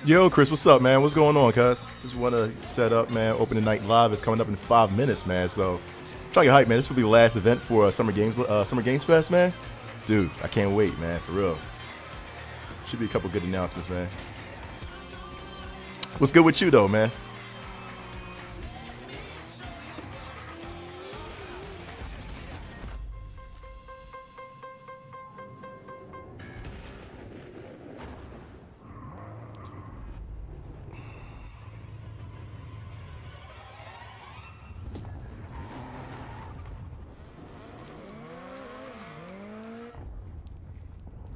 Yo, Chris, what's up, man? What's going on, cuz? Just want to set up, man. Opening night live is coming up in 5 minutes, man. So, trying to get hype, man. This will be the last event for Summer Games Fest, man. Dude, I can't wait, man. For real. Should be a couple good announcements, man. What's good with you, though, man?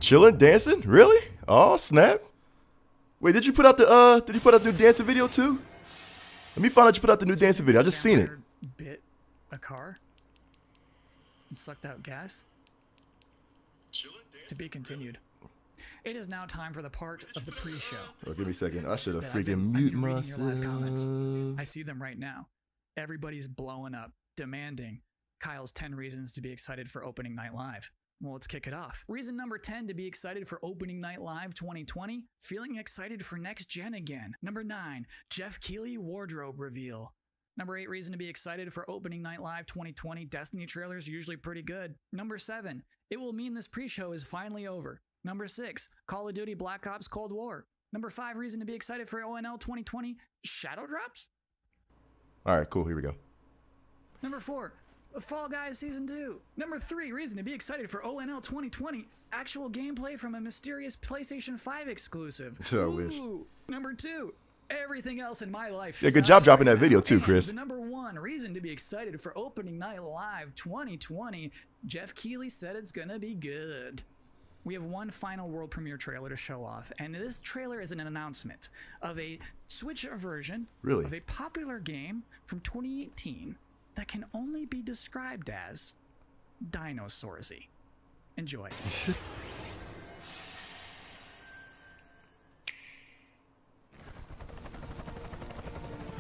Chilling, dancing? Really? Oh, snap. Wait, did you put out the new dancing video too? Let me find out you put out the new dancing video. I just seen it. Bit a car and sucked out gas. To be continued. It is now time for the part of the pre-show. Oh, give me a second. I should have freaking mute myself. I see them right now. Everybody's blowing up, demanding Kyle's 10 reasons to be excited for opening night live. Well, let's kick it off. Reason number 10 to be excited for Opening Night Live 2020, feeling excited for next gen again. Number 9, Jeff Keighley wardrobe reveal. Number 8 reason to be excited for Opening Night Live 2020, Destiny trailers are usually pretty good. Number 7, it will mean this pre-show is finally over. Number 6, Call of Duty Black Ops Cold War. Number 5 reason to be excited for ONL 2020, Shadow Drops. All right, cool, here we go. Number 4, Fall Guys Season 2. Number 3 reason to be excited for ONL 2020, actual gameplay from a mysterious PlayStation 5 exclusive. I wish. Number 2, everything else in my life. Yeah, good job dropping that video too, Chris. The number 1 reason to be excited for Opening Night Live 2020, Jeff Keighley said it's gonna be good. We have one final world premiere trailer to show off, and this trailer is an announcement of a Switch version of a popular game from 2018 that can only be described as Dinosaursy. Enjoy. You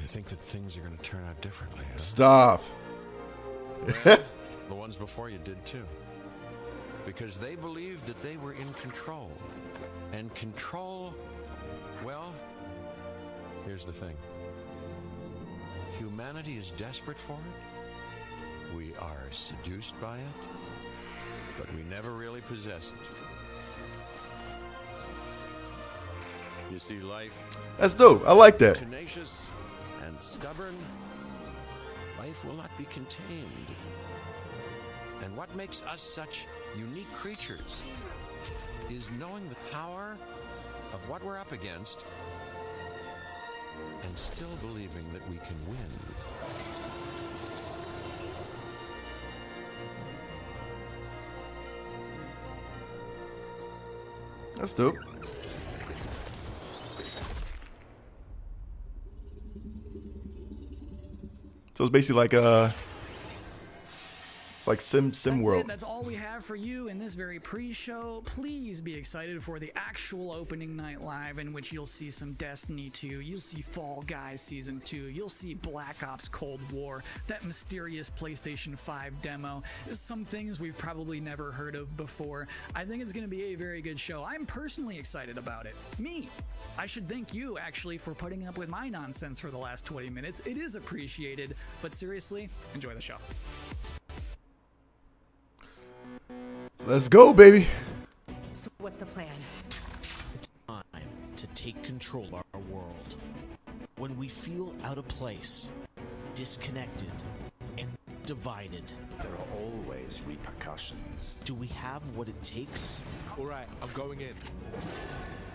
think that things are going to turn out differently, huh? Stop. Well, the ones before you did too. Because they believed that they were in control. And control, well, here's the thing. Humanity is desperate for it. We are seduced by it. But we never really possess it. You see, life... That's dope. I like that. Tenacious and stubborn. Life will not be contained. And what makes us such unique creatures is knowing the power of what we're up against and still believing that we can win. That's dope. So it's basically like it's like Sim World. That's all we have for you in this very pre-show. Please be excited for the actual Opening Night Live, in which you'll see some Destiny 2, you'll see Fall Guys Season 2, you'll see Black Ops Cold War, that mysterious PlayStation 5 demo, some things we've probably never heard of before. I think it's going to be a very good show. I'm personally excited about it. Me. I should thank you, actually, for putting up with my nonsense for the last 20 minutes. It is appreciated, but seriously, enjoy the show. Let's go, baby. So what's the plan? Time to take control of our world. When we feel out of place, disconnected, and divided, there are always repercussions. do we have what it takes? All right, I'm going in.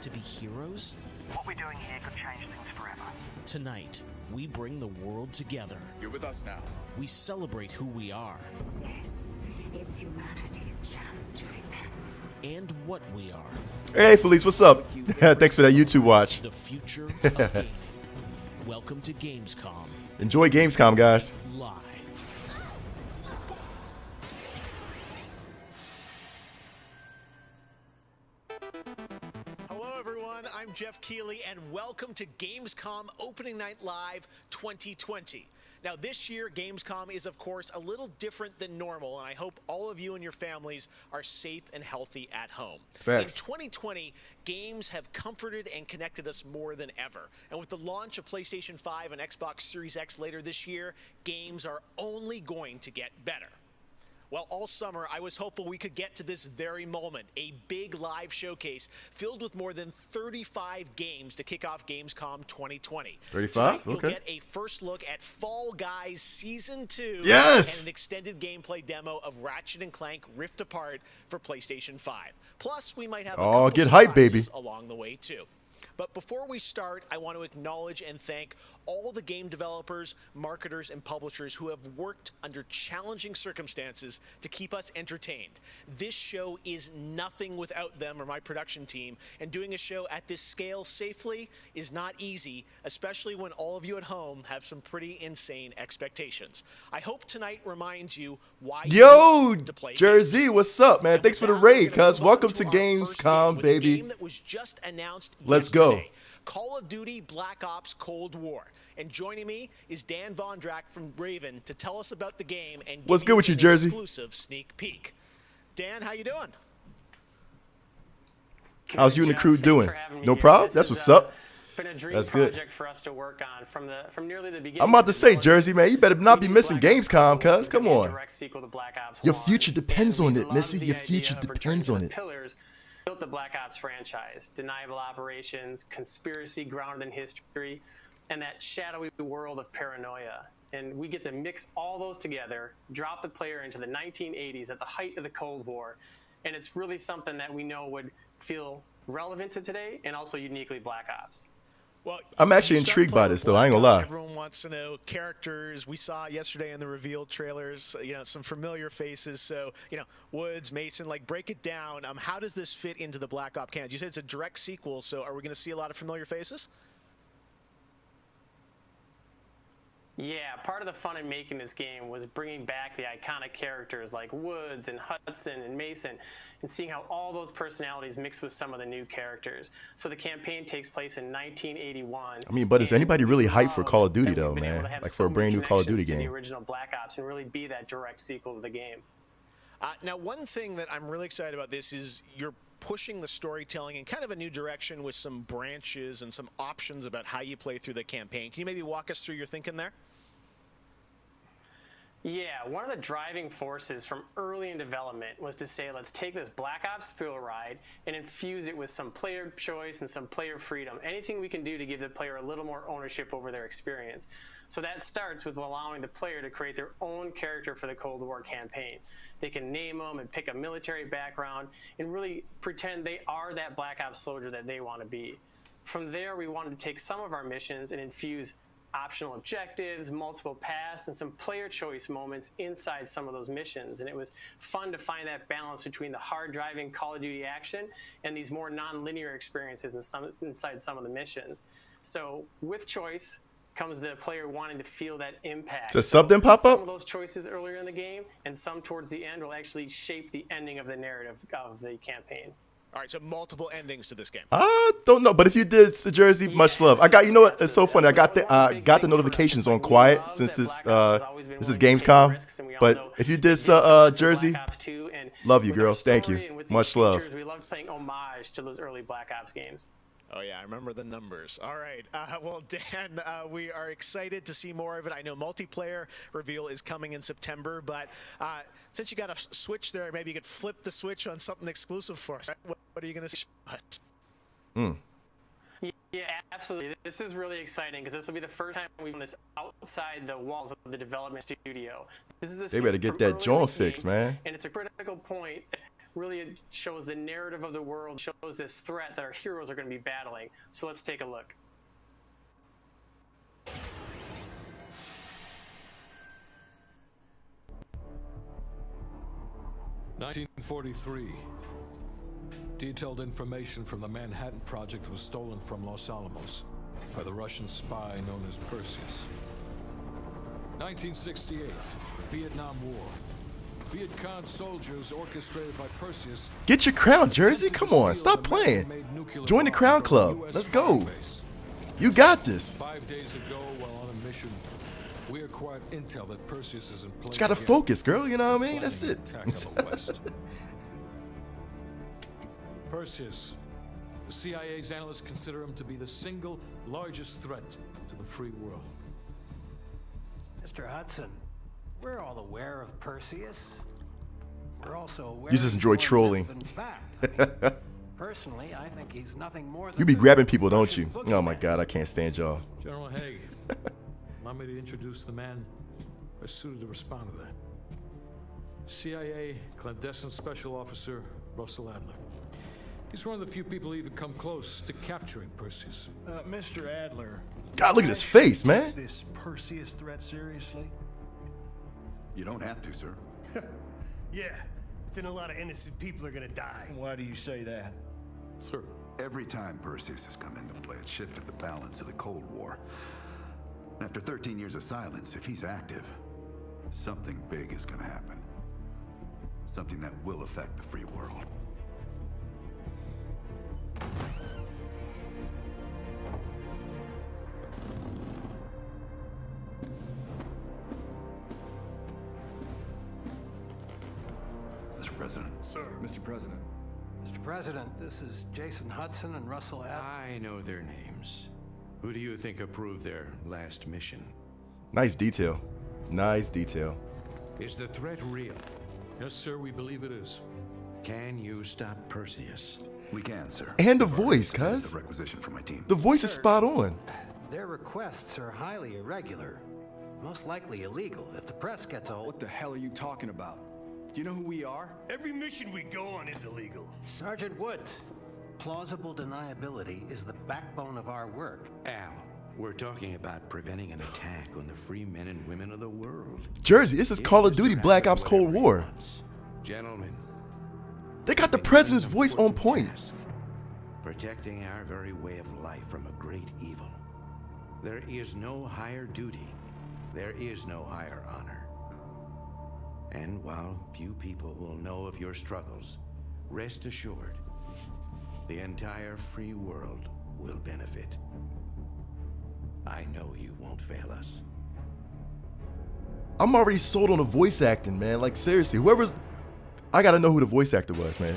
To be heroes? What we're doing here could change things forever. Tonight, we bring the world together. You're with us now. We celebrate who we are. This is humanity's chance to repent. And what we are. Hey, Felice, what's up? Thanks for that YouTube watch. The future of gaming. Welcome to Gamescom. Enjoy Gamescom, guys. Live. Hello, everyone. I'm Jeff Keighley, and welcome to Gamescom Opening Night Live 2020. Now, this year, Gamescom is, of course, a little different than normal, and I hope all of you and your families are safe and healthy at home. Facts. In 2020, games have comforted and connected us more than ever. And with the launch of PlayStation 5 and Xbox Series X later this year, games are only going to get better. Well, all summer, I was hopeful we could get to this very moment, a big live showcase filled with more than 35 games to kick off Gamescom 2020. 35? Tonight, Okay. You'll get a first look at Fall Guys Season 2 Yes! and an extended gameplay demo of Ratchet & Clank Rift Apart for PlayStation 5. Plus, we might have a couple get hyped, baby. surprises along the way, too. But before we start, I want to acknowledge and thank all the game developers, marketers, and publishers who have worked under challenging circumstances to keep us entertained. This show is nothing without them or my production team, and doing a show at this scale safely is not easy, especially when all of you at home have some pretty insane expectations. I hope tonight reminds you why Yo, you need to play Jersey, games. what's up, man? Thanks for the Now, we're raid, gonna cuz. move on Welcome to our first game Gamescom, with a baby. game that was just announced Let's go. yesterday. Call of Duty Black Ops Cold War. And joining me is Dan Vondrack from Raven to tell us about the game and What's give good with you, an Jersey? exclusive sneak peek. Dan, how you doing? How's you and the crew Thanks doing? for having me No here. problem? This That's has, what's up. Been a dream That's good. project for us to work on from nearly the beginning. I'm about to of say, development. Jersey, man, you better not be We knew missing Black Ops Gamescom, Cold War cuz. was Come gonna be a on. direct sequel to Black Ops Your 1, future depends and on we it, loved Missy. the Your idea future of returning depends to on the it. Pillars built the Black Ops franchise, deniable operations, conspiracy grounded in history, and that shadowy world of paranoia. And we get to mix all those together, drop the player into the 1980s at the height of the Cold War, and it's really something that we know would feel relevant to today and also uniquely Black Ops. Well, I'm actually you start intrigued by playing this, with though. I ain't Black gonna Ops, lie. Everyone wants to know characters. We saw yesterday in the reveal trailers, some familiar faces. So, Woods, Mason, break it down. How does this fit into the Black Ops canon? You said it's a direct sequel, so are we going to see a lot of familiar faces? Yeah, part of the fun in making this game was bringing back the iconic characters like Woods and Hudson and Mason and seeing how all those personalities mix with some of the new characters. So the campaign takes place in 1981. I mean, but is and anybody really we hyped for love Call of Duty, that we've though, been able man? to have Like, so for a brand many new Call of Duty connections to game. the original Black Ops and really be that direct sequel to the game. Now, one thing that I'm really excited about this is you're pushing the storytelling in kind of a new direction with some branches and some options about how you play through the campaign. Can you maybe walk us through your thinking there? Yeah, one of the driving forces from early in development was to say, let's take this Black Ops thrill ride and infuse it with some player choice and some player freedom. Anything we can do to give the player a little more ownership over their experience. So that starts with allowing the player to create their own character for the Cold War campaign. They can name them and pick a military background and really pretend they are that Black Ops soldier that they want to be. From there, we wanted to take some of our missions and infuse optional objectives, multiple paths, and some player choice moments inside some of those missions. And it was fun to find that balance between the hard-driving Call of Duty action and these more non-linear experiences inside some of the missions. So with choice comes the player wanting to feel that impact. Does sub then pop Some up? of those choices earlier in the game and some towards the end will actually shape the ending of the narrative of the campaign. All right, so multiple endings to this game. I don't know, but if you did, Jersey, much love. You know what? It's so funny. I got the notifications on quiet since this is Gamescom. But if you did, Jersey, love you, girl. Thank you. Much love. We loved playing homage to those early Black Ops games. Oh, yeah, I remember the numbers. All right. Well, Dan, we are excited to see more of it. I know multiplayer reveal is coming in September, but since you got a switch there, maybe you could flip the switch on something exclusive for us. What are you going to see? Yeah, absolutely. This is really exciting because this will be the first time we've done this outside the walls of the development studio. This is They better get that joint fixed, man. And it's a critical point that really shows the narrative of the world, shows this threat that our heroes are going to be battling. So let's take a look. "1943. Detailed information from the Manhattan Project was stolen from Los Alamos by the Russian spy known as Perseus. 1968. Vietnam War. Viet Cong soldiers orchestrated by Perseus. Get your crown, Jersey. Come on, stop playing. Join the Crown Club. Let's go. You got this. 5 days ago, while on a mission, We acquired intel that Perseus is in place. Just gotta again, focus, girl. You know what I mean? That's planning it. an attack on the West. Perseus. The CIA's analysts consider him to be the single largest threat to the free world. Mr. Hudson, we're all aware of Perseus. We're also aware You just enjoy of more trolling. myth than fact. I mean, personally, I think he's nothing more than You be the grabbing people, don't Russian you? Oh my boogeyman. God, I can't stand y'all. General Haig, allow me to introduce the man best suited to respond to that. CIA clandestine special officer Russell Adler. He's one of the few people who even come close to capturing Perseus. Mr. Adler. God, look at his face, man. This Perseus threat seriously? You don't have to, sir. Yeah. Then a lot of innocent people are gonna die. Why do you say that? Sir. Every time Perseus has come into play, it's shifted the balance of the Cold War. After 13 years of silence, if he's active, something big is gonna happen. Something that will affect the free world. Mr. President. Sir. Mr. President. Mr. President, this is Jason Hudson and Russell Adler. I know their names. Who do you think approved their last mission? Nice detail. Nice detail. Is the threat real? Yes, sir, we believe it is. Can you stop Perseus? We can, sir. And the voice, cuz. The requisition from my team. The voice is Sir. spot on. Their requests are highly irregular. Most likely illegal if the press gets a hold. What the hell are you talking about? Do you know who we are? Every mission we go on is illegal. Sergeant Woods, plausible deniability is the backbone of our work. Al, we're talking about preventing an attack on the free men and women of the world. Jersey, this is Call of Duty Black Ops Cold War. Gentlemen, They got the president's voice on point. task, protecting our very way of life from a great evil. There is no higher duty. There is no higher honor. And while few people will know of your struggles, rest assured, the entire free world will benefit. I know you won't fail us. I'm already sold on the voice acting, man. Like, seriously, whoever's... I gotta know who the voice actor was, man.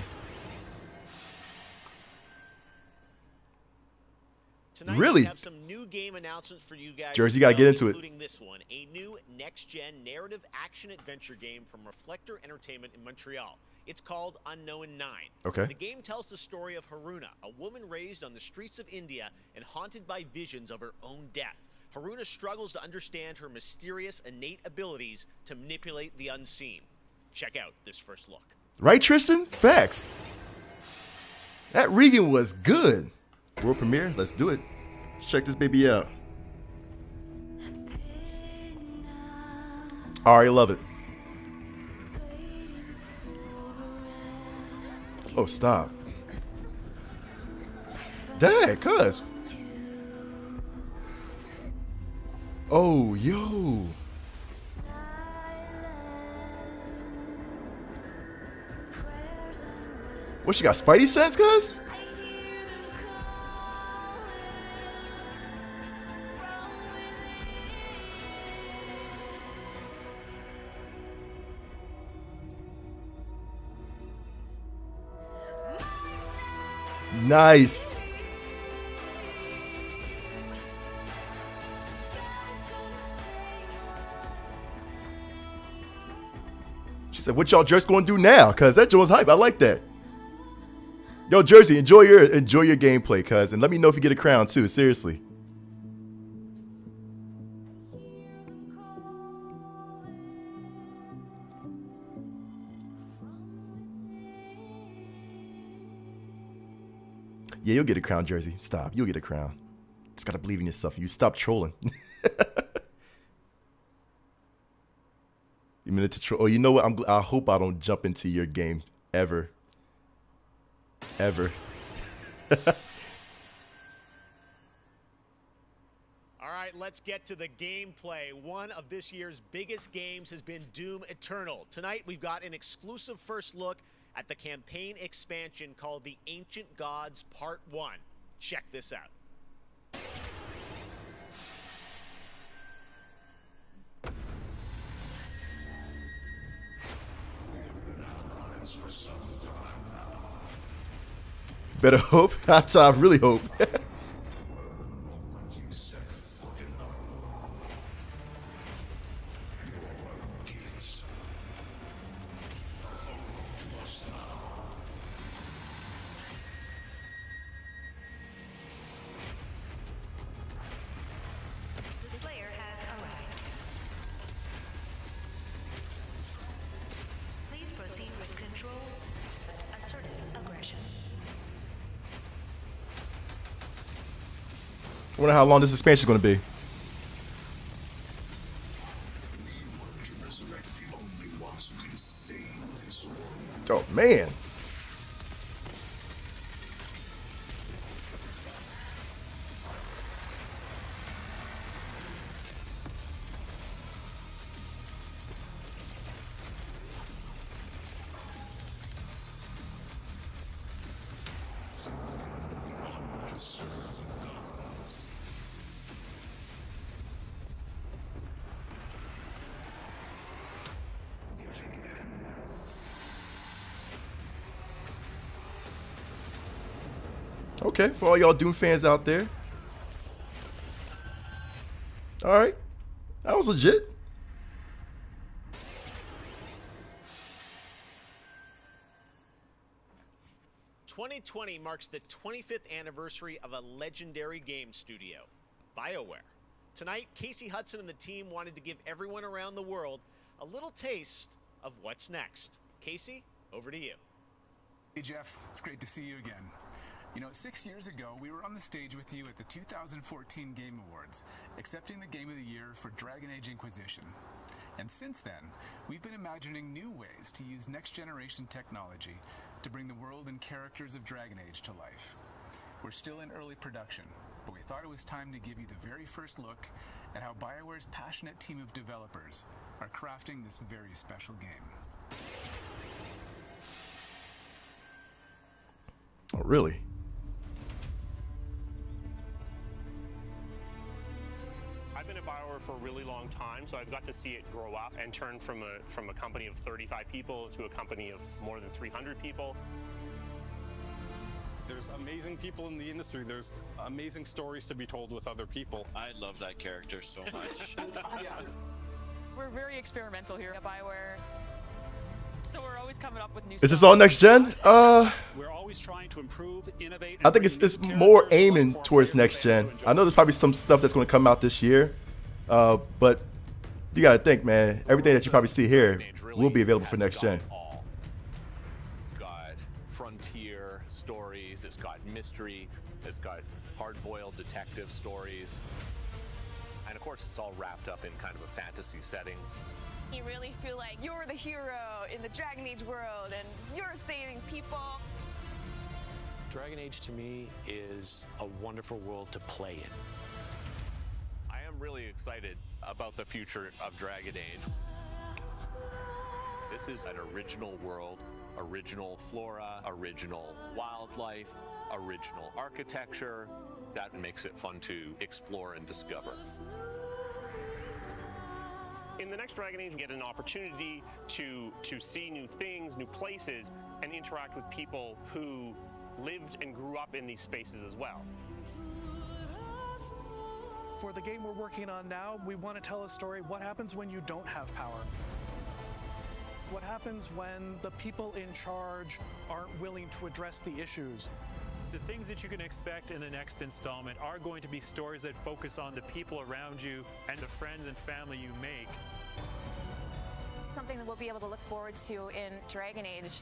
Tonight Really? we have some new game announcements for you guys. Jersey, you gotta get into it. Including this one, a new next-gen narrative action-adventure game from Reflector Entertainment in Montreal. It's called Unknown 9. Okay. The game tells the story of Haruna, a woman raised on the streets of India and haunted by visions of her own death. Haruna struggles to understand her mysterious innate abilities to manipulate the unseen. Check out this first look. Right, Tristan? Facts. That Regan was good. World premiere? Let's do it. Let's check this baby out. I already love it. Oh, stop. Dang, cuz. Oh, yo. What, she got Spidey sense, cuz? Nice. She said, what y'all just gonna do now? Cuz that joint's hype. I like that. Yo, Jersey, enjoy your gameplay, cuz, and let me know if you get a crown too. Seriously. Yeah, you'll get a crown, Jersey. Stop. You'll get a crown. Just gotta believe in yourself. You stop trolling. You minute to troll. Oh, you know what? I hope I don't jump into your game ever. Ever. All right, let's get to the gameplay. One of this year's biggest games has been Doom Eternal. Tonight, we've got an exclusive first look at the campaign expansion called The Ancient Gods Part 1. Check this out. Better hope. I really hope. The Slayer has arrived. Please proceed with control, but assertive aggression. I wonder how long this expansion is going to be. Oh, man. Okay, for all y'all Doom fans out there. Alright. That was legit. "2020 marks the 25th anniversary of a legendary game studio, BioWare. Tonight, Casey Hudson and the team wanted to give everyone around the world a little taste of what's next. Casey, over to you. Hey Jeff, it's great to see you again. You know, 6 years ago, we were on the stage with you at the 2014 Game Awards, accepting the Game of the Year for Dragon Age Inquisition. And since then, we've been imagining new ways to use next-generation technology to bring the world and characters of Dragon Age to life. We're still in early production, but we thought it was time to give you the very first look at how BioWare's passionate team of developers are crafting this very special game. Oh, really? I've been at BioWare for a really long time, so I've got to see it grow up and turn from a company of 35 people to a company of more than 300 people. There's amazing people in the industry. There's amazing stories to be told with other people. I love that character so much. It's awesome. We're very experimental here at BioWare, so we're always coming up with new Is this all next gen? We're always trying to improve, innovate. I think it's more aiming towards next gen. I know there's probably some stuff that's going to come out this year, but you got to think, man. Everything that you probably see here will be available for next gen. It's got frontier stories. It's got mystery. It's got hard-boiled detective stories. And of course, it's all wrapped up in kind of a fantasy setting. You really feel like you're the hero in the Dragon Age world and you're saving people. Dragon Age to me is a wonderful world to play in. I am really excited about the future of Dragon Age. This is an original world, original flora, original wildlife, original architecture. That makes it fun to explore and discover. In the next Dragon Age, we get an opportunity to see new things, new places, and interact with people who lived and grew up in these spaces as well. For the game we're working on now, we want to tell a story. What happens when you don't have power? What happens when the people in charge aren't willing to address the issues? The things that you can expect in the next installment are going to be stories that focus on the people around you and the friends and family you make. Something that we'll be able to look forward to in Dragon Age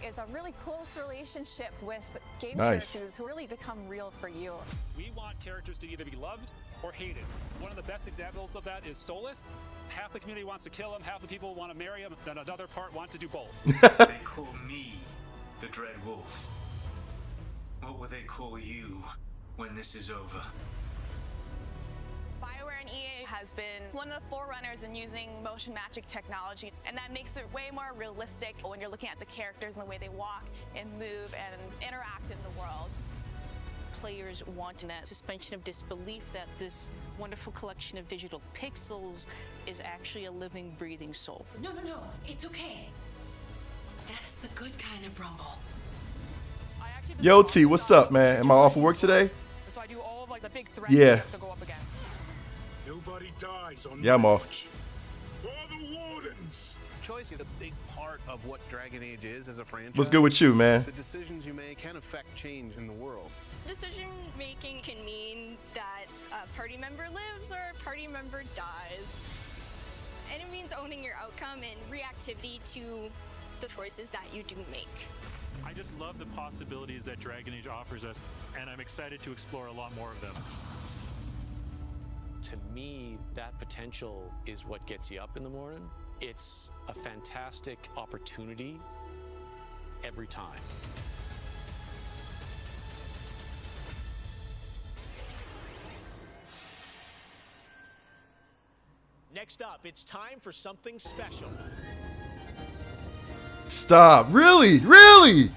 is a really close relationship with game characters who really become real for you. We want characters to either be loved or hated. One of the best examples of that is Solus. Half the community wants to kill him, half the people want to marry him, then another part want to do both. They call me the Dread Wolf. What will they call you when this is over? BioWare and EA has been one of the forerunners in using motion magic technology, and that makes it way more realistic when you're looking at the characters and the way they walk and move and interact in the world. Players want that suspension of disbelief that this wonderful collection of digital pixels is actually a living, breathing soul. No, it's okay. That's the good kind of rumble. I Yo, T, what's up, man? Am I off of work today? So I do all of like the big threats Yeah. you have to go up against. Nobody dies on Yeah, I'm off. For the Wardens. Choice is a big part of what Dragon Age is as a franchise. What's good with you, man? The decisions you make can affect change in the world. Decision making can mean that a party member lives or a party member dies. And it means owning your outcome and reactivity to the choices that you do make. I just love the possibilities that Dragon Age offers us, and I'm excited to explore a lot more of them. To me, that potential is what gets you up in the morning. It's a fantastic opportunity every time. Next up, it's time for something special. Stop. Really? Really?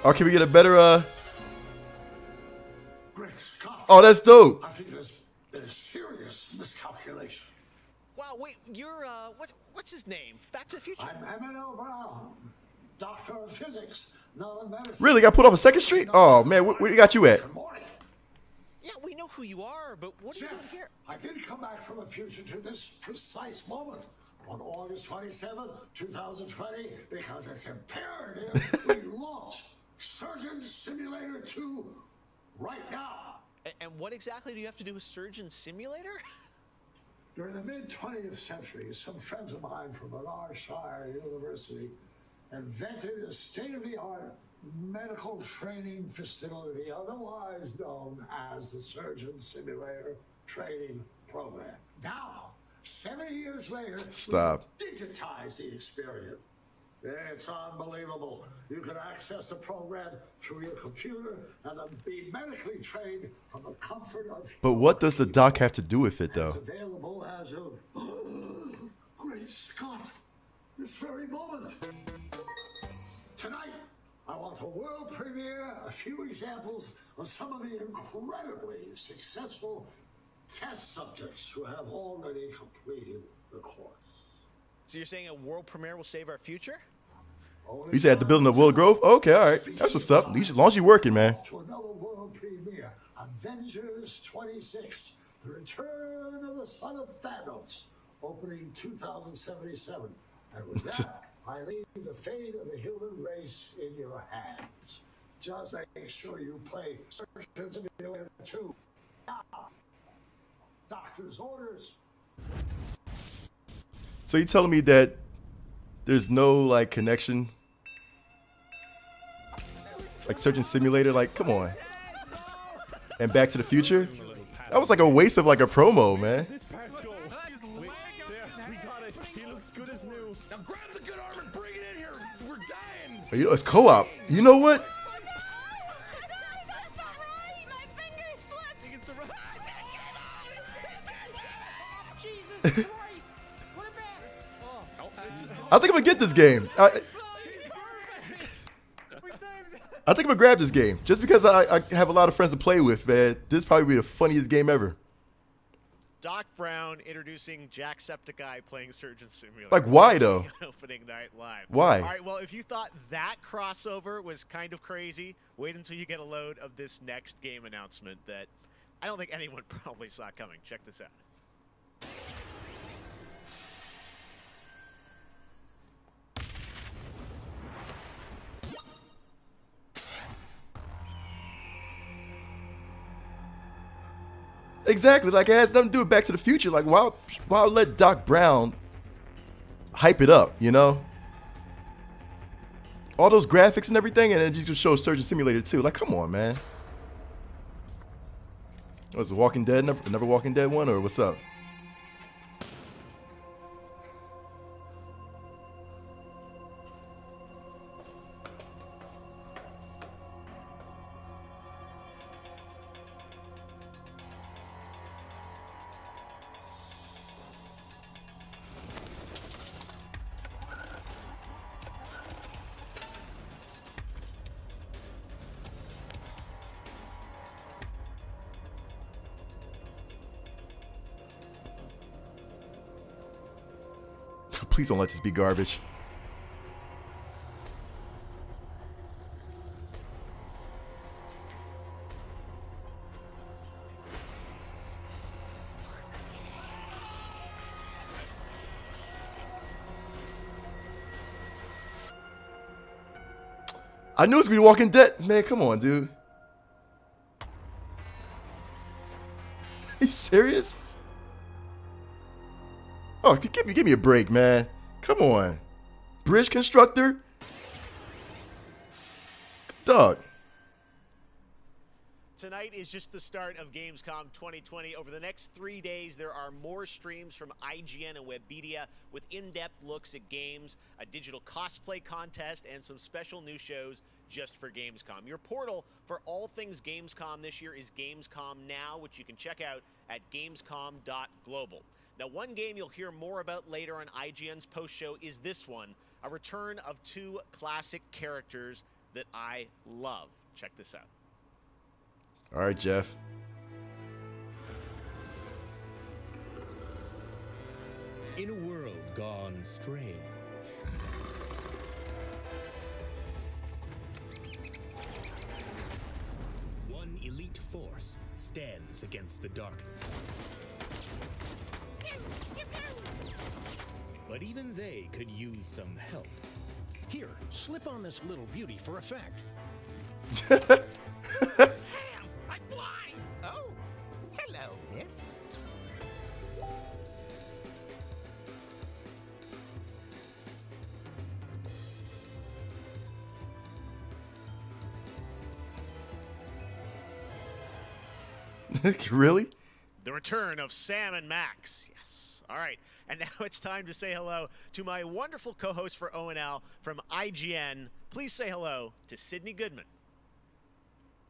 Or can we get a better, Great Scott. Oh, that's dope. I think there's been a serious miscalculation. Wow, wait, you're, what's his name? Back to the Future. I'm Emmanuel Brown, doctor of physics, non-medicine. Really? Got put off a Second Street? Oh, man, where got you at? Yeah, we know who you are, but what are you doing here? I did come back from the future to this precise moment on August 27th, 2020, because it's imperative we launch Surgeon Simulator 2 right now. And what exactly do you have to do with Surgeon Simulator? During the mid-20th century, some friends of mine from Shire University invented a state-of-the-art medical training facility, otherwise known as the Surgeon Simulator Training Program. Now, 70 years later, Stop. we digitize the experience. It's unbelievable. You can access the program through your computer and then be medically trained from the comfort of But what does the doc have to do with it, It's though? available as of Great Scott, this very moment. Tonight, I want a world premiere, a few examples of some of the incredibly successful test subjects who have already completed the course. So you're saying a world premiere will save our future? You said at the building of Willow Grove? Okay, all right. That's what's up. As long as you're working, man. To another world premiere, Avengers 26, The Return of the Son of Thanos, opening 2077. And with that, I leave the fate of the human race in your hands. Just make sure you play Surgeon Simulator 2 now. Doctor's orders. So you telling me that there's no like connection, like Surgeon Simulator? Like, come on. And Back to the Future? That was like a waste of like a promo, man. This part go? Wait, there, we got it. He looks good as new. Now grab the good arm and bring it in here. We're dying. You know, it's co-op. You know what? I think I'm gonna get this game. I think I'm gonna grab this game just because I have a lot of friends to play with, man. This is probably the funniest game ever. Doc Brown introducing Jacksepticeye playing Surgeon Simulator. Like, why, though? Opening night live. Why? All right, well, if you thought that crossover was kind of crazy, wait until you get a load of this next game announcement that I don't think anyone probably saw coming. Check this out. Exactly. Like, it has nothing to do with Back to the Future. Like, why let Doc Brown hype it up, you know? All those graphics and everything, and then you just show Surgeon Simulator 2. Like, come on, man. Was it Walking Dead, another Walking Dead one, or what's up? Please don't let this be garbage. I knew it was gonna be Walking Dead. Man, come on, dude. Are you serious? Oh, give me a break, man. Come on. Bridge constructor? Dog. Tonight is just the start of Gamescom 2020. Over the next 3 days, there are more streams from IGN and Webedia with in-depth looks at games, a digital cosplay contest, and some special new shows just for Gamescom. Your portal for all things Gamescom this year is Gamescom Now, which you can check out at gamescom.global. Now, one game you'll hear more about later on IGN's post-show is this one, a return of two classic characters that I love. Check this out. All right, Jeff. In a world gone strange, one elite force stands against the darkness. But even they could use some help. Here, slip on this little beauty for effect. Sam, I'm blind! Oh, hello, miss. Really? The return of Sam and Max. Yes. All right. And now it's time to say hello to my wonderful co-host for ONL from IGN. Please say hello to Sydney Goodman.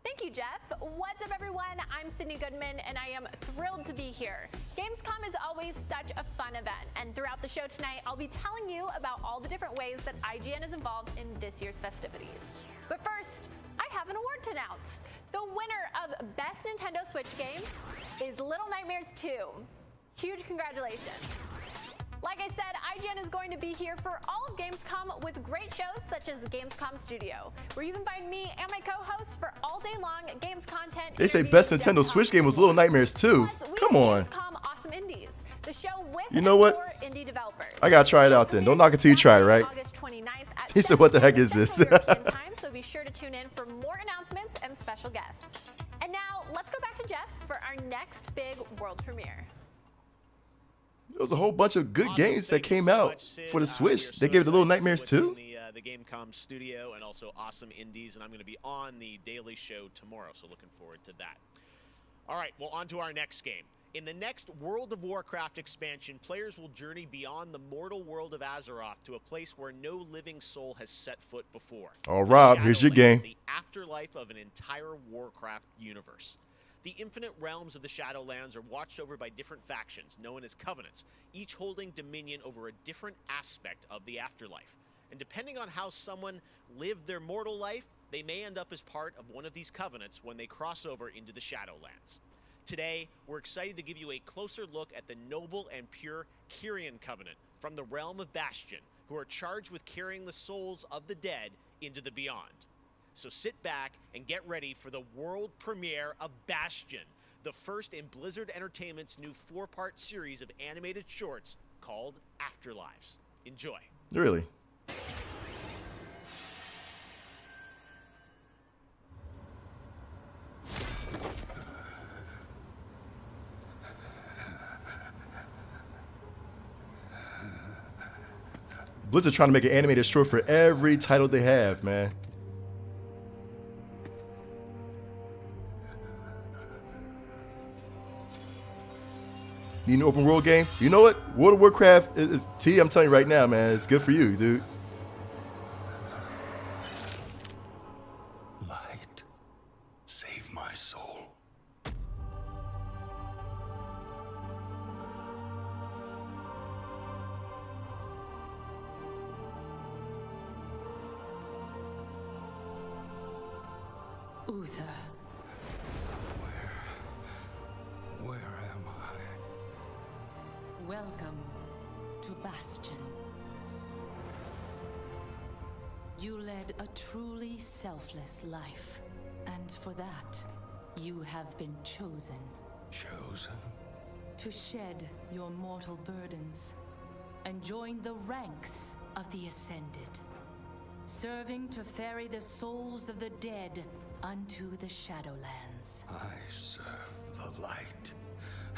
Thank you, Jeff. What's up, everyone? I'm Sydney Goodman, and I am thrilled to be here. Gamescom is always such a fun event, and throughout the show tonight, I'll be telling you about all the different ways that IGN is involved in this year's festivities. But first, I have an award to announce. The winner of Best Nintendo Switch Game is Little Nightmares 2. Huge congratulations. Like I said, IGN is going to be here for all of Gamescom with great shows such as the Gamescom Studio, where you can find me and my co-hosts for all day long games content. They say Best Nintendo Switch Game was Little Nightmares 2. Come on. Gamescom Awesome Indies, the show with You know what? indie developers. I gotta try it out then. Don't knock it till you try it, right? August 29th at He said, what the heck is this? time, so be sure to tune in for more announcements and special guests. And now, let's go back to Jeff for our next big world premiere. There was a whole bunch of good games that came out for the Switch. They gave it the Little Nightmares too. The Gamescom studio and also Awesome Indies, and I'm going to be on the Daily Show tomorrow, so looking forward to that. All right, well, on to our next game. In the next World of Warcraft expansion, players will journey beyond the mortal world of Azeroth to a place where no living soul has set foot before. Oh, Rob, here's your game. The afterlife of an entire Warcraft universe. The infinite realms of the Shadowlands are watched over by different factions, known as Covenants, each holding dominion over a different aspect of the afterlife. And depending on how someone lived their mortal life, they may end up as part of one of these Covenants when they cross over into the Shadowlands. Today, we're excited to give you a closer look at the noble and pure Kyrian Covenant from the realm of Bastion, who are charged with carrying the souls of the dead into the beyond. So sit back and get ready for the world premiere of Bastion, the first in Blizzard Entertainment's new 4-part series of animated shorts called Afterlives. Enjoy. Really? Blizzard trying to make an animated short for every title they have, man. Need an open world game? You know what? World of Warcraft is T. I'm telling you right now, man. It's good for you, dude. Light, save my soul. Uther. Where am I? Welcome to Bastion. You led a truly selfless life, and for that, you have been chosen. Chosen? To shed your mortal burdens and join the ranks of the Ascended. serving to ferry the souls of the dead unto the Shadowlands. I serve the light,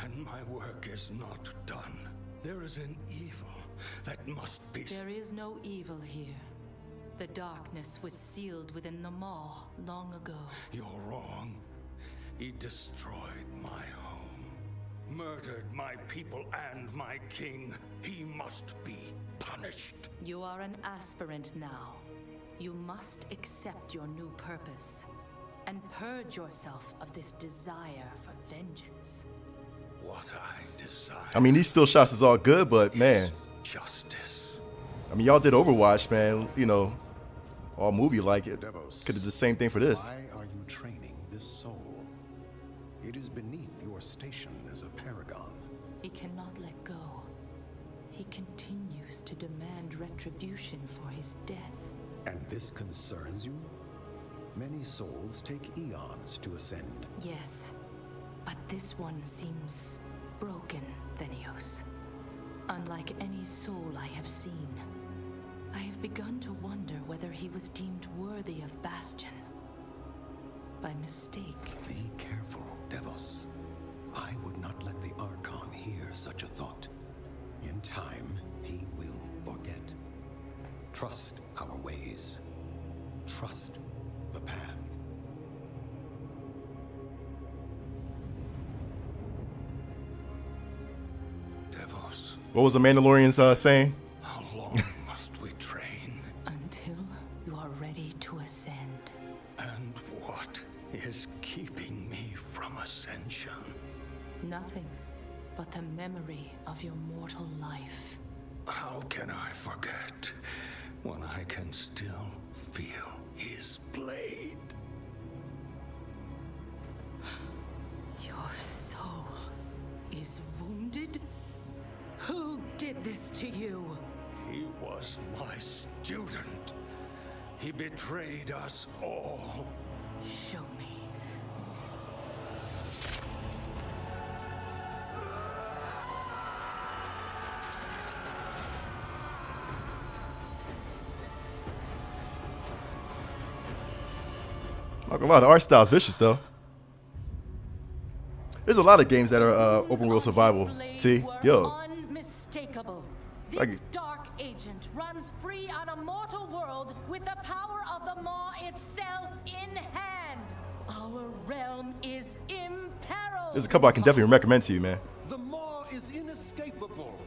and my work is not done. There is an evil that must be... There is no evil here. The darkness was sealed within the Maw long ago. You're wrong. He destroyed my home, murdered my people and my king. He must be punished. You are an aspirant now. You must accept your new purpose and purge yourself of this desire for vengeance. What I desire... I mean, these still shots is all good, but man, justice. I mean, y'all did Overwatch, man. You know, all movie like it. Could have did the same thing for this. Why are you training this soul? It is beneath your station as a paragon. He cannot let go. He continues to demand retribution for his death. And this concerns you? Many souls take eons to ascend. Yes, but this one seems broken, Thenios. Unlike any soul I have seen, I have begun to wonder whether he was deemed worthy of Bastion. By mistake. Be careful, Devos. I would not let the Archon hear such a thought. In time, he will forget. Trust our ways. Trust the path. Devos. What was the Mandalorians saying? How long must we train? Until you are ready to ascend. And what is keeping me from ascension? Nothing but the memory of your mortal life. How can I forget when I can still feel his blade? Your soul is wounded? Who did this to you? He was my student. He betrayed us all. Show me. Not gonna lie, the art style's vicious though. There's a lot of games that are open world survival. See, yo, Unmistakable. Like- This dark agent runs free on a mortal world with the power of the Maw itself in hand. Our realm is imperiled. there's a couple I can definitely recommend to you, man. The Maw is inescapable.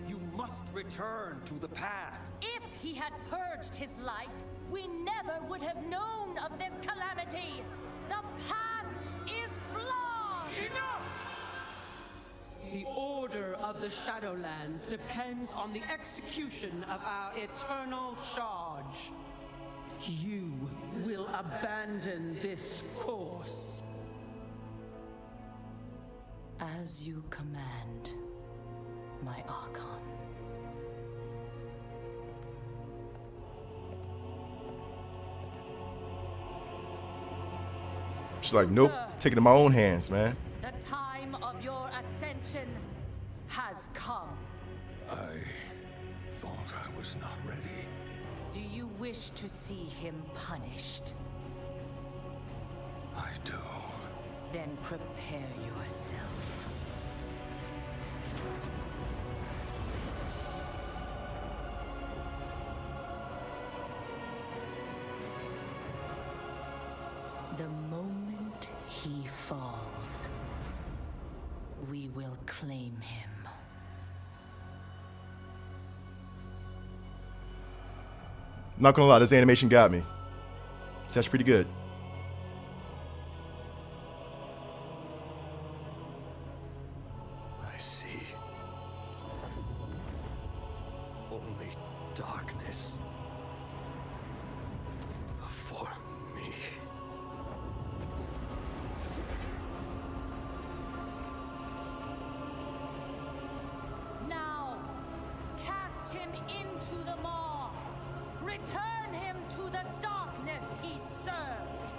You must return to the path. If he had purged his life, we never would have known of this calamity. The path is flawed. Enough! The order of the Shadowlands depends on the execution of our eternal charge. You will abandon this course. As you command, my Archon. She's like, nope, take it in my own hands, man. The time of your ascension has come. I thought I was not ready. Do you wish to see him punished? I do. Then prepare yourself. The moment he falls, we will claim him. Not gonna lie, this animation got me. It's actually pretty good. I see. Only darkness before me. Now, cast him into the maw. Return him to the darkness he served.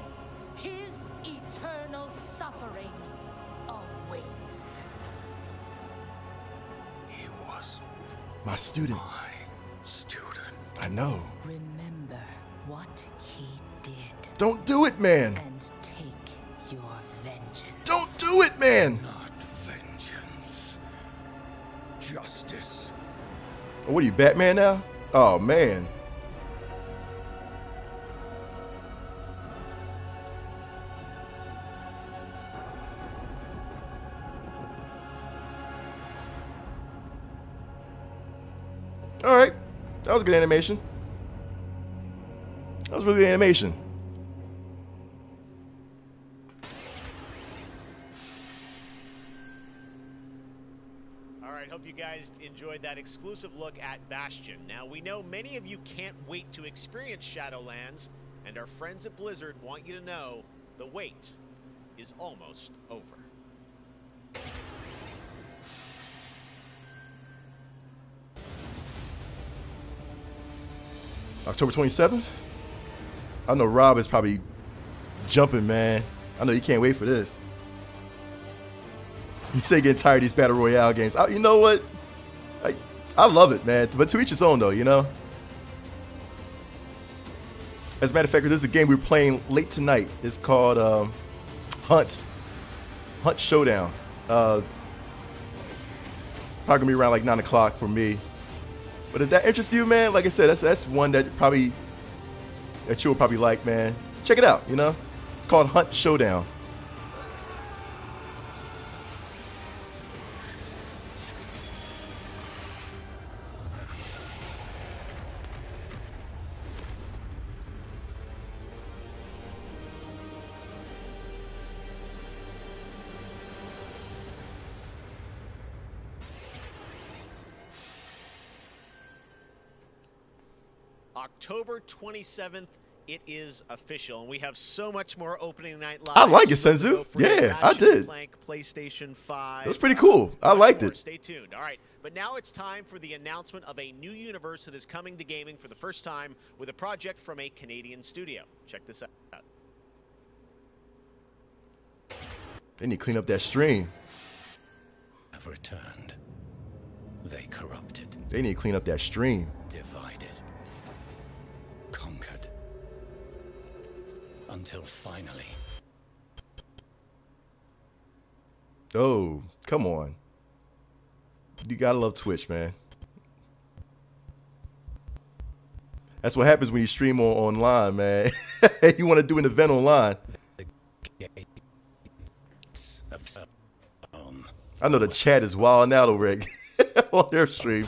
His eternal suffering awaits. He was My student. my student. I know. Remember, what he did. Don't do it, man. And take your vengeance. Don't do it, man. Not vengeance. Justice. Oh, what are you, Batman now? Oh, man. All right. That was good animation. That was really good animation. All right, hope you guys enjoyed that exclusive look at Bastion. Now, we know many of you can't wait to experience Shadowlands, and our friends at Blizzard want you to know the wait is almost over. October 27th? I know Rob is probably jumping, man. I know you can't wait for this. You say getting tired of these Battle Royale games. You know what? I love it, man. But to each his own, though, you know? As a matter of fact, there's a game we're playing late tonight. It's called Hunt Showdown. Probably going to be around like 9 o'clock for me. But if that interests you, man, like I said, that's one that you'll probably like, man. Check it out, you know? It's called Hunt Showdown. October 27th, it is official, and we have so much more opening night live. I like it, Senzu. Yeah, I did. PlayStation 5. It was pretty cool. I liked it. Stay tuned. All right, but now it's time for the announcement of a new universe that is coming to gaming for the first time with a project from a Canadian studio. Check this out. They need to clean up that stream. Have returned. They corrupted. They need to clean up that stream. Divided. Conquered. Until finally. Oh, come on. You gotta love Twitch, man. That's what happens when you stream online, man. You want to do an event online. I know the chat is wilding out over it on their stream.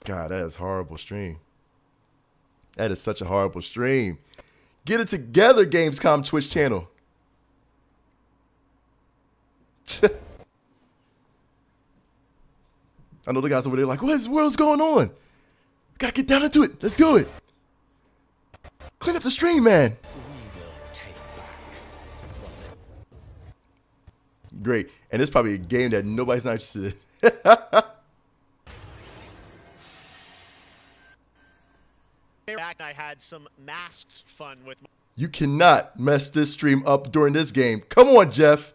God, that is a horrible stream. That is such a horrible stream. Get it together, Gamescom Twitch channel. I know the guys over there like, what in the world's going on? We gotta get down into it. Let's do it. Clean up the stream, man. Great. And it's probably a game that nobody's not interested in. I had some masked fun with my You cannot mess this stream up during this game. Come on, Jeff.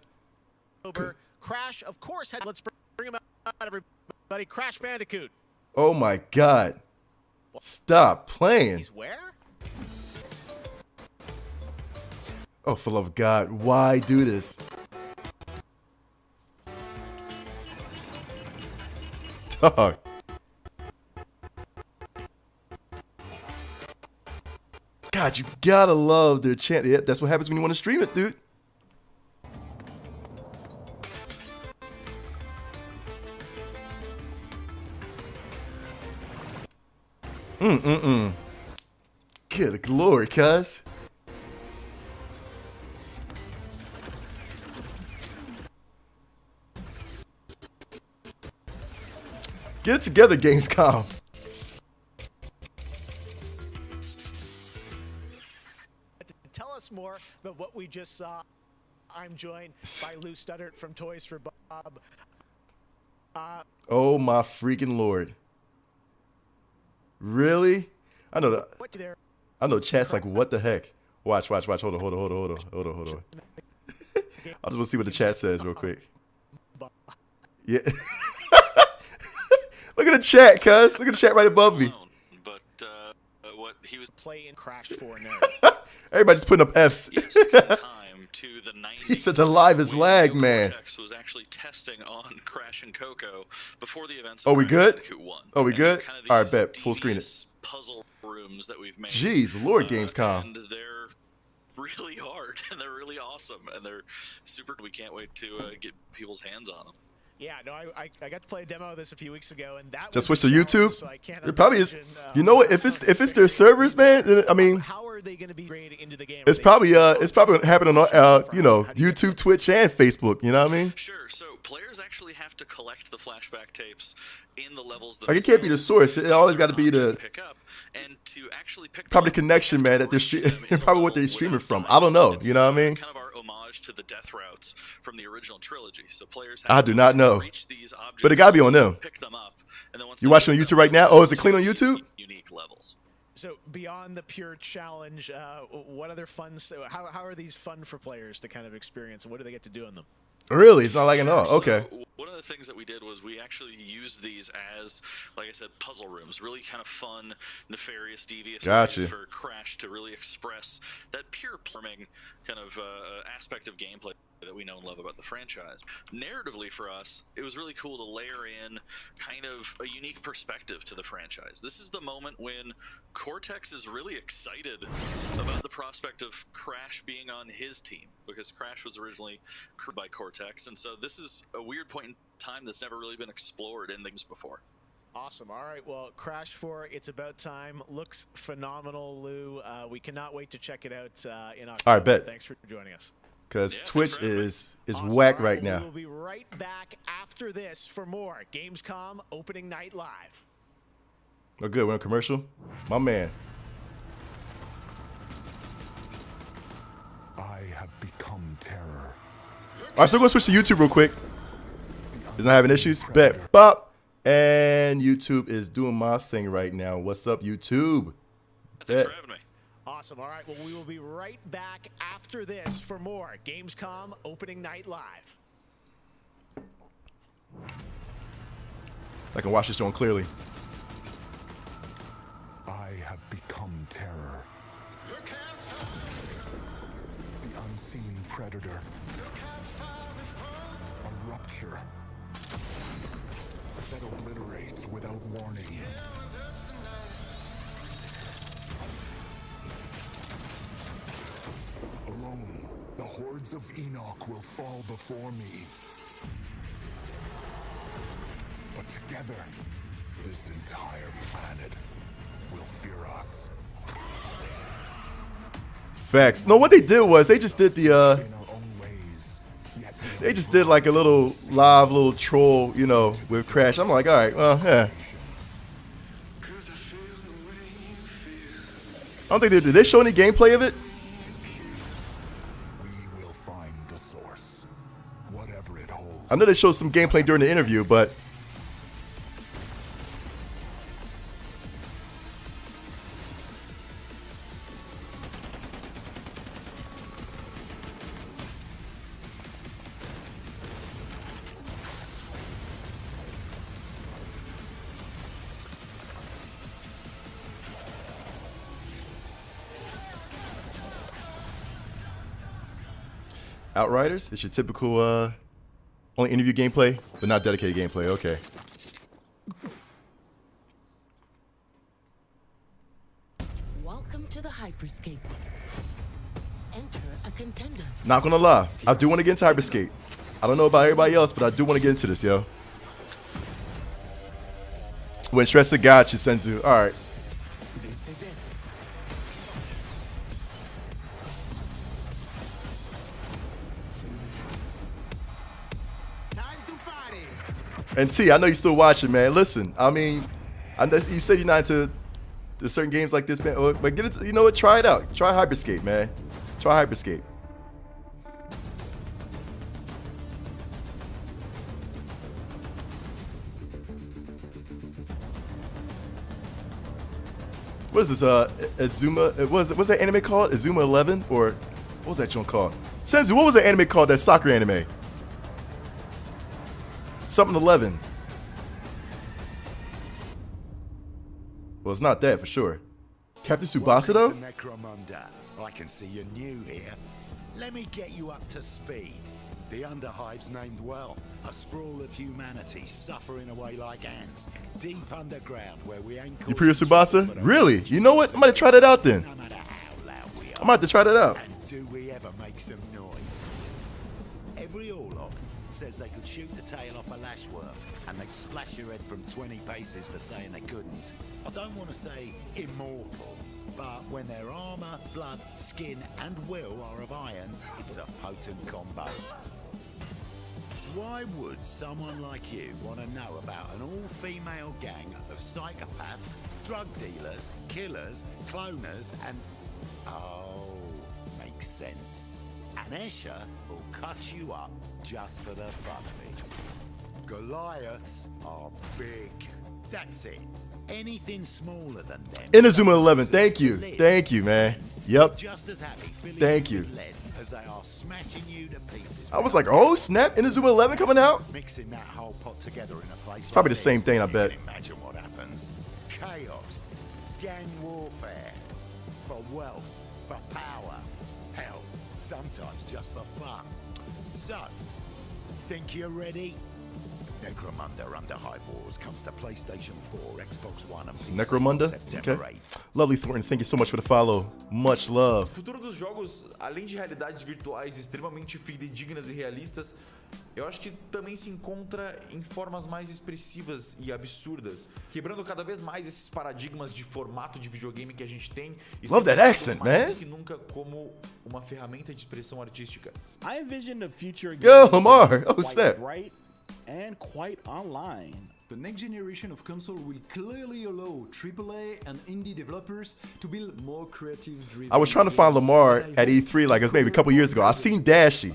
Crash, of course. Let's bring him out, everybody. Crash Bandicoot. Oh my God. Stop playing. He's where? Oh, for love of God. Why do this? Dog. God, you gotta love their chant. Yeah, that's what happens when you want to stream it, dude. Good lord, cuz. Get it together, Gamescom. Tell us more about what we just saw. I'm joined by Lou Studdert from Toys for Bob. Oh my freaking lord. Really? I know that. I know chat's like, what the heck? Watch. Hold on. I just want to see what the chat says real quick. Yeah. Look at the chat, cuz. Look at the chat right above me. But what he was playing Crash 4 now. Everybody's putting up Fs. time to the 90s. He said the live is lag, man. Cortex was actually testing on Crash and Coco before the events. Oh, we good? Oh, we good? Kind of All right, bet. Full screen it. Puzzle rooms that we've made. Jeez, Lord, Gamescom. And they're really hard, and they're really awesome, and they're super. We can't wait to get people's hands on them. Yeah, no, I got to play a demo of this a few weeks ago, and that Just was switch to YouTube. So I can't It probably is. imagine, You know what? If it's their servers, man. Then, I mean, how are they going to be integrated into the game? it's probably happening on YouTube, Twitch, and Facebook. You know what I mean? Sure. So players actually have to collect the flashback tapes in the levels. Like it can't be the source. It always got to be the pick up and to actually pick probably the connection, man. That they're probably what they're streaming from. I don't know. You know what I mean? Kind of our homage to the death routes from the original trilogy. So players I do not know, reach these objects, but it gotta be on them. Pick them up, and then once you watching on YouTube right now? Oh, is it clean on YouTube? Unique levels. So beyond the pure challenge, what other fun? How are these fun for players to kind of experience? What do they get to do in them? Really? It's not like at all. Okay. So one of the things that we did was we actually used these as, like I said, puzzle rooms. Really kind of fun, nefarious, devious ways for Crash to really express that pure plumbing kind of aspect of gameplay that we know and love about the franchise. Narratively for us, it was really cool to layer in kind of a unique perspective to the franchise. This is the moment when Cortex is really excited about the prospect of Crash being on his team, because Crash was originally crewed by Cortex, and so this is a weird point in time that's never really been explored in things before. Awesome. All right. Well, Crash 4, it's about time. Looks phenomenal, Lou. We cannot wait to check it out in October. All right, bet. Thanks for joining us. Because Twitch is awesome. whack right now. We'll be right back after this for more Gamescom opening night live. Oh, good. We're on commercial. My man. I have become terror. All right, so we're going to switch to YouTube real quick. Is not having issues? Bet. Bop. And YouTube is doing my thing right now. What's up, YouTube? Thanks for having me. Awesome. All right. Well, we will be right back after this for more Gamescom opening night live. I can watch this one clearly. I have become terror. The unseen predator. A rupture that obliterates without warning. Alone, the hordes of Enoch will fall before me. But together, this entire planet will fear us. Facts. No, what they did was they just did the they just did like a little live little troll, you know, with Crash. I'm like, all right, well, yeah. I don't think did they show any gameplay of it? We will find the source, whatever it holds. I know they showed some gameplay during the interview, but Outriders, it's your typical only interview gameplay, but not dedicated gameplay. Okay. Welcome to the Hyperscape. Enter a contender. Not gonna lie, I do want to get into Hyperscape. I don't know about everybody else, but I do want to get into this, yo. When stressed to God, Senzu. All right. This is it. And T, I know you're still watching, man. Listen, I mean, I know you said you're not into certain games like this, man. But get it, you know what? Try it out. Try Hyperscape, man. Try Hyperscape. What is this? Azuma? What's that anime called? Azuma 11? Or what was that joint called? Senzu, what was that anime called? That soccer anime? Something 11. Well, it's not that for sure. Captain Tsubasa though? Welcome to Necromunda. I can see you're new here. Let me get you up to speed. The Underhive's named well. A sprawl of humanity suffering away like ants, deep underground where we ain't. You pre Tsubasa? Really? You know what? I'm gonna try that out then. No matter how loud we are. I'm about to try that out. And do we ever make some noise? Every Orlok says they could shoot the tail off a lashworm, and they'd splash your head from 20 paces for saying they couldn't. I don't want to say immortal, but when their armor, blood, skin, and will are of iron, it's a potent combo. Why would someone like you want to know about an all-female gang of psychopaths, drug dealers, killers, cloners, and... Oh, makes sense. And Escher will cut you up just for the fun of it. Goliaths are big. That's it. Anything smaller than them. Inazuma 11, thank you. Thank you, man. Yep. Just as happy thank you. As they are smashing you to pieces. I was like, oh snap, Inazuma 11 coming out? Mixing that whole pot together in a place. It's probably like the same this, thing, I bet. Imagine what happens. Chaos, gang warfare, for wealth, for power, hell, sometimes just for fun. So, think you're ready? Necromunda Underhive Wars comes to PlayStation 4, Xbox One, and PC. Necromunda? Okay. Lovely Thornton, thank you so much for the follow. Much love. O futuro dos jogos, além de realidades virtuais extremamente fidedignas e realistas, eu acho que também se encontra em formas mais expressivas e absurdas, quebrando cada vez mais esses paradigmas de formato de videogame que a gente tem e Love that accent, mais man. do que nunca como uma ferramenta de expressão artística. I envision the future Yo, Lamar. Oh, quite snap. bright and quite online. The next generation of console will clearly allow AAA and indie developers to build more creative driven. I was trying to find Lamar at E3 like it was maybe a couple years ago. I seen Dashy.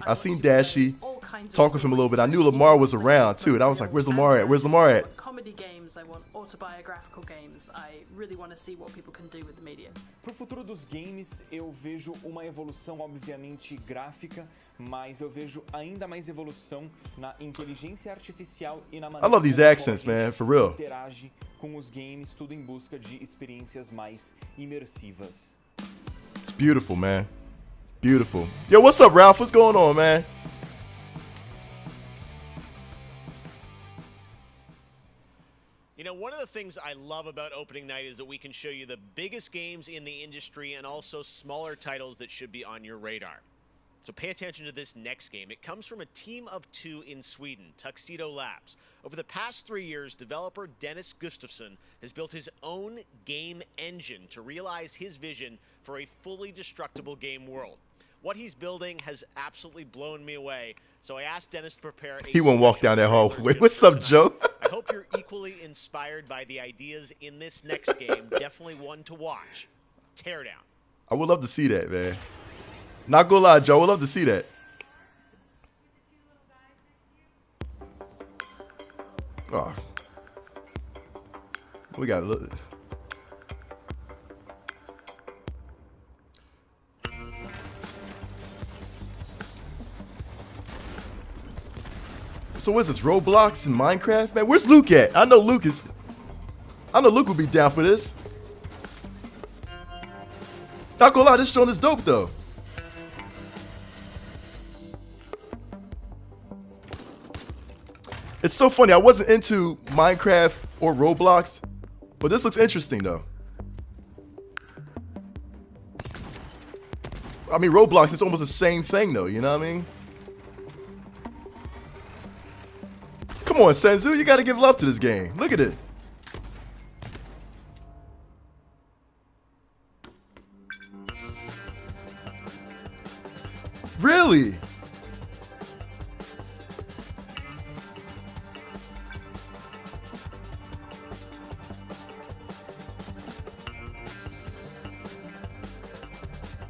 Talk with him a little bit. I knew Lamar was around too, and I was like, where's Lamar at? Where's Lamar at? Comedy games, I want autobiographical games. I really want to see what people can do with the media. Pro futuro dos games, eu vejo uma evolução obviamente gráfica, mas eu vejo ainda mais evolução na inteligência artificial e na maneira I love these accents, man, for real. Interage com os games, tudo em busca de experiências mais imersivas. It's beautiful, man. Beautiful. Yo, what's up, Ralph? What's going on, man? You know, one of the things I love about opening night is that we can show you the biggest games in the industry and also smaller titles that should be on your radar. So pay attention to this next game. It comes from a team of two in Sweden, Tuxedo Labs. Over the past 3 years, developer Dennis Gustafsson has built his own game engine to realize his vision for a fully destructible game world. What he's building has absolutely blown me away, so I asked Dennis to prepare a He won't walk down that hallway. What's up, Joe? I hope you're equally inspired by the ideas in this next game. Definitely one to watch. Teardown. I would love to see that, man. Not gonna lie, Joe. I would love to see that. Oh. We gotta look. So what's this, Roblox and Minecraft? Man, where's Luke at? I know Luke would be down for this. Not gonna lie, this joint is dope though. It's so funny, I wasn't into Minecraft or Roblox, but this looks interesting though. I mean, Roblox is almost the same thing though, you know what I mean? Come on, Senzu, you gotta give love to this game. Look at it. Really?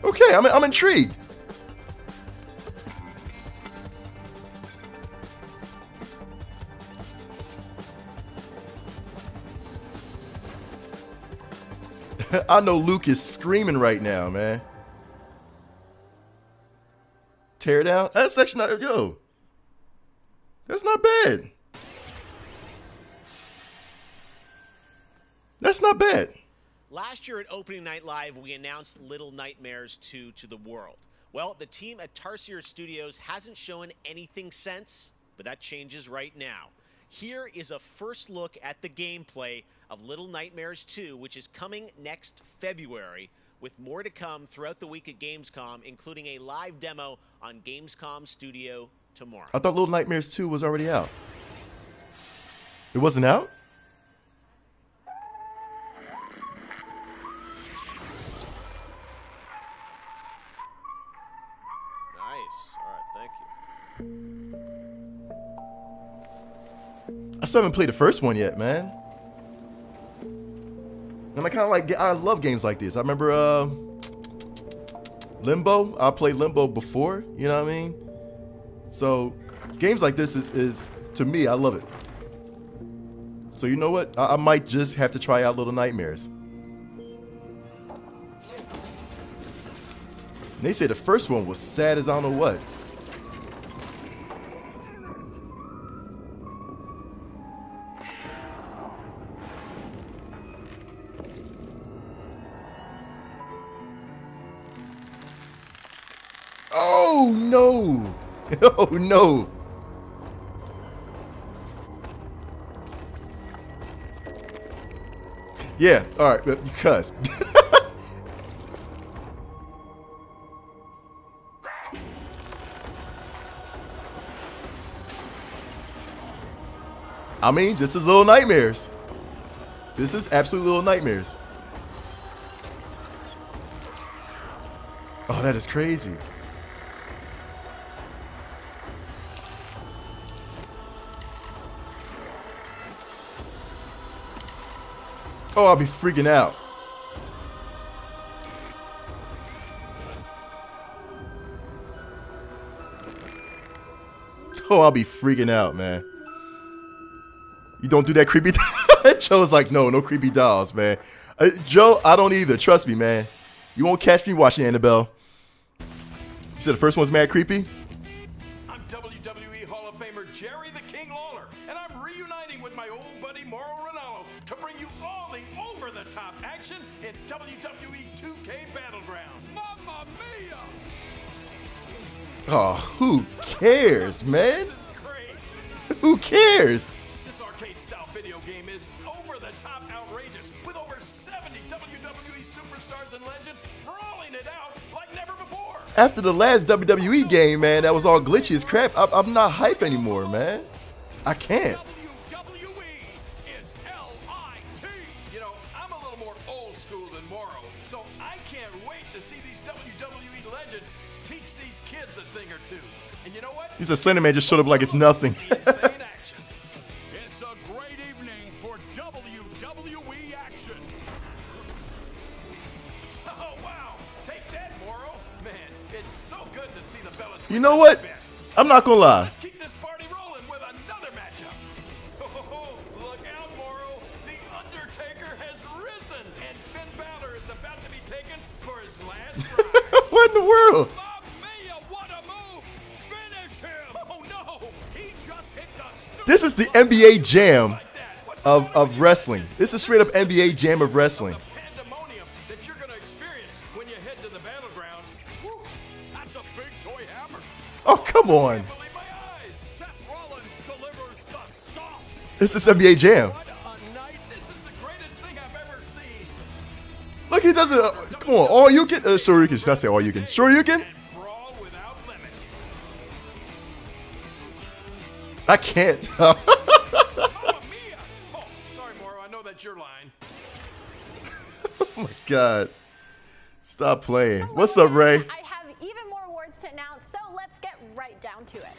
Okay, I'm intrigued. I know Luke is screaming right now, man. Tear down? That's actually not, yo. That's not bad. That's not bad. Last year at Opening Night Live, we announced Little Nightmares 2 to the world. Well, the team at Tarsier Studios hasn't shown anything since, but that changes right now. Here is a first look at the gameplay of Little Nightmares 2, which is coming next February, with more to come throughout the week at Gamescom, including a live demo on Gamescom Studio tomorrow. I thought Little Nightmares 2 was already out. It wasn't out? Nice. All right, thank you. I still haven't played the first one yet, man. And I kind of like, I love games like this. I remember Limbo. I played Limbo before, you know what I mean? So games like this is to me, I love it. So you know what? I might just have to try out Little Nightmares. And they say the first one was sad as I don't know what. Oh no! Oh no! Yeah, alright, because I mean, this is Little Nightmares. This is absolute Little Nightmares. Oh, that is crazy. Oh, I'll be freaking out. Oh, I'll be freaking out, man. You don't do that creepy. Joe's like, no creepy dolls, man. Joe, I don't either. Trust me, man. You won't catch me watching Annabelle. You said the first one's mad creepy? I'm WWE Hall of Famer Jerry the King Lawler, and I'm reuniting with my old buddy Mauro Ranallo to bring you all the over-the-top action in WWE 2K Battleground. Mamma mia! Oh, who cares, man? Who cares? This arcade-style video game is over-the-top outrageous, with over 70 WWE superstars and legends brawling it out like never before. After the last WWE game, man, that was all glitchy as crap. I'm not hype anymore, man. I can't. WWE is L-I-T. You know, I'm a little more old school than Mauro, so I can't wait to see these WWE legends teach these kids a thing or two. And you know what? He's a Slender Man just showed up like it's nothing. It's a great evening for WWE action. Oh, wow. Take that, Mauro. Man, it's so good to see the Bella. You know what? I'm not gonna lie. Let's keep this party rolling with another matchup. Oh, look out, Mauro. The Undertaker has risen, and Finn Balor is about to be taken for his last ride. What in the world? What a move! Finish him! Oh no! He just hit the snooze. This is the NBA Jam of wrestling. This is straight up NBA Jam of wrestling. Pandemonium that you're gonna experience when you head to the battlegrounds. Whew, that's a big toy hammer. Oh, come on. Seth Rollins delivers the stomp. This is NBA Jam. What a night! This is the greatest thing I've ever seen. Look, he does it. Come on, all you can. Shoryuken. Should I say all you can? Shoryuken? I can't. Mamma mia! Oh, sorry, Mauro. I know that's your line. Oh my God. Stop playing. What's up, Ray? I have even more awards to announce, so let's get right down to it.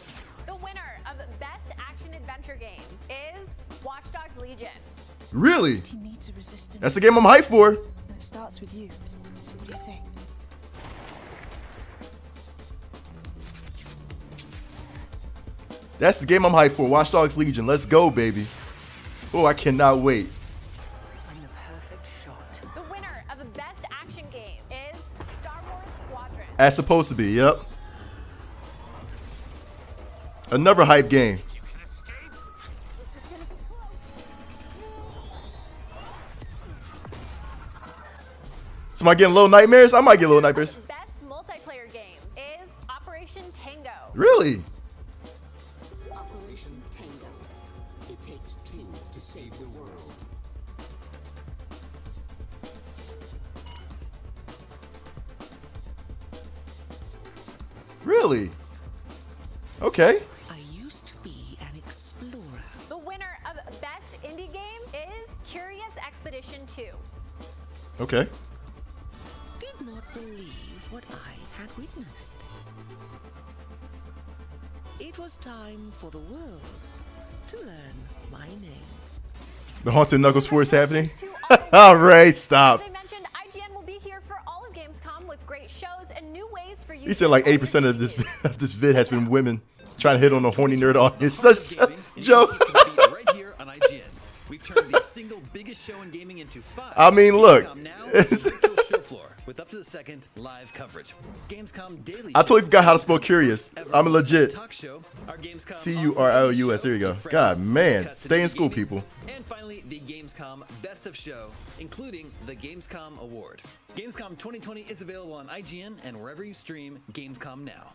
The winner of Best Action Adventure Game is Watch Dogs Legion. Really? That's the game I'm hyped for. It starts with you. What do you say? That's the game I'm hyped for. Watch Dogs Legion. Let's go, baby. Oh, I cannot wait. The winner of Best Action Game is Star Wars Squadron. As supposed to be, yep. Another hype game. This is gonna be close. Somebody getting little nightmares? I might get little nightmares. Best multiplayer game is Operation Tango. Really? Operation Tango. It takes two to save the world. Really? Okay. I used to be an explorer. The winner of Best Indie Game is Curious Expedition 2. Okay. Did not believe what I had witnessed. It was time for the world to learn my name. The Haunted Knuckles Force happening? Alright, stop. They mentioned IGN will be here for all of Gamescom with great shows and new ways for you. He said like 80% of this vid has been women trying to hit on the horny nerd audience. Such a joke. Right here on IGN. We've turned the single biggest show in gaming into 5. I mean, look. Gamescom now is a virtual show floor with up to the second live coverage. Gamescom daily. I totally forgot how to spell curious. I'm legit. Talk show, our Gamescom CURLUS. There you go. God, man. Stay in school, people. And finally, the Gamescom Best of Show, including the Gamescom Award. Gamescom 2020 is available on IGN and wherever you stream Gamescom now.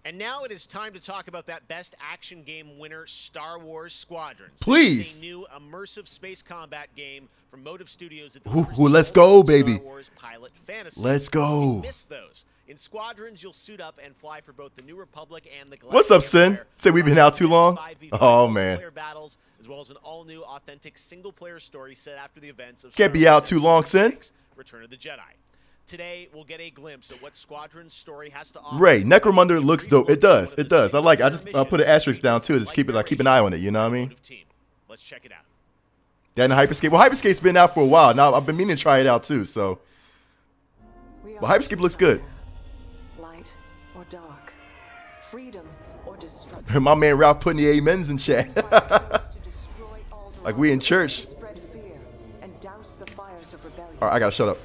And now it is time to talk about that best action game winner, Star Wars Squadrons. Please. This is a new immersive space combat game from Motive Studios that Ooh, let's go, baby. Star Wars pilot fantasy. Let's go. You missed those. In Squadrons, you'll suit up and fly for both the New Republic and the Galactic What's up, Sin? Empire. Say we've been out too long? Oh, man. Player battles, as well as an all-new, authentic single-player story set after the events of Can't be out too long, Sin. Return of the Jedi. Today, we'll get a glimpse at what Squadron's story has to offer. Ray, Necromunda looks dope. It does. It does. I like it. I just put an asterisk down too. Just keep an eye on it. You know what I mean? Let's check it out. That and Hyperscape. Well, Hyperscape's been out for a while. Now I've been meaning to try it out too. So, but Hyperscape looks good. Light or dark, freedom or destruction. My man Ralph putting the amens in chat. Like we in church. All right, I gotta shut up.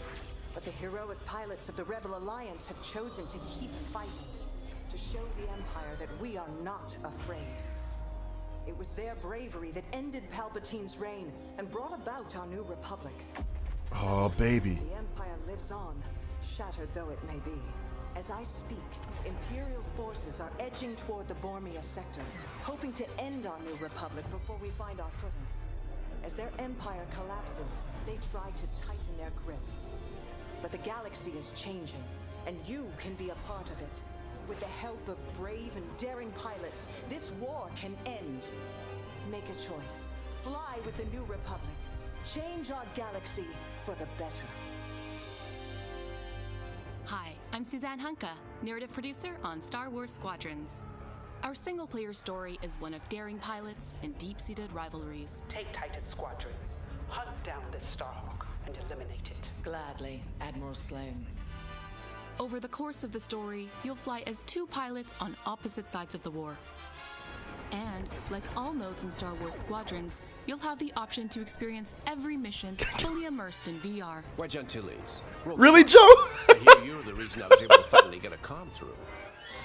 But the heroic pilots of the Rebel Alliance have chosen to keep fighting, to show the Empire that we are not afraid. It was their bravery that ended Palpatine's reign and brought about our new republic. Oh, baby. The Empire lives on, shattered though it may be. As I speak, Imperial forces are edging toward the Bormia sector, hoping to end our new republic before we find our footing. As their empire collapses, they try to tighten their grip. But the galaxy is changing, and you can be a part of it. With the help of brave and daring pilots, this war can end. Make a choice. Fly with the New Republic. Change our galaxy for the better. Hi, I'm Suzanne Hunka, narrative producer on Star Wars Squadrons. Our single-player story is one of daring pilots and deep-seated rivalries. Take Titan Squadron. Hunt down this Starhawk and eliminate it. Gladly, Admiral Sloan. Over the course of the story, you'll fly as two pilots on opposite sides of the war. And, like all modes in Star Wars Squadrons, you'll have the option to experience every mission fully immersed in VR. Wedge Antilles. Really, Joe? I hear you're the reason I was able to finally get a comm through.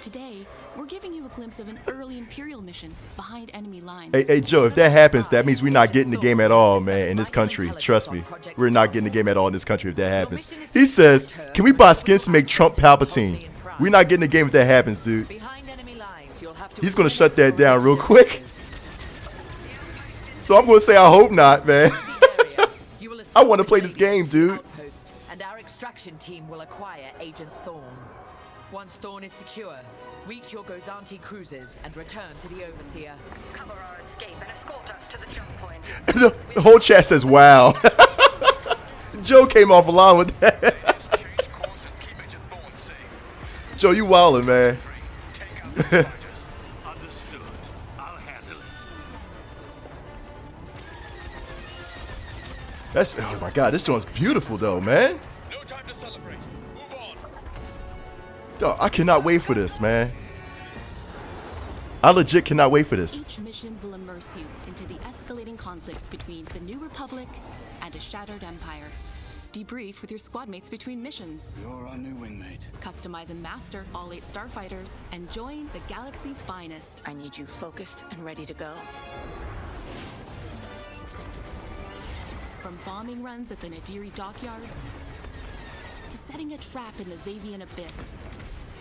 Today, we're giving you a glimpse of an early Imperial mission behind enemy lines. Hey, Joe, if that happens, that means we're not getting the game at all, man, in this country. Trust me. We're not getting the game at all in this country if that happens. He says, can we buy skins to make Trump Palpatine? We're not getting the game if that happens, dude. He's going to shut that down real quick. So I'm going to say I hope not, man. I want to play this game, dude. And our extraction team will acquire Agent Thorn. Once Thorn is secure, reach your Gozanti cruisers and return to the Overseer. Cover our escape and escort us to the jump point. The whole chat says, wow. Joe came off a line with that. Joe, you wildin', man. Understood. I'll handle it. That's, oh my God, this joint's beautiful though, man. No time to celebrate. Move on. Dog, I cannot wait for this, man. I legit cannot wait for this. Each mission will immerse you into the escalating conflict between the New Republic and a shattered empire. Debrief with your squad mates between missions. You're our new wingmate. Customize and master all 8 starfighters and join the galaxy's finest. I need you focused and ready to go. From bombing runs at the Nadiri dockyards to setting a trap in the Xavian abyss.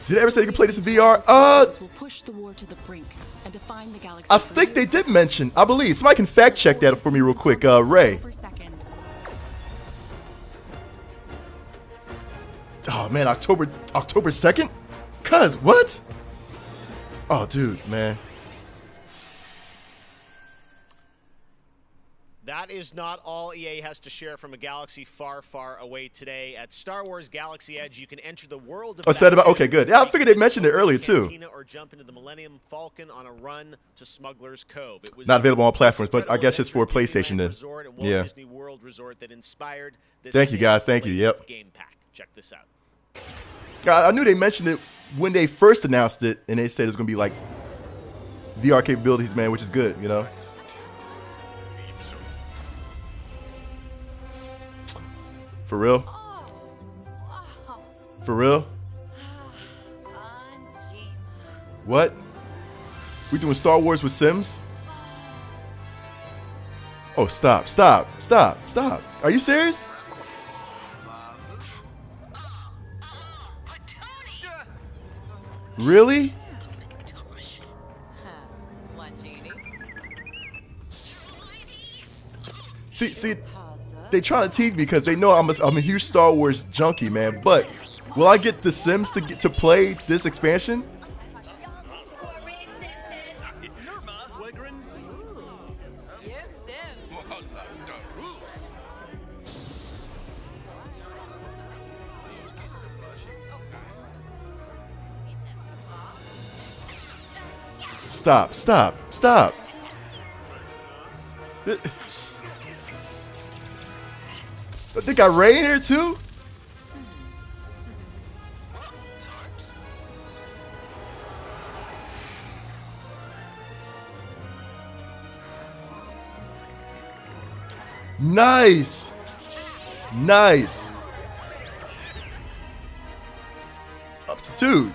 Did they ever say you can play this in VR? Will push the war to the brink and define the galaxy. I think they did mention. I believe somebody can fact check that for me real quick. Ray. Oh man, October 2nd? Cuz what? Oh dude, man. That is not all EA has to share from a galaxy far, far away today. At Star Wars Galaxy Edge, you can enter the world of Okay, good. Yeah, I figured they mentioned it earlier too. Or jump into the Millennium Falcon on a run to Smuggler's Cove. It was not available on all platforms, but I guess it's for PlayStation then. Yeah. Disney World Resort that inspired this. Thank you guys. Thank you. Yep. Game pack. Check this out. God, I knew they mentioned it when they first announced it, and they said it was gonna be like VR capabilities, man, which is good, you know. For real? For real? What? We doing Star Wars with Sims? Oh, stop. Are you serious? Really? See, they trying to tease me because they know I'm a huge Star Wars junkie, man. But will I get The Sims to play this expansion? Stop. They got Ray in here too? Nice. Up to 2.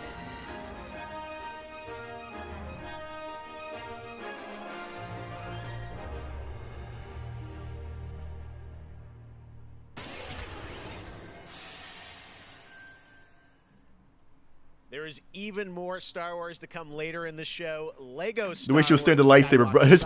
There is even more Star Wars to come later in the show. Lego Star The way she was staring at the Wars lightsaber, bro. as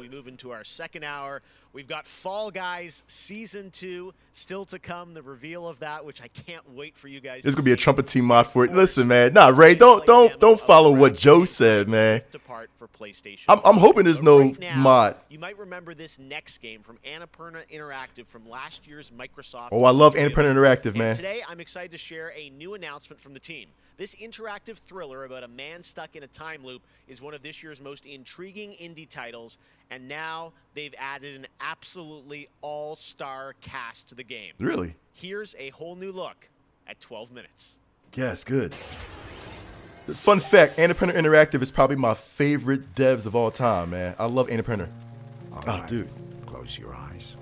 we move into our second hour, we've got Fall Guys Season 2 still to come. The reveal of that, which I can't wait for you guys. There's gonna be a trumpet team mod for it. Listen, man. Nah, Ray, don't follow what Joe said, man. For PlayStation. I'm hoping there's no right now, mod. You might remember this next game from Annapurna Interactive from last year's Microsoft. Oh, I love Annapurna Interactive, man. And today, I'm excited to share a new announcement from the team. This interactive thriller about a man stuck in a time loop is one of this year's most intriguing indie titles, and now they've added an absolutely all-star cast to the game. Really? Here's a whole new look at 12 minutes. Yes, good. Fun fact, Annapurna Interactive is probably my favorite devs of all time, man. I love Annapurna. All oh, right. dude. Close your eyes.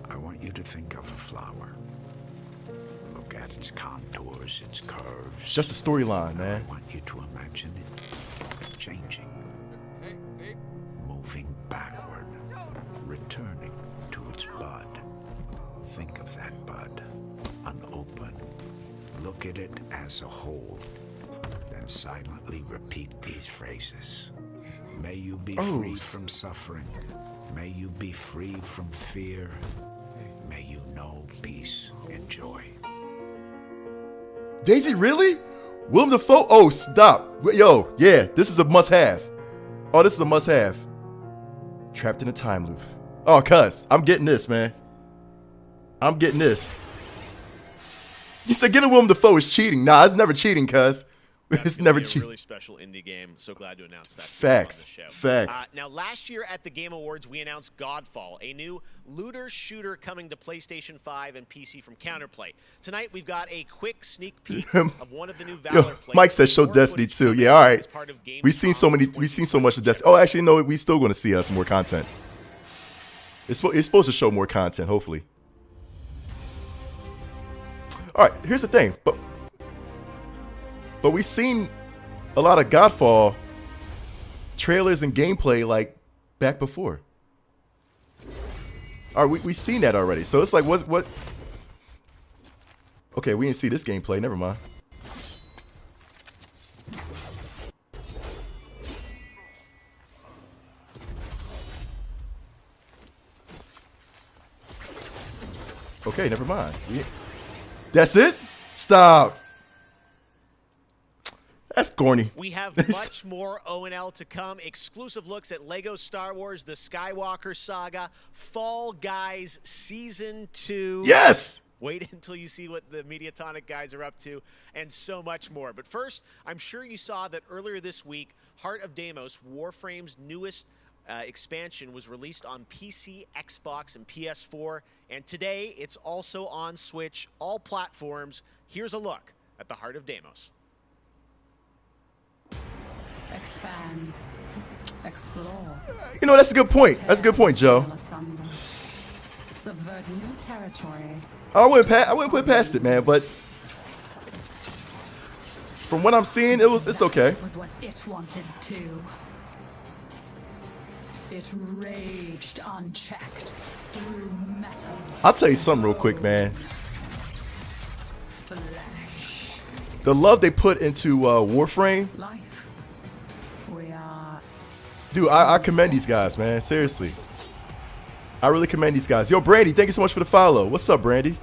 I want you to think of a flower. Look at its contours, its curves. It's just a storyline, man. I want you to imagine it changing. Moving backward. Returning to its bud. Think of that bud. Unopened. Look at it as a whole. Then silently repeat these phrases. May you be free from suffering. May you be free from fear. May you know peace and joy. Daisy, really? Willem Dafoe? Oh, stop. Yo, yeah, this is a must-have. Oh, this is a must-have. Trapped in a time loop. Oh, cuz, I'm getting this, man. I'm getting this. You said getting Willem Dafoe is cheating. Nah, it's never cheating, cuz. It's never cheating. A really special indie game. So glad to announce that. Facts. On the show. Facts. Now, last year at the Game Awards, we announced Godfall, a new looter shooter coming to PlayStation 5 and PC from Counterplay. Tonight, we've got a quick sneak peek of one of the new Valor plays. Mike says show Destiny too. Yeah, all right. We've seen so much of Destiny. Oh, actually, no, we still going to see some more content. It's supposed to show more content, hopefully. All right, here's the thing, but we've seen a lot of Godfall trailers and gameplay like back before. All right, we seen that already. So it's like, what? Okay, we didn't see this gameplay. Never mind. Okay, never mind. That's it? Stop. That's corny. We have much more O&L to come. Exclusive looks at LEGO Star Wars, The Skywalker Saga, Fall Guys Season 2. Yes! Wait until you see what the Mediatonic guys are up to, and so much more. But first, I'm sure you saw that earlier this week, Heart of Deimos, Warframe's newest expansion, was released on PC, Xbox, and PS4. And today, it's also on Switch, all platforms. Here's a look at the Heart of Deimos. Expand. Explore. You know, that's a good point. That's a good point, Joe. Subvert new territory. I wouldn't put past it, man, but from what I'm seeing, it's okay. Was what it wanted to. It raged unchecked through metal. I'll tell you something real quick, man. Flesh. The love they put into Warframe. Life. We are. Dude, I commend these guys, man. Seriously. I really commend these guys. Yo, Brandy, thank you so much for the follow. What's up, Brandy?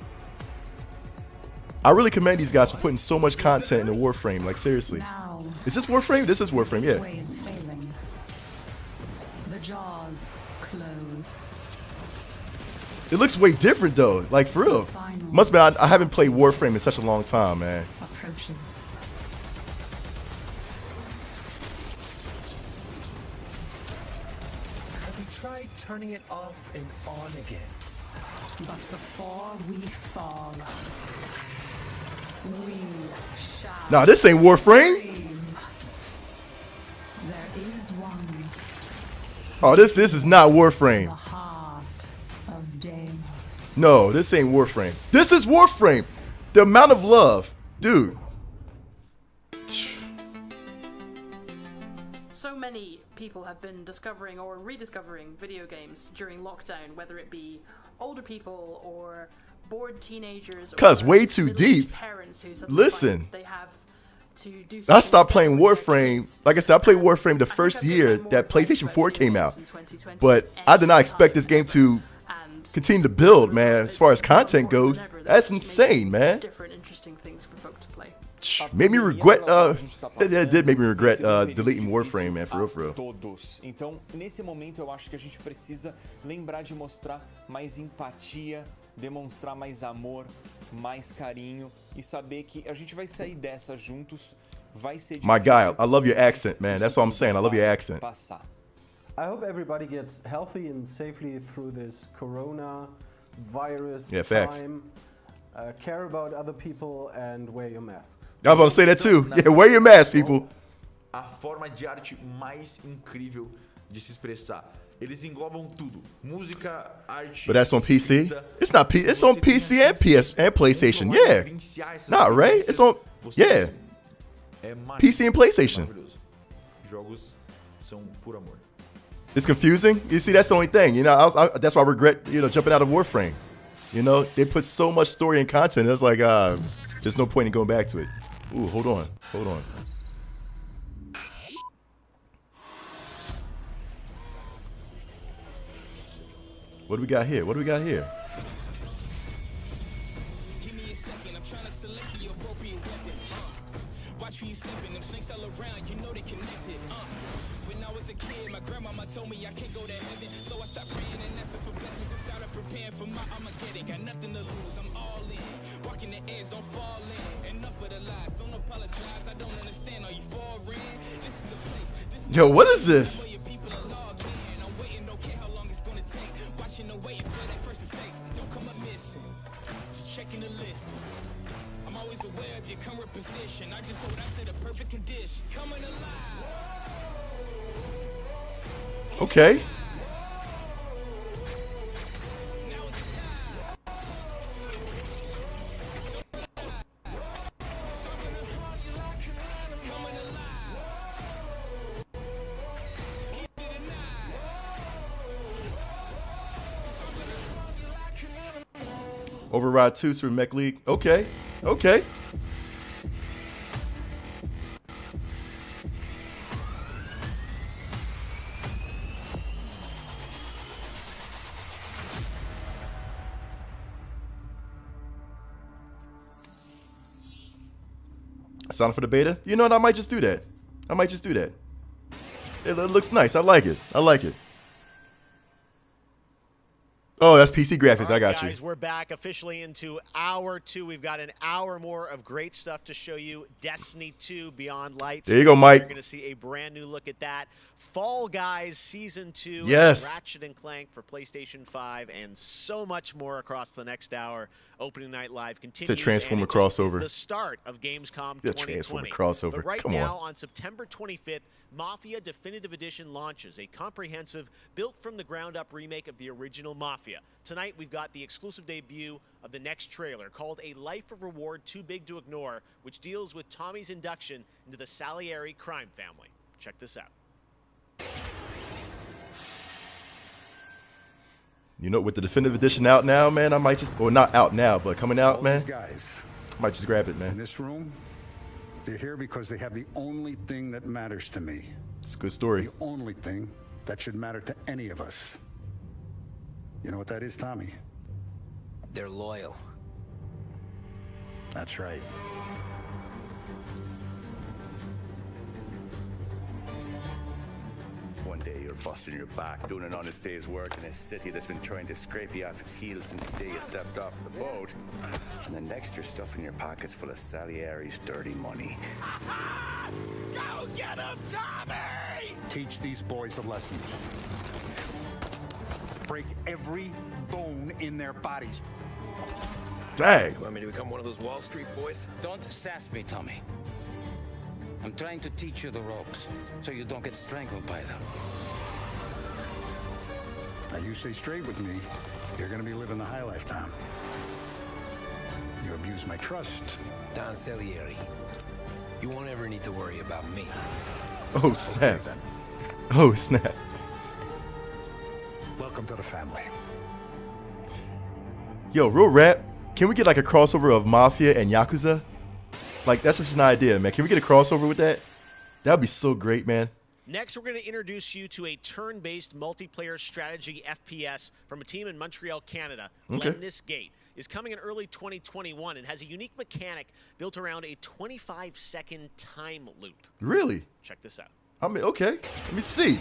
I really commend these guys for putting so much content into Warframe. Like, seriously. Now, is this Warframe? This is Warframe, yeah. way is failing. The jaws close. It looks way different, though. Like, for real. Must be, I haven't played Warframe in such a long time, man. Approaches. Have you tried turning it off and on again? But before we fall, we shall. Nah, this ain't Warframe. There is one. Oh, this is not Warframe. The heart of Deimos. No, this ain't Warframe. This is Warframe. The amount of love, dude. So many people have been discovering or rediscovering video games during lockdown, whether it be older people or bored teenagers. Cause way too deep. Listen, they have to do. I stopped playing Warframe. Like I said, I played Warframe the first year that PlayStation 4 came out. But I did not expect this game to continue to build, man. As far as content goes, that's insane, man. Different interesting things for folk to play. Made me regret. It did make me regret deleting Warframe, man. For real, for real. Todos. Então, nesse momento, eu acho que a gente precisa lembrar de mostrar mais empatia, demonstrar mais amor, mais carinho e saber que a gente vai sair dessa juntos. Vai ser. My guy, I love your accent, man. That's all I'm saying. I love your accent. I hope everybody gets healthy and safely through this corona virus time. Care about other people and wear your masks. I was about to say that too. Yeah, wear your mask, people. A forma de arte mais incrível de se expressar. Eles englobam tudo. Música, arte. But that's on PC? It's not PC. It's on PC and PS and PlayStation. Yeah. Not right? It's on. Yeah. PC and PlayStation. Jogos são por amor. It's confusing. You see, that's the only thing. You know, that's why I regret, jumping out of Warframe. You know, they put so much story and content. It's like, there's no point in going back to it. Ooh, hold on. Hold on. What do we got here? What do we got here? Give me a second, I'm trying to select the appropriate weapon. Watch you sleeping, them snakes all around, you know they connected. When I was a kid, my grandmama told me I can't go to heaven, so I stopped praying and asking for blessings and started preparing for my Armageddon. Got nothing to lose, I'm all in. Walking the edge, don't fall in. Enough of the lies, don't apologize. I don't understand, are you foreign? This is the place. Yo, what is this? Watching the wait for that first mistake. Don't come up missing. Just checking the list. I'm always aware of your current position. I just hold on to the perfect condition. Coming alive. Okay. Override 2 Super Mech League. Okay. Okay. Sign up for the beta? You know what? I might just do that. I might just do that. It looks nice. I like it. I like it. Oh, that's PC graphics. Right, I got guys, you. We're back officially into hour 2. We've got an hour more of great stuff to show you. Destiny 2 Beyond Lights. There you go, Mike. You're going to see a brand new look at that. Fall Guys Season 2. Yes. Ratchet and Clank for PlayStation 5 and so much more across the next hour. Opening Night Live continues. It's a Transformer and it just crossover. is the start of Gamescom Yeah, 2020. Transformer crossover. But right Come now, on. September 25th, Mafia Definitive Edition launches, a comprehensive, built-from-the-ground-up remake of the original Mafia. Tonight, we've got the exclusive debut of the next trailer called A Life of Reward Too Big to Ignore, which deals with Tommy's induction into the Salieri crime family. Check this out. You know, with the Definitive Edition out now, man, I might just, or not out now, but coming out, man. These guys I might just grab it, in man. this room, they're here because they have the only thing that matters to me. It's a good story. The only thing that should matter to any of us. You know what that is, Tommy? They're loyal. That's right. One day you're busting your back, doing an honest day's work in a city that's been trying to scrape you off its heels since the day you stepped off the boat. And the next you're stuffing your pockets full of Salieri's dirty money. Go get him, Tommy! Teach these boys a lesson. Break every bone in their bodies. Dang. You want me to become one of those Wall Street boys? Don't sass me, Tommy. I'm trying to teach you the ropes, so you don't get strangled by them. Now you stay straight with me, you're gonna be living the high life, Tom. You abuse my trust. Don Salieri, you won't ever need to worry about me. Oh, snap. Oh, snap. Welcome to the family. Yo, real rap. Can we get like a crossover of Mafia and Yakuza? Like, that's just an idea, man. Can we get a crossover with that? That would be so great, man. Next, we're going to introduce you to a turn-based multiplayer strategy FPS from a team in Montreal, Canada. Okay. Lemnis Gate is coming in early 2021 and has a unique mechanic built around a 25-second time loop. Really? Check this out. I mean, okay. Let me see.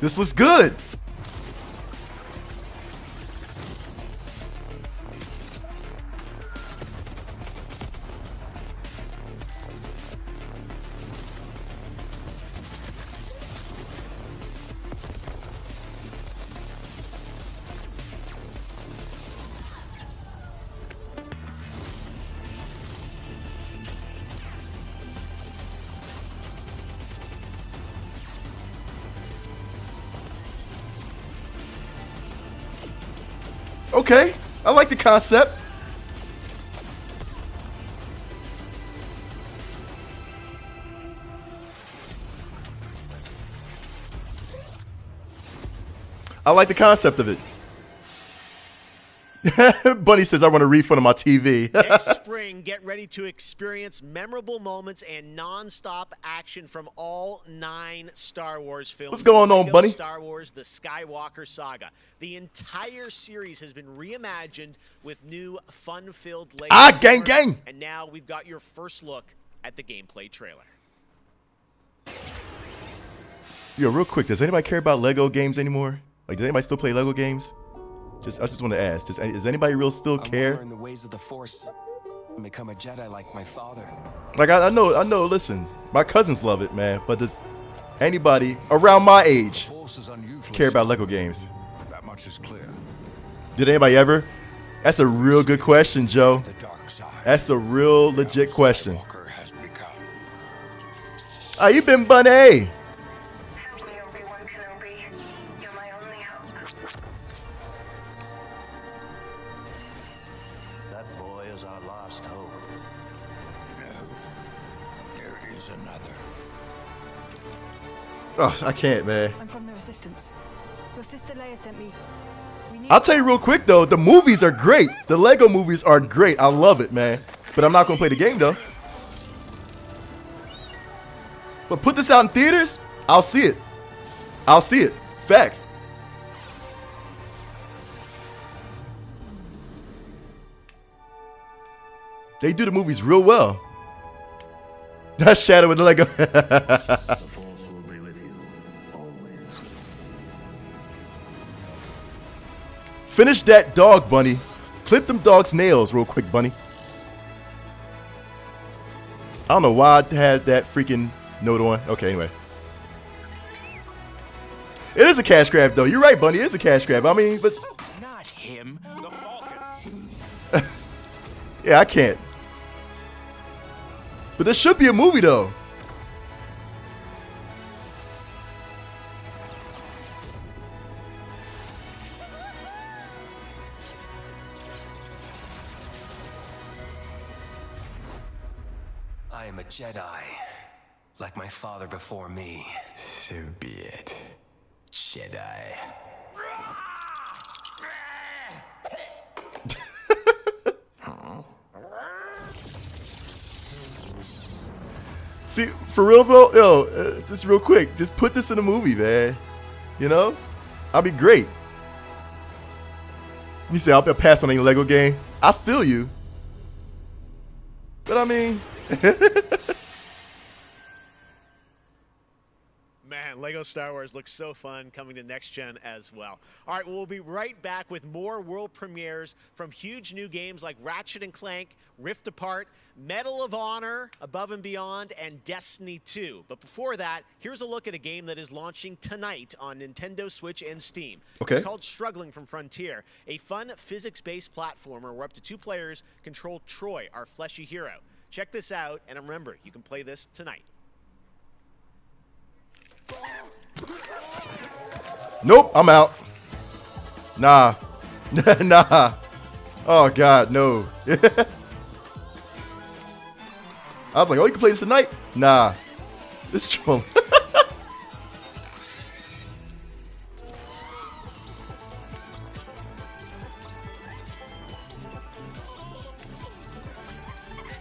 This looks good. Okay, I like the concept. I like the concept of it. Bunny says, I want a refund on my TV. Next spring, get ready to experience memorable moments and non-stop action from all 9 Star Wars films. What's going on, Lego Bunny? Star Wars, the Skywalker Saga. The entire series has been reimagined with new fun-filled Lego. Gang, gang! And now we've got your first look at the gameplay trailer. Yo, real quick, does anybody care about Lego games anymore? Like, does anybody still play Lego games? I just want to ask. Does anybody real still care? Learn the ways of the Force and become a Jedi like my father. Like, I know. Listen, my cousins love it, man. But does anybody around my age care about Lego games? That much is clear. Did anybody ever? That's a real good question, Joe. That's a real legit question. How you been, Bunny? is another. Oh, I can't, man. I'm from the Resistance. Your sister Leia sent me. I'll tell you real quick though, the movies are great. The Lego movies are great. I love it, man. But I'm not gonna play the game though. But put this out in theaters, I'll see it. I'll see it. Facts. They do the movies real well. That's Shadow with the Lego. Finish that dog, Bunny. Clip them dog's nails real quick, Bunny. I don't know why I had that freaking note on. Okay, anyway. It is a cash grab, though. You're right, Bunny. It is a cash grab. I mean, but... Not him, the Falcon. Yeah, I can't. But there should be a movie, though. I am a Jedi, like my father before me. So be it, Jedi. See, for real though, yo, just real quick, just put this in a movie, man. You know, I'll be great. You say I'll pass on any Lego game. I feel you, but I mean, Man, Lego Star Wars looks so fun coming to next gen as well. All right, we'll be right back with more world premieres from huge new games like Ratchet & Clank, Rift Apart, Medal of Honor, Above and Beyond, and Destiny 2. But before that, here's a look at a game that is launching tonight on Nintendo Switch and Steam. Okay. It's called Struggling from Frontier, a fun physics-based platformer where up to 2 players control Troy, our fleshy hero. Check this out, and remember, you can play this tonight. Nope, I'm out. Nah. Nah. Oh, God, no. I was like, oh, you can play this tonight? Nah. This is trolling.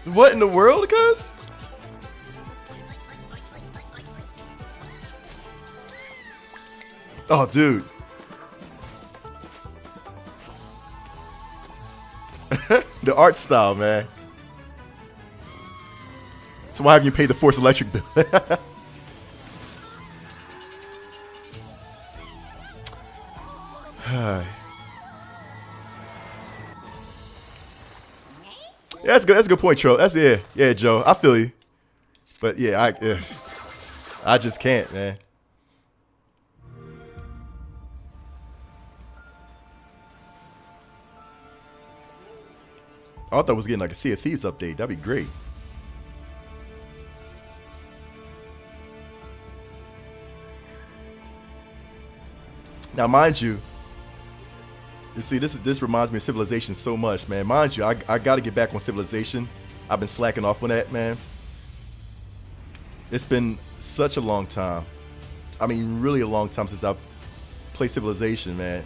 What in the world, cuz? Oh, dude. The art style, man. So why haven't you paid the Force Electric bill? Yeah, that's good. That's a good point, Tro. That's yeah, Joe. I feel you. But yeah, I just can't, man. I thought I was getting like a Sea of Thieves update. That'd be great. Now, mind you see, this reminds me of Civilization so much, man. Mind you, I got to get back on Civilization. I've been slacking off on that, man. It's been such a long time. I mean, really a long time since I played Civilization, man.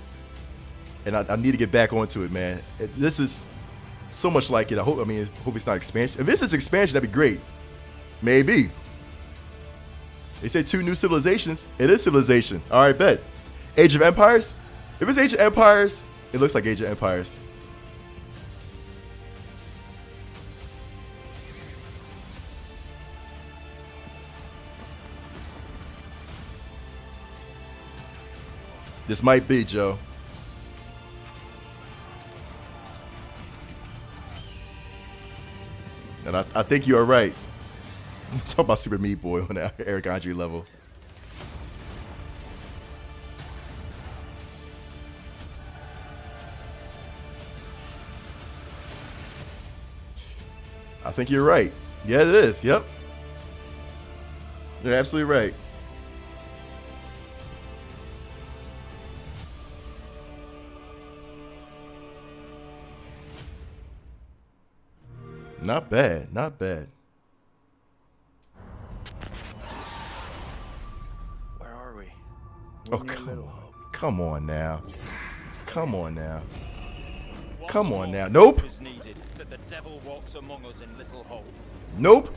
And I need to get back onto it, man. This is so much like it. I hope it's not expansion. If it's expansion, that'd be great. Maybe. They said 2 new civilizations. It is Civilization. All right, bet. Age of Empires? If it's Age of Empires, it looks like Age of Empires. This might be, Joe. And I think you are right. Talk about Super Meat Boy on that Eric Andre level. I think you're right. Yeah, it is. Yep. You're absolutely right. Not bad. Not bad. Oh, come on now. Come on now. Come on now. Nope. Nope.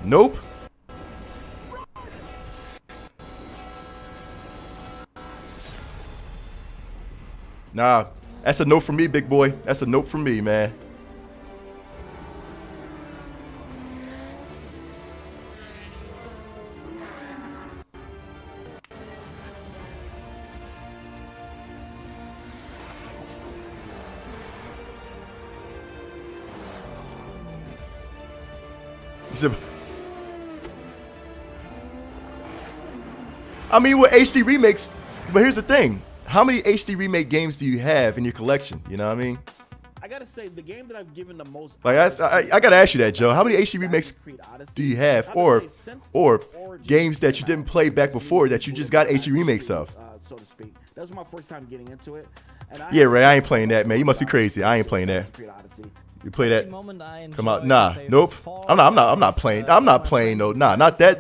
Nope. Nah, that's a note from me, big boy. That's a note from me, man. I mean, with HD remakes, but here's the thing. How many HD remake games do you have in your collection? You know what I mean? I gotta say, the game that I've given the most... Like, I gotta ask you that, Joe. How many HD remakes do you have? Or games that you didn't play back before that you just got HD remakes of? So to speak. That was my first time getting into it. And yeah, Ray, I ain't playing that, man. You must be crazy. I ain't playing that. You play that? Come out? Nah, nope. I'm not playing. I'm not playing no. Nah, not that.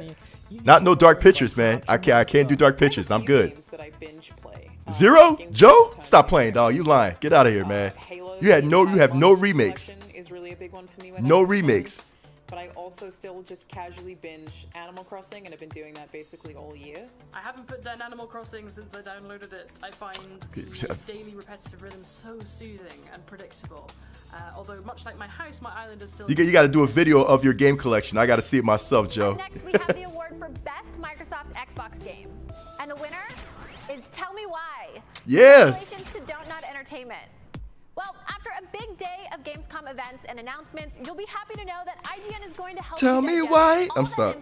Not no dark pictures, man. I can't do dark pictures. I'm good. Zero? Joe? Stop playing, dog. You lying. Get out of here, man. You have no remakes. No remakes. But I also still just casually binge Animal Crossing, and I've been doing that basically all year. I haven't put down Animal Crossing since I downloaded it. I find the daily repetitive rhythm so soothing and predictable. Although much like my house, my island is still... You got to do a video of your game collection. I got to see it myself, Joe. Next, we have the award for Best Microsoft Xbox Game. And the winner is Tell Me Why. Yeah. Congratulations to Don't Not Entertainment. Well, after a big day of Gamescom events and announcements, you'll be happy to know that IGN is going to help Tell me why. I'm stuck.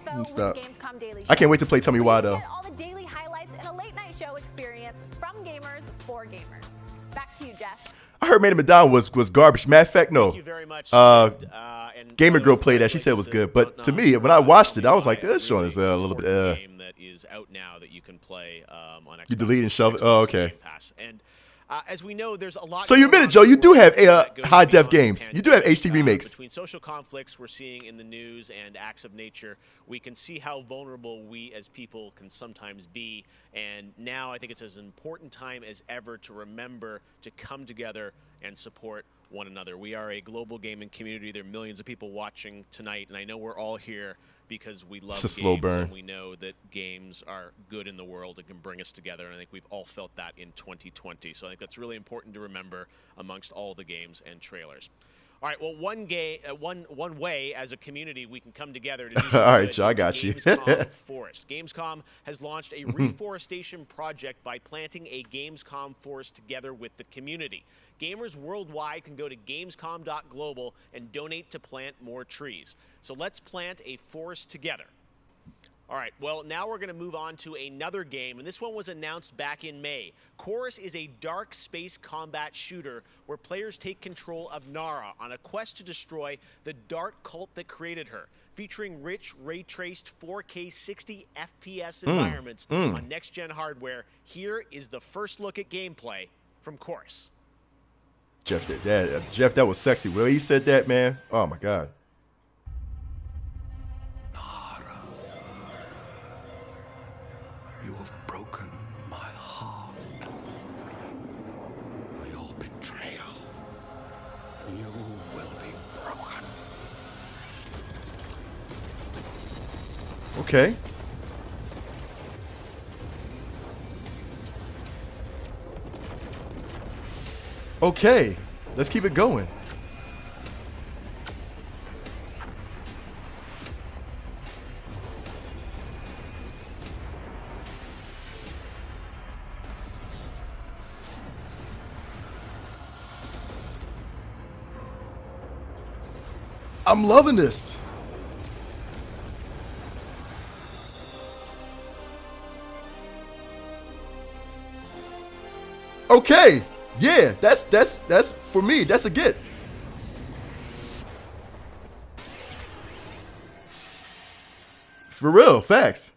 I can't wait to play Tell Me Why, though. Get all the daily highlights and a late night show experience from gamers for gamers. Back to you, Jeff. I heard Maiden Madonna was garbage. Matter of fact, no. Gamer Girl played that. She said it was good. But to me, when I watched it, I was like, this one is a little bit... game that is out now that you can play on Xbox. You delete and shove it? Oh, okay. And as we know, there's a lot... So you admitted, Joe, you do have high-def games. You do have HD remakes. Between social conflicts we're seeing in the news and acts of nature, we can see how vulnerable we as people can sometimes be. And now I think it's as important time as ever to remember to come together and support one another. We are a global gaming community. There are millions of people watching tonight, and I know we're all here because we love games, slow burn. And we know that games are good in the world and can bring us together, and I think we've all felt that in 2020. So I think that's really important to remember amongst all the games and trailers. All right, well, one way as a community we can come together to do all right, Joe, I got you. Gamescom Forest. Gamescom has launched a reforestation project by planting a Gamescom forest together with the community. Gamers worldwide can go to gamescom.global and donate to plant more trees. So let's plant a forest together. All right, well, now we're going to move on to another game, and this one was announced back in May. Chorus is a dark space combat shooter where players take control of Nara on a quest to destroy the dark cult that created her, featuring rich, ray-traced 4K 60 FPS environments on next-gen hardware. Here is the first look at gameplay from Chorus. Jeff, that was sexy. Well, he said that, man. Oh, my God. You have broken my heart. For your betrayal, you will be broken. Okay. Okay. Let's keep it going. I'm loving this. Okay. Yeah, that's for me. That's a get. For real, facts.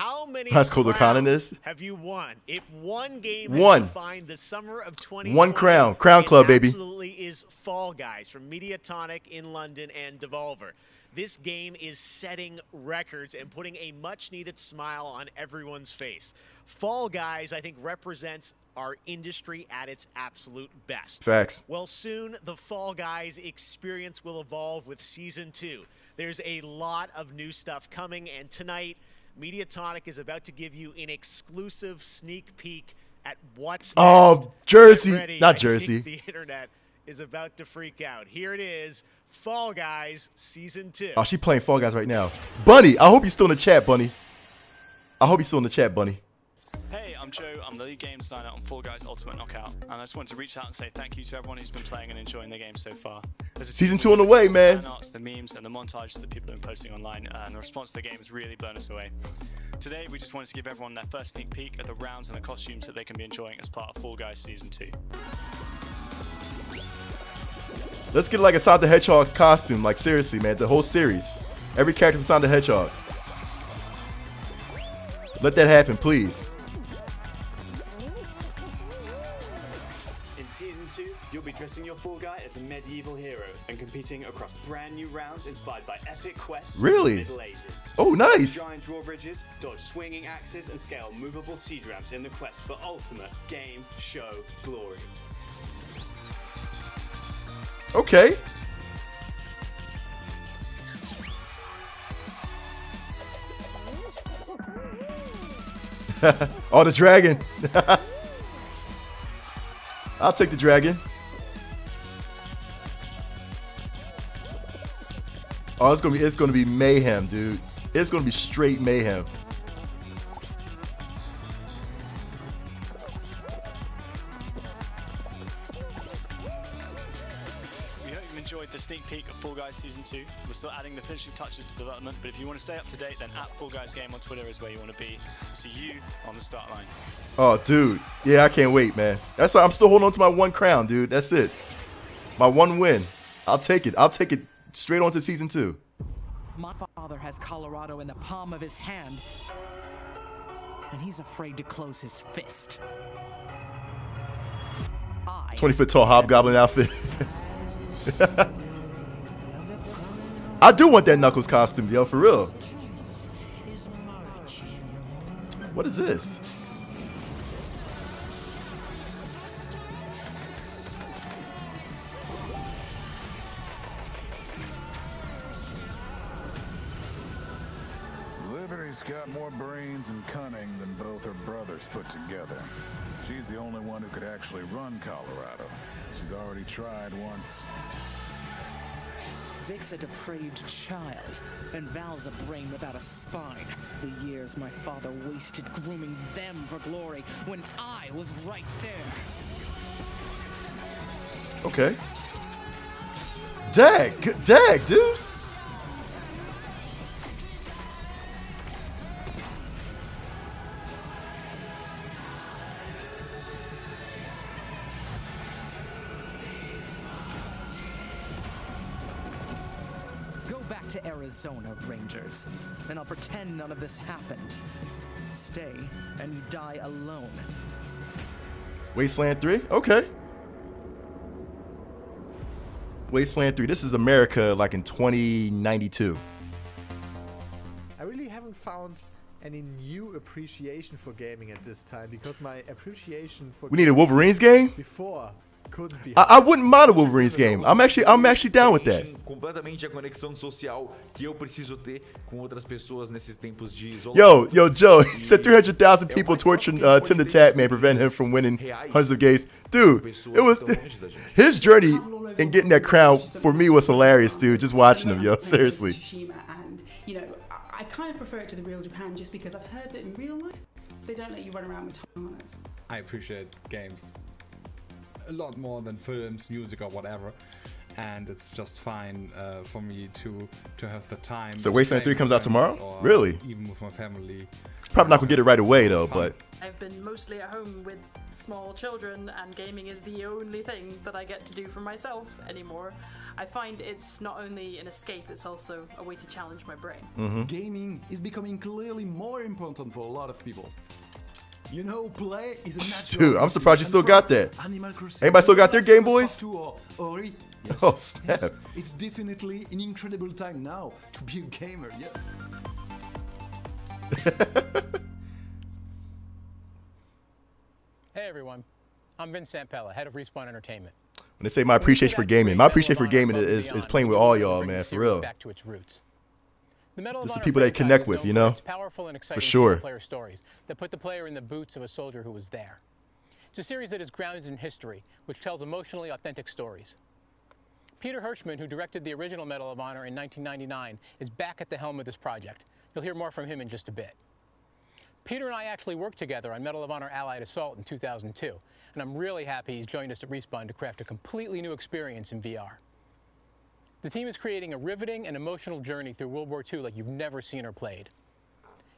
How many That's cool. The con in crowns this. have you won? If one game One. has defined the summer of 2020, One crown. Crown it Club, baby. absolutely is Fall Guys from Mediatonic in London and Devolver. This game is setting records and putting a much-needed smile on everyone's face. Fall Guys, I think, represents our industry at its absolute best. Facts. Well, soon the Fall Guys experience will evolve with Season 2. There's a lot of new stuff coming, and tonight, Mediatonic is about to give you an exclusive sneak peek at what's next. Oh, Jersey. Get ready. Not I Jersey. think the internet is about to freak out. Here it is, Fall Guys Season 2. Oh, she playing Fall Guys right now. Bunny, I hope you're still in the chat, Bunny. I hope you're still in the chat, Bunny. Hey, I'm Joe. I'm the lead game designer on Fall Guys Ultimate Knockout, and I just wanted to reach out and say thank you to everyone who's been playing and enjoying the game so far. Season 2 on the way, man. The fan arts, the memes, and the montages that people have been posting online, and the response to the game has really blown us away. Today, we just wanted to give everyone their first sneak peek at the rounds and the costumes that they can be enjoying as part of Fall Guys Season 2. Let's get like a Sonic the Hedgehog costume. Like, seriously, man. The whole series. Every character from Sonic the Hedgehog. Let that happen, please. In Season 2, you'll be dressing your Fall Guy as a medieval hero and competing across brand new rounds inspired by epic quests Really? from the Middle Ages. Oh, nice. Giant drawbridges, dodge swinging axes, and scale movable siege ramps in the quest for ultimate game show glory. Okay. Oh, the dragon. I'll take the dragon. Oh, it's gonna be mayhem, dude. It's gonna be straight mayhem. We hope you've enjoyed the sneak peek of Fall Guys Season 2. We're still adding the finishing touches to development, but if you want to stay up to date, then @FallGuysGame on Twitter is where you want to be. See you on the start line. Oh, dude. Yeah, I can't wait, man. That's why I'm still holding on to my one crown, dude. That's it. My one win. I'll take it. I'll take it straight on to Season 2. My father has Colorado in the palm of his hand, and he's afraid to close his fist. 20-foot tall hobgoblin outfit. I do want that Knuckles costume, yo, for real. What is this? Liberty's got more brains and cunning than both her brothers put together. She's the only one who could actually run Colorado. She's already tried once. Vic's a depraved child, and Val's a brain without a spine. The years my father wasted grooming them for glory when I was right there. Okay. Dag, dude. To Arizona, Rangers, and I'll pretend none of this happened. Stay, and you die alone. Wasteland 3? Okay. Wasteland 3. This is America like in 2092. I really haven't found any new appreciation for gaming at this time, because my appreciation for We need a Wolverines game? Before couldn't be. I wouldn't mind a Wolverines game. I'm actually down with that. Completamente a conexão social que eu preciso ter com outras pessoas nesses tempos de isolamento. Yo, Joe, he said 300,000 people torturing Tim the Tatman prevent him from winning hundreds of games. Dude, it was his journey in getting that crown for me was hilarious, dude. Just watching him, yo, seriously. And you know, I kind of prefer it to the real Japan just because I've heard that in real life they don't let you run around with katanas. I appreciate games a lot more than films, music, or whatever, and it's just fine for me to have the time. So Wasteland 3 comes out tomorrow? Really? Even with my family. Probably not gonna get it right away though, but I've been mostly at home with small children, and gaming is the only thing that I get to do for myself anymore. I find it's not only an escape, it's also a way to challenge my brain. Gaming is becoming clearly more important for a lot of people. You know, play is a natural. Dude, I'm surprised you still got that. Animal Crossing. Anybody still got their Game Boys? Ori. Yes. Oh, snap. Yes. It's definitely an incredible time now to be a gamer, yes. Hey everyone, I'm Vince Sampella, head of Respawn Entertainment. When they say my appreciation for gaming, my appreciation for gaming is playing with all y'all, man, for real. Back to its roots. The Medal of Just the Honor people they connect with, you know? It's powerful and exciting For sure. player stories that put the player in the boots of a soldier who was there. It's a series that is grounded in history, which tells emotionally authentic stories. Peter Hirschman, who directed the original Medal of Honor in 1999, is back at the helm of this project. You'll hear more from him in just a bit. Peter and I actually worked together on Medal of Honor Allied Assault in 2002, and I'm really happy he's joined us at Respawn to craft a completely new experience in VR. The team is creating a riveting and emotional journey through World War II like you've never seen or played.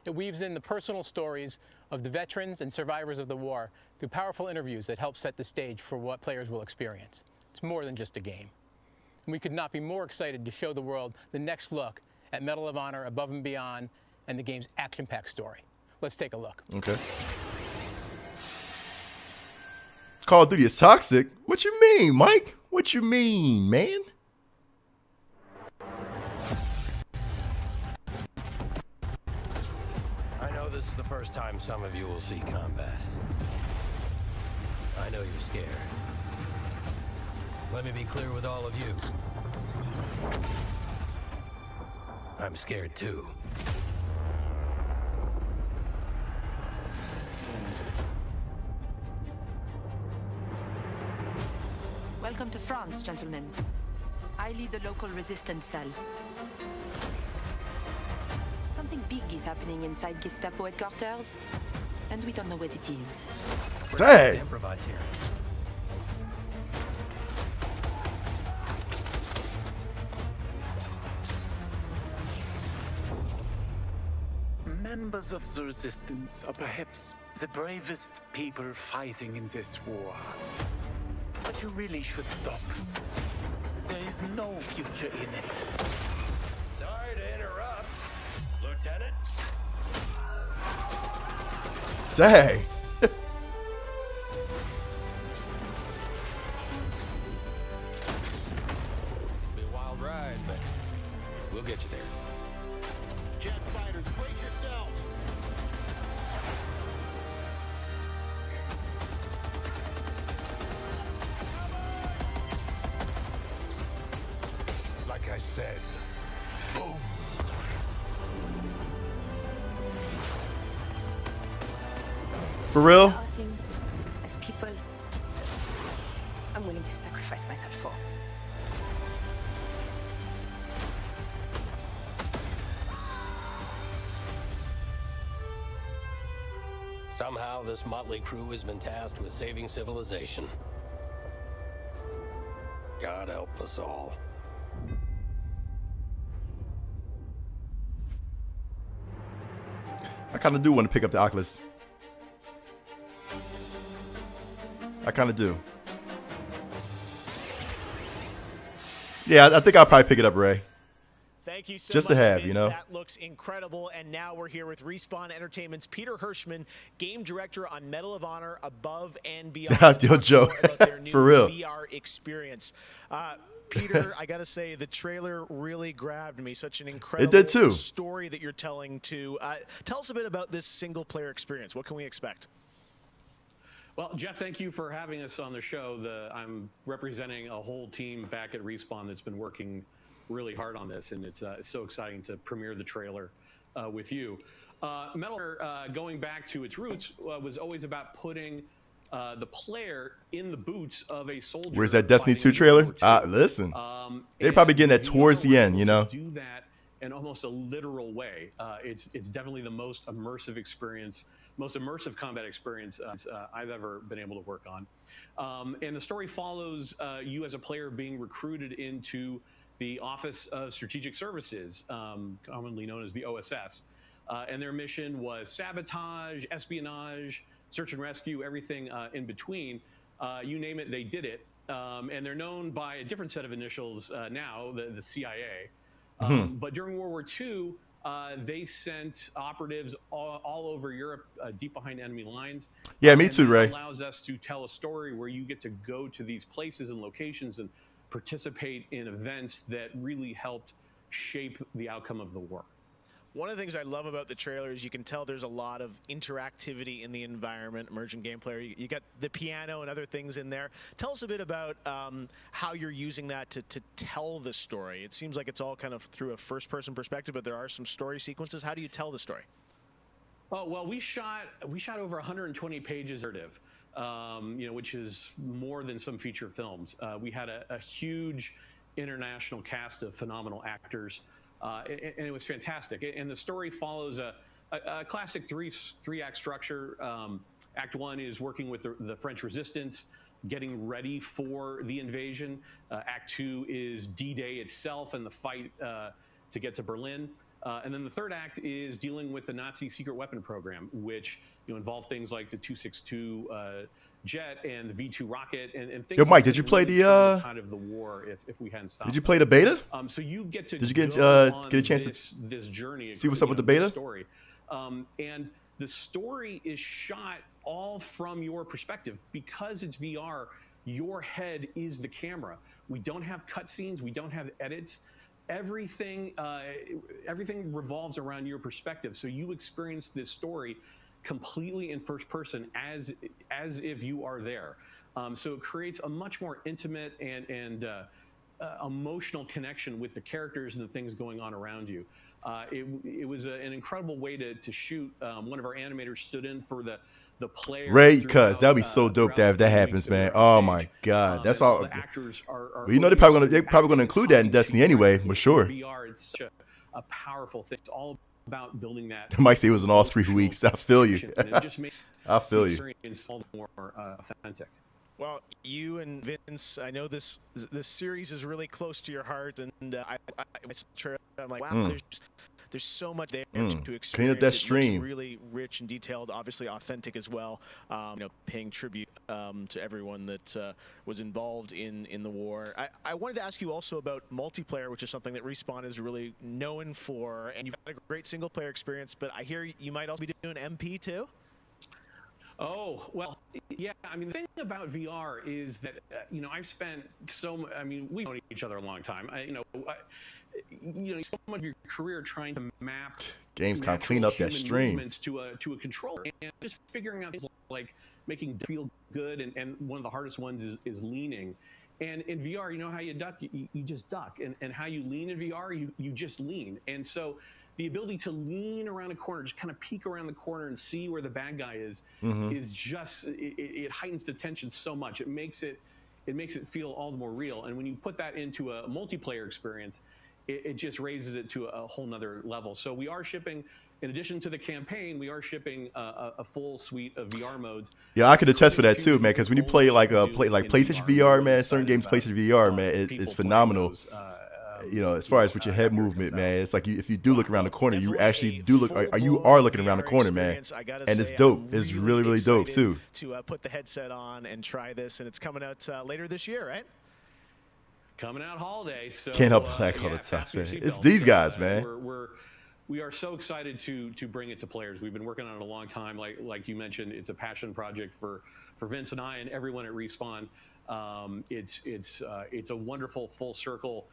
It weaves in the personal stories of the veterans and survivors of the war through powerful interviews that help set the stage for what players will experience. It's more than just a game. And we could not be more excited to show the world the next look at Medal of Honor Above and Beyond and the game's action-packed story. Let's take a look. Okay. Call of Duty is toxic? What you mean, Mike? What you mean, man? I know this is the first time some of you will see combat. I know you're scared. Let me be clear with all of you. I'm scared too. Welcome to France, gentlemen. I lead the local resistance cell. Something big is happening inside Gestapo headquarters, and we don't know what it is. Hey! Improvise here. Members of the resistance are perhaps the bravest people fighting in this war. But you really should stop. There is no future in it. Sorry to interrupt, Lieutenant. Dang. Be a wild ride, but we'll get you there. Jet fighters, brace yourselves. Like I said, boom. For real? There are things as people I'm willing to sacrifice myself for. Somehow, this motley crew has been tasked with saving civilization. God help us all. I kind of do want to pick up the Oculus. I kind of do. Yeah, I think I'll probably pick it up, Ray. Thank you so Just much, to have, Vince. you know. That looks incredible. And now we're here with Respawn Entertainment's Peter Hirschman, game director on Medal of Honor Above and Beyond. Yo, Joe. For real. VR experience. Peter, I gotta say, the trailer really grabbed me. Such an incredible did too. story that you're telling to. Tell us a bit about this single-player experience. What can we expect? Well, Jeff, thank you for having us on the show. I'm representing a whole team back at Respawn that's been working really hard on this, and it's so exciting to premiere the trailer with you. Medal of Honor, going back to its roots, was always about putting the player in the boots of a soldier. Where's that Destiny 2 trailer? Listen, they're probably getting that towards the end, you know? Do that in almost a literal way. It's definitely the most immersive experience, most immersive combat experience I've ever been able to work on. And the story follows you as a player being recruited into the Office of Strategic Services, commonly known as the OSS. And their mission was sabotage, espionage, search and rescue, everything in between. You name it, they did it. and they're known by a different set of initials now, the CIA. But during World War II, they sent operatives all over Europe, deep behind enemy lines. Yeah, me too, Ray. It allows us to tell a story where you get to go to these places and locations and participate in events that really helped shape the outcome of the war. One of the things I love about the trailer is you can tell there's a lot of interactivity in the environment, emergent gameplay. You got the piano and other things in there. Tell us a bit about how you're using that to tell the story. It seems like it's all kind of through a first-person perspective, but there are some story sequences. How do you tell the story? Oh, well, we shot over 120 pages of narrative, which is more than some feature films. We had a huge international cast of phenomenal actors. And it was fantastic. And the story follows a classic three-act structure. Act 1 is working with the French resistance, getting ready for the invasion. Act 2 is D-Day itself and the fight to get to Berlin. And then the third act is dealing with the Nazi secret weapon program, which involved things like the 262 jet and the V2 rocket and things. Yo, Mike, did you play the kind of the war if we hadn't stopped? Did you play the beta? So you get to did you get a chance to this journey? See what's up with the beta? Story, and the story is shot all from your perspective because it's VR. Your head is the camera. We don't have cutscenes. We don't have edits. Everything revolves around your perspective. So you experience this story completely in first person as if you are there. So it creates a much more intimate and emotional connection with the characters and the things going on around you. It was an incredible way to shoot. One of our animators stood in for the player. Ray, cuz that'd be so dope if that happens, man. Oh my God, that's all. The actors are well, you know they're probably gonna include that in Destiny anyway, for sure. VR, it's such a powerful thing. It's all about building that. Mike said it was in all 3 weeks. I feel you. It just makes I feel the you. experience all the more authentic. Well, you and Vince, I know this series is really close to your heart, and I'm like, wow, there's so much there to experience. Clean up that stream. It's really rich and detailed, obviously authentic as well. Paying tribute to everyone that was involved in the war. I wanted to ask you also about multiplayer, which is something that Respawn is really known for, and you've had a great single player experience, but I hear you might also be doing MP too? Oh, well, yeah. I mean, the thing about VR is that, I've spent we've known each other a long time. You so much of your career trying to map gamescom, clean up that stream movements to a controller, and just figuring out things like making it feel good. And one of the hardest ones is leaning. And in VR, you know how you duck? You just duck. And how you lean in VR, you just lean. And so the ability to lean around a corner, just kind of peek around the corner and see where the bad guy is just, it heightens the tension so much. It makes it feel all the more real. And when you put that into a multiplayer experience, it just raises it to a whole nother level. So we are shipping, in addition to the campaign, we are shipping a full suite of VR modes. Yeah, I could attest for that too, man. Because when you play like PlayStation VR, man, certain games PlayStation VR, man, it's phenomenal. As far as with your head movement, man, it's like if you do look around the corner, you actually do look. You are looking around the corner, man, and it's dope. It's really, really dope too. To put the headset on and try this, and it's coming out later this year, right? Coming out holiday, so can't help but like all the time, man. It's these guys, man. We are so excited to bring it to players. We've been working on it a long time. Like you mentioned, it's a passion project for Vince and I and everyone at Respawn. It's a wonderful full circle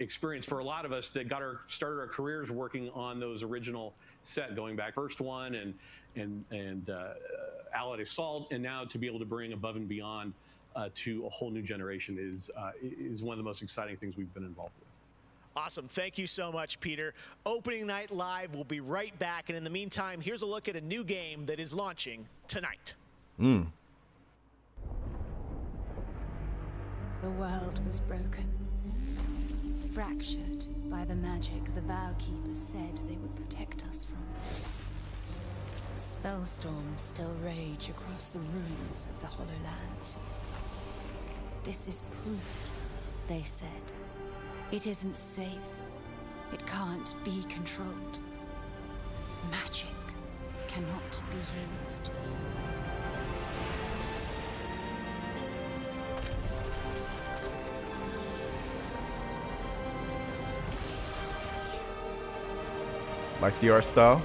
experience for a lot of us that started our careers working on those original set, going back first one and Allied Assault, and now to be able to bring Above and Beyond to a whole new generation is one of the most exciting things we've been involved with. Awesome. Thank you so much, Peter. Opening Night Live will be right back. And in the meantime, here's a look at a new game that is launching tonight. The world was broken, fractured by the magic the Vow Keepers said they would protect us from. Spellstorms still rage across the ruins of the Hollowlands. This is proof, they said. It isn't safe. It can't be controlled. Magic cannot be used. Like the art style.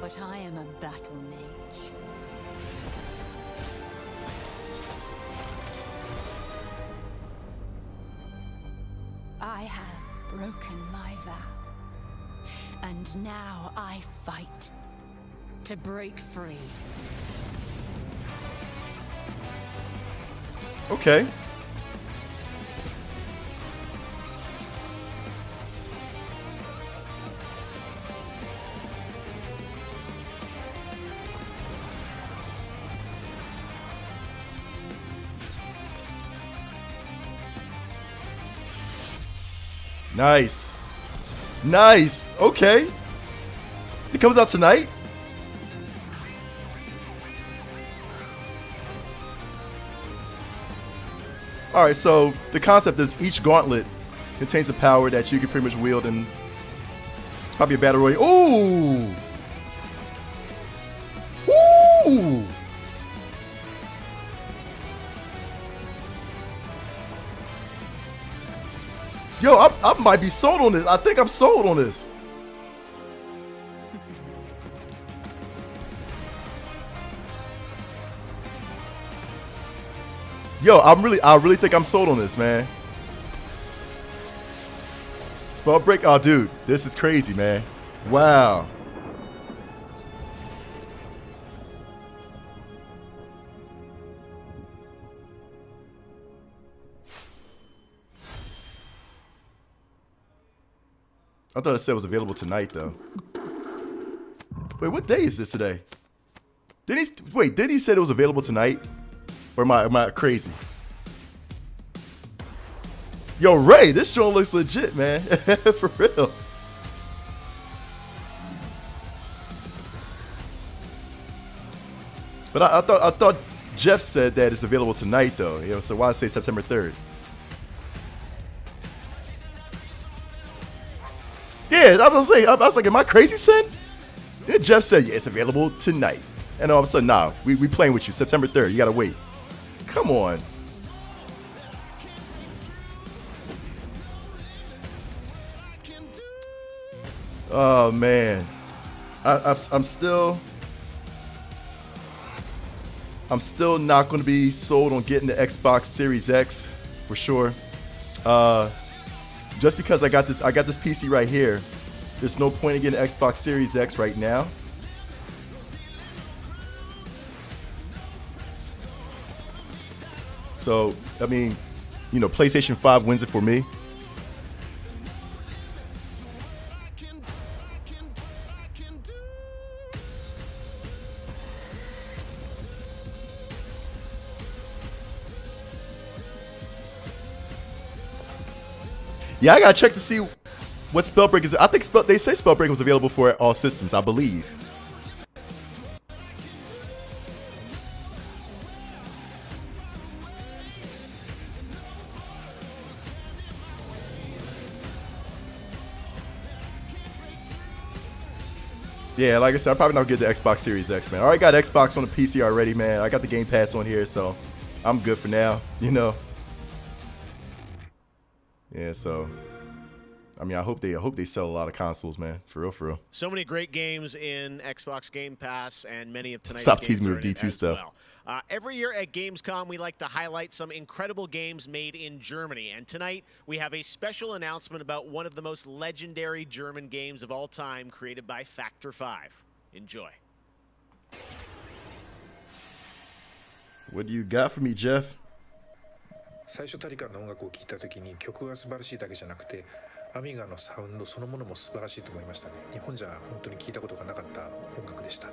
But I am a battle mage. I have broken my vow. And now I fight to break free. Okay. Nice. Nice. Okay. It comes out tonight? Alright, so the concept is each gauntlet contains a power that you can pretty much wield, and it's probably a battle royale. Ooh! Ooh! Yo, I might be sold on this. I think I'm sold on this. Yo, I really think I'm sold on this, man. Spellbreak, oh dude, this is crazy, man. Wow. I thought it said it was available tonight, though. Wait, what day is this today? Did he say it was available tonight? Or am I crazy? Yo, Ray, this joint looks legit, man. For real. But I thought Jeff said that it's available tonight, though. You know, so why say September 3rd? Yeah, I was like, am I crazy, son? Yeah, Jeff said, yeah, it's available tonight. And all of a sudden, nah, we playing with you. September 3rd, you gotta wait. Come on. Oh, man. I'm still not going to be sold on getting the Xbox Series X for sure. Just because I got this PC right here, there's no point in getting an Xbox Series X right now. So, I mean, you know, PlayStation 5 wins it for me. Yeah, I gotta check to see what Spellbreak is. I think they say Spellbreak was available for all systems, I believe. Yeah, like I said, I'm probably not gonna get the Xbox Series X, man. I already got Xbox on the PC already, man. I got the Game Pass on here, so I'm good for now, you know. Yeah, so I mean, I hope they sell a lot of consoles, man. For real, for real. So many great games in Xbox Game Pass, and many of tonight's Stop games teasing me are with in it D2 as stuff. well. Every year at Gamescom, we like to highlight some incredible games made in Germany. And tonight, we have a special announcement about one of the most legendary German games of all time, created by Factor 5. Enjoy. What do you got for me, Jeff? 最初タリカンの音楽を聴いた時に曲が素晴らしいだけじゃなくてアミガのサウンドそのものも素晴らしいと思いましたね。日本じゃ本当に聞いたことがなかった音楽でした。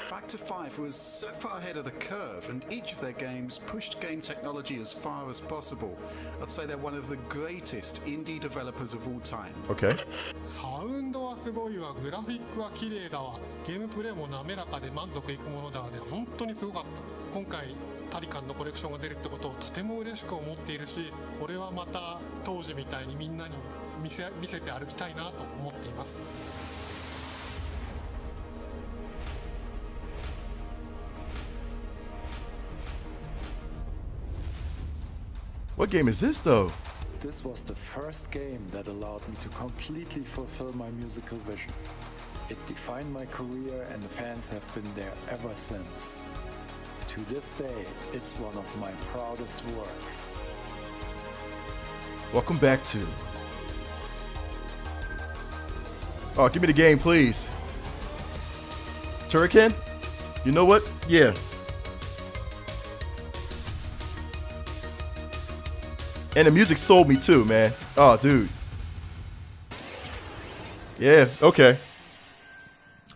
Factor 5 was so far ahead of the curve, and each of their games pushed game technology as far as possible. I'd say they're one of the greatest indie developers of all time. Okay. サウンドはすごいわ、グラフィックは綺麗だわ、ゲームプレイも滑らかで満足いくものだわで、本当にすごかった。今回タリカンのコレクションが出るってことをとても嬉しく思っているし、これはまた当時みたいにみんなに見せて歩きたいなと思っています。What game is this, though? This was the first game that allowed me to completely fulfill my musical vision. It defined my career and the fans have been there ever since. To this day, it's one of my proudest works. Welcome back to... Oh, give me the game, please. Turrican? You know what? Yeah. And the music sold me too, man. Oh, dude. Yeah, okay.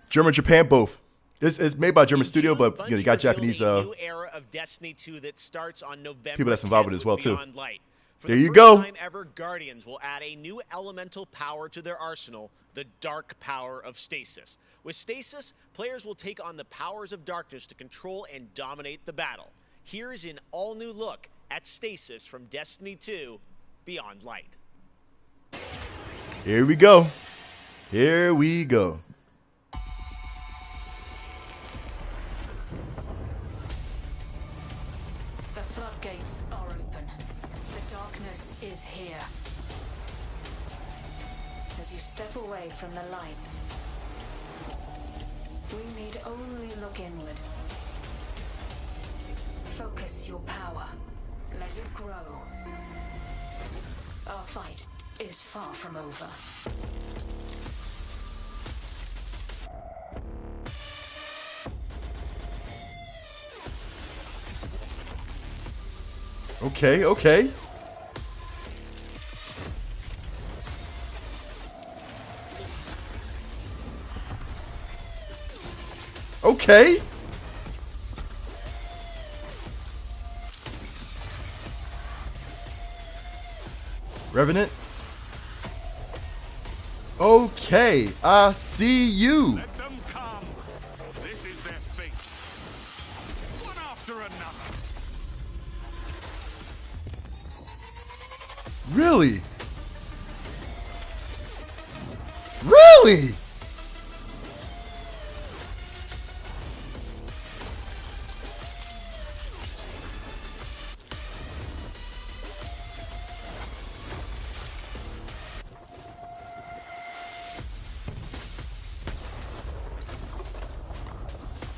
German, Japan, both. It's made by a German studio, but you know, you got Japanese new era of Destiny 2 that starts on November people that's involved with it as well too. Beyond Light. For there the you first go. time ever, Guardians will add a new elemental power to their arsenal, the dark power of Stasis. With Stasis, players will take on the powers of darkness to control and dominate the battle. Here's an all-new look at Stasis from Destiny 2 Beyond Light. Here we go. Here we go. The floodgates are open. The darkness is here. As you step away from the light, we need only look inward. Focus your power. Let it grow. Our fight is far from over. Okay, okay. Okay. Revenant. Okay, I see you. Let them come. This is their fate. One after another. Really? Really?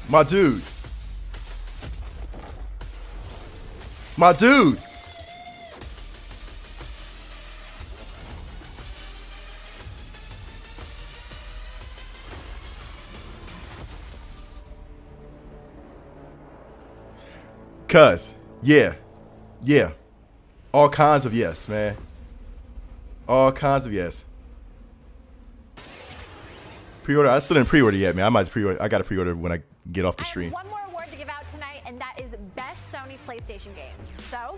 My dude. My dude. Cuz, yeah. Yeah. All kinds of yes, man. All kinds of yes. Pre-order. I still didn't pre-order yet, man. I might pre-order. I got to pre-order when I get off the stream. One more award to give out tonight, and that is Best Sony PlayStation Game. So,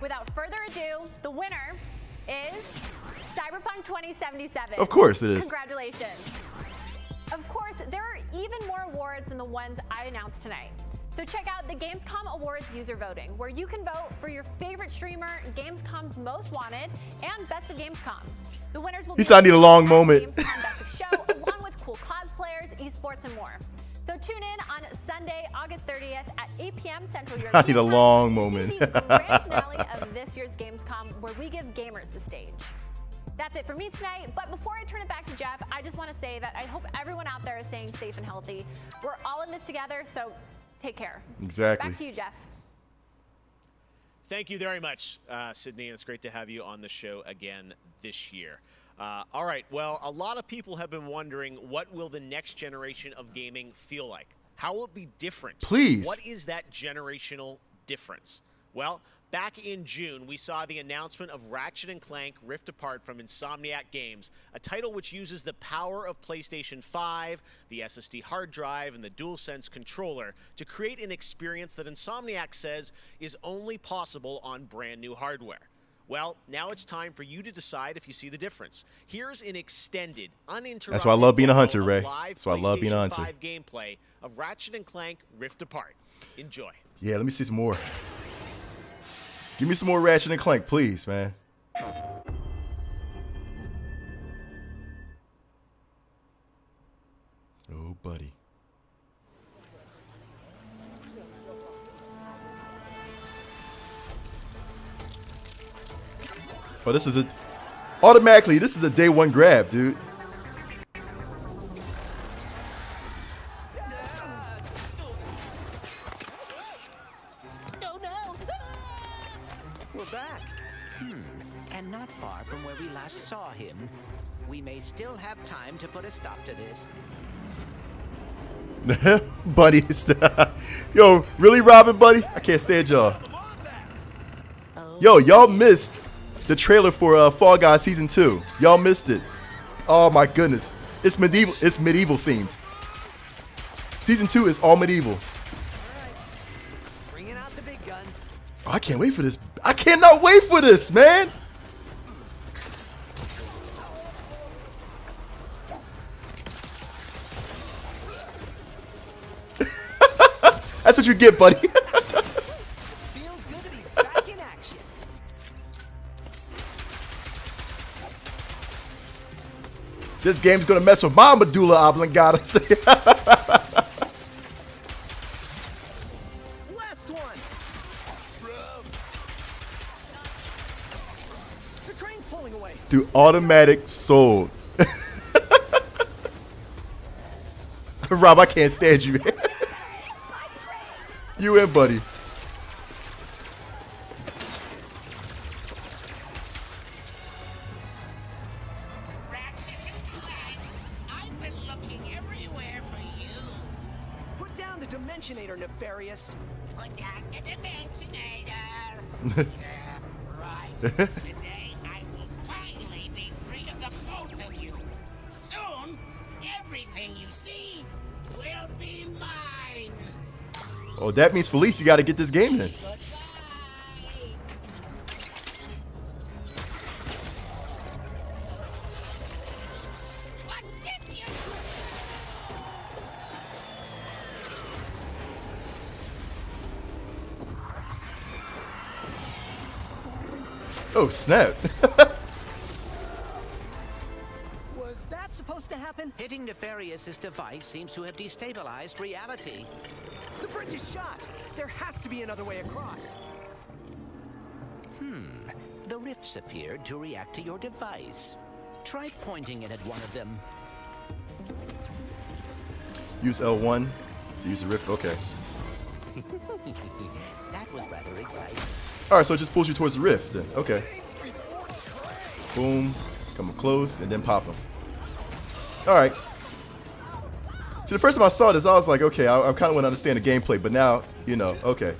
without further ado, the winner is Cyberpunk 2077. Of course it is. Congratulations. Of course, there are even more awards than the ones I announced tonight. So check out the Gamescom Awards user voting, where you can vote for your favorite streamer, Gamescom's Most Wanted, and Best of Gamescom. The winners will He said I need a long moment. Gamescom Best of Show, along with cool cosplayers, esports, and more. So tune in on Sunday, August 30th at 8 p.m. Central European I need a long moment. to see the grand finale of this year's Gamescom, where we give gamers the stage. That's it for me tonight, but before I turn it back to Jeff, I just want to say that I hope everyone out there is staying safe and healthy. We're all in this together, so take care. Exactly. Back to you, Jeff. Thank you very much, Sydney. It's great to have you on the show again this year. All right, well, a lot of people have been wondering, what will the next generation of gaming feel like? How will it be different? Please. What is that generational difference? Well, back in June, we saw the announcement of Ratchet & Clank Rift Apart from Insomniac Games, a title which uses the power of PlayStation 5, the SSD hard drive, and the DualSense controller to create an experience that Insomniac says is only possible on brand new hardware. Well, now it's time for you to decide if you see the difference. Here's an extended, uninterrupted That's why I love being a hunter, demo Ray. of live That's why I love being a PlayStation hunter. 5 gameplay of Ratchet & Clank Rift Apart. Enjoy. Yeah, let me see some more. Give me some more Ratchet & Clank, please, man. Oh, buddy. Oh, this is a automatically. This is a day one grab, dude. We're back. And not far from where we last saw him. We may still have time to put a stop to this. Buddy, yo, really, Robin, buddy? I can't stand y'all. Yo, y'all missed the trailer for Fall Guys Season 2. Y'all missed it. Oh my goodness, it's medieval. It's medieval themed. Season 2 is all medieval. Bringing out the big guns. Oh, I can't wait for this. I cannot wait for this, man. That's what you get, buddy. Feels good to be back in action. This game's gonna mess with my medulla oblongata. Last one. The train's pulling away. Dude, automatic sold. Rob, I can't stand you, man. You in, buddy. I've been looking everywhere for you. Put down the Dimensionator, Nefarious. Put down the Dimensionator. Yeah, right. Today I will finally be free of the both of you. Soon, everything you see will be mine. Oh, that means Felice, got to get this game in. Oh, snap. Was that supposed to happen? Hitting Nefarious's device seems to have destabilized reality. The bridge is shot. There has to be another way across. The rifts appeared to react to your device. Try pointing it at one of them. Use L1 to use the rift. Okay. That was rather exciting. All right, so it just pulls you towards the rift then. Okay. Boom. Come up close and then pop them. All right. See, the first time I saw this, I was like, okay, I kind of want to understand the gameplay, but now, you know, okay.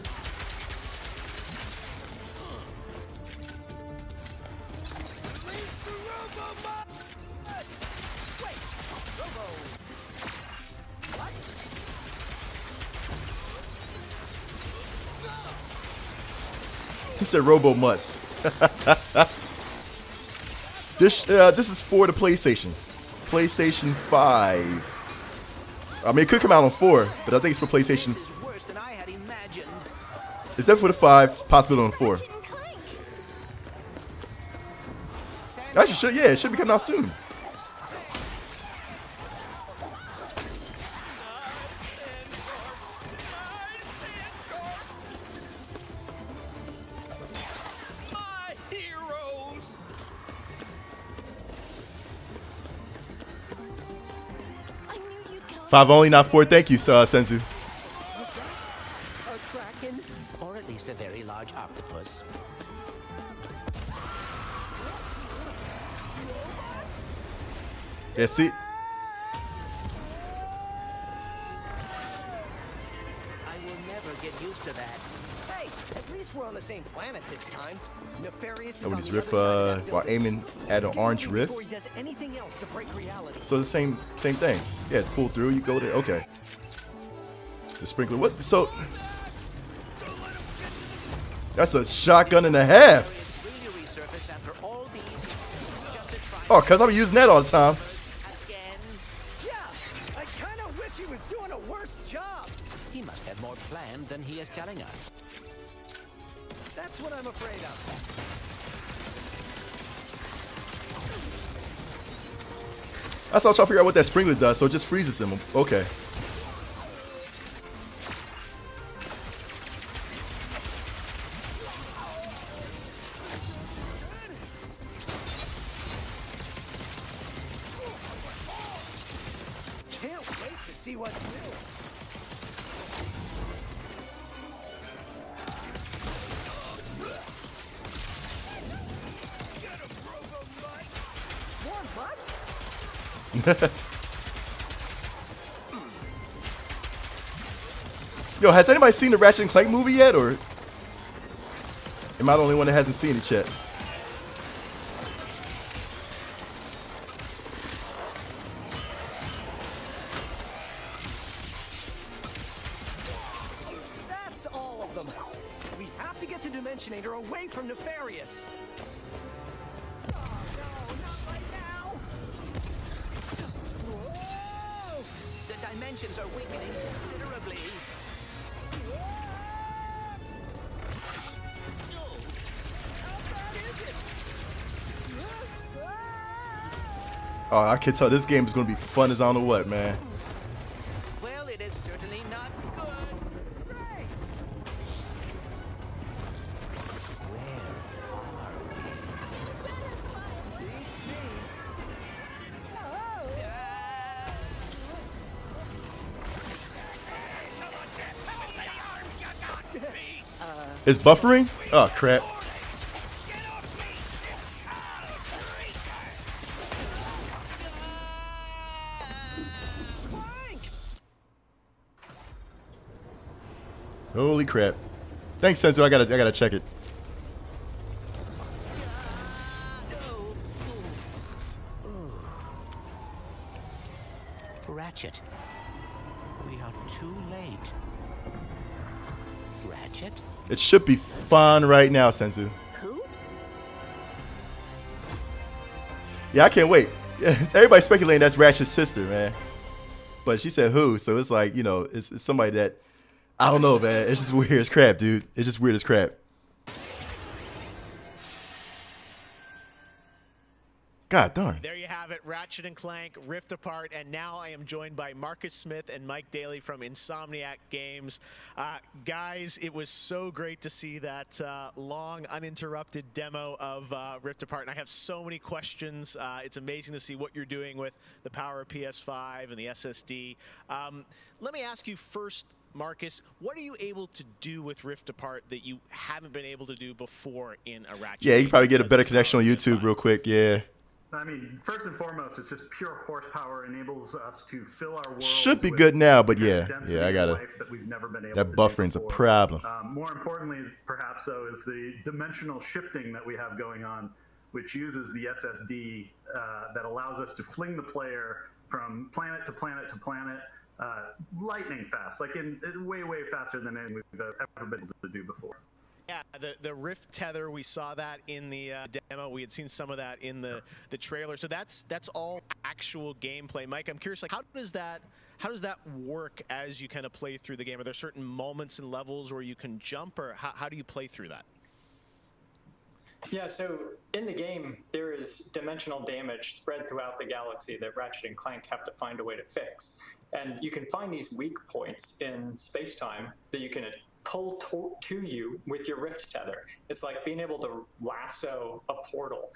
He said Robo Mutts. This is for the PlayStation. PlayStation 5. I mean, it could come out on 4, but I think it's for PlayStation. It's definitely for the 5, possibly on 4. Actually, should, yeah, it should be coming out soon. Five only, not 4. Thank you, Senzu. A kraken, or at least a very large octopus. Yeah, see? I will never get used to that. Hey, at least we're on the same planet this time. Nefarious is Oh, we on just the riff other side of that while building. aiming at an orange riff. Before he does anything else to break reality. So it's the same thing. Yeah, it's pulled through. You go there. Okay. The sprinkler. What? So that's a shotgun and a half. Oh, cause I'm using that all the time. Yeah, I kind of wish he was doing a worse job. He must have more planned than he is telling us. That's what I'm afraid of. That's how I'm trying to figure out what that sprinkler does. So it just freezes them. Okay. see what's new. More butts? Yo, has anybody seen the Ratchet and Clank movie yet, or am I the only one that hasn't seen it yet? That's all of them. We have to get the Dimensionator away from Nefarious. Oh no, not right now. Whoa! The dimensions are weakening considerably. Oh, I can tell this game is going to be fun as I don't know what, man. Well, it is certainly not good. Right. Where are we? Beats me. It's buffering? Oh, crap. Holy crap. Thanks, Sensu. I gotta check it. Ratchet. We are too late. Ratchet? It should be fun right now, Sensu. Who? Yeah, I can't wait. Everybody's speculating that's Ratchet's sister, man. But she said who, so it's like, you know, it's somebody that, I don't know, man. It's just weird as crap, dude. It's just weird as crap. God darn. There you have it, Ratchet and Clank, Rift Apart, and now I am joined by Marcus Smith and Mike Daly from Insomniac Games. Guys, it was so great to see that long, uninterrupted demo of Rift Apart, and I have so many questions. It's amazing to see what you're doing with the power of PS5 and the SSD. Let me ask you first, Marcus, what are you able to do with Rift Apart that you haven't been able to do before in a Ratchet? Yeah, you can probably get a better connection on YouTube real quick, yeah. I mean, first and foremost, it's just pure horsepower enables us to fill our world. Should be good now, but yeah, I gotta. That buffering's a problem. More importantly, perhaps, though, is the dimensional shifting that we have going on, which uses the SSD that allows us to fling the player from planet to planet to planet, lightning fast, like in way faster than anything we've ever been able to do before. Yeah, the Rift tether, we saw that in the demo. We had seen some of that in the trailer. So that's all actual gameplay. Mike, I'm curious, like how does that work as you kind of play through the game? Are there certain moments and levels where you can jump, or how do you play through that? Yeah, so in the game, there is dimensional damage spread throughout the galaxy that Ratchet and Clank have to find a way to fix. And you can find these weak points in space-time that you can pull to you with your Rift tether. It's like being able to lasso a portal.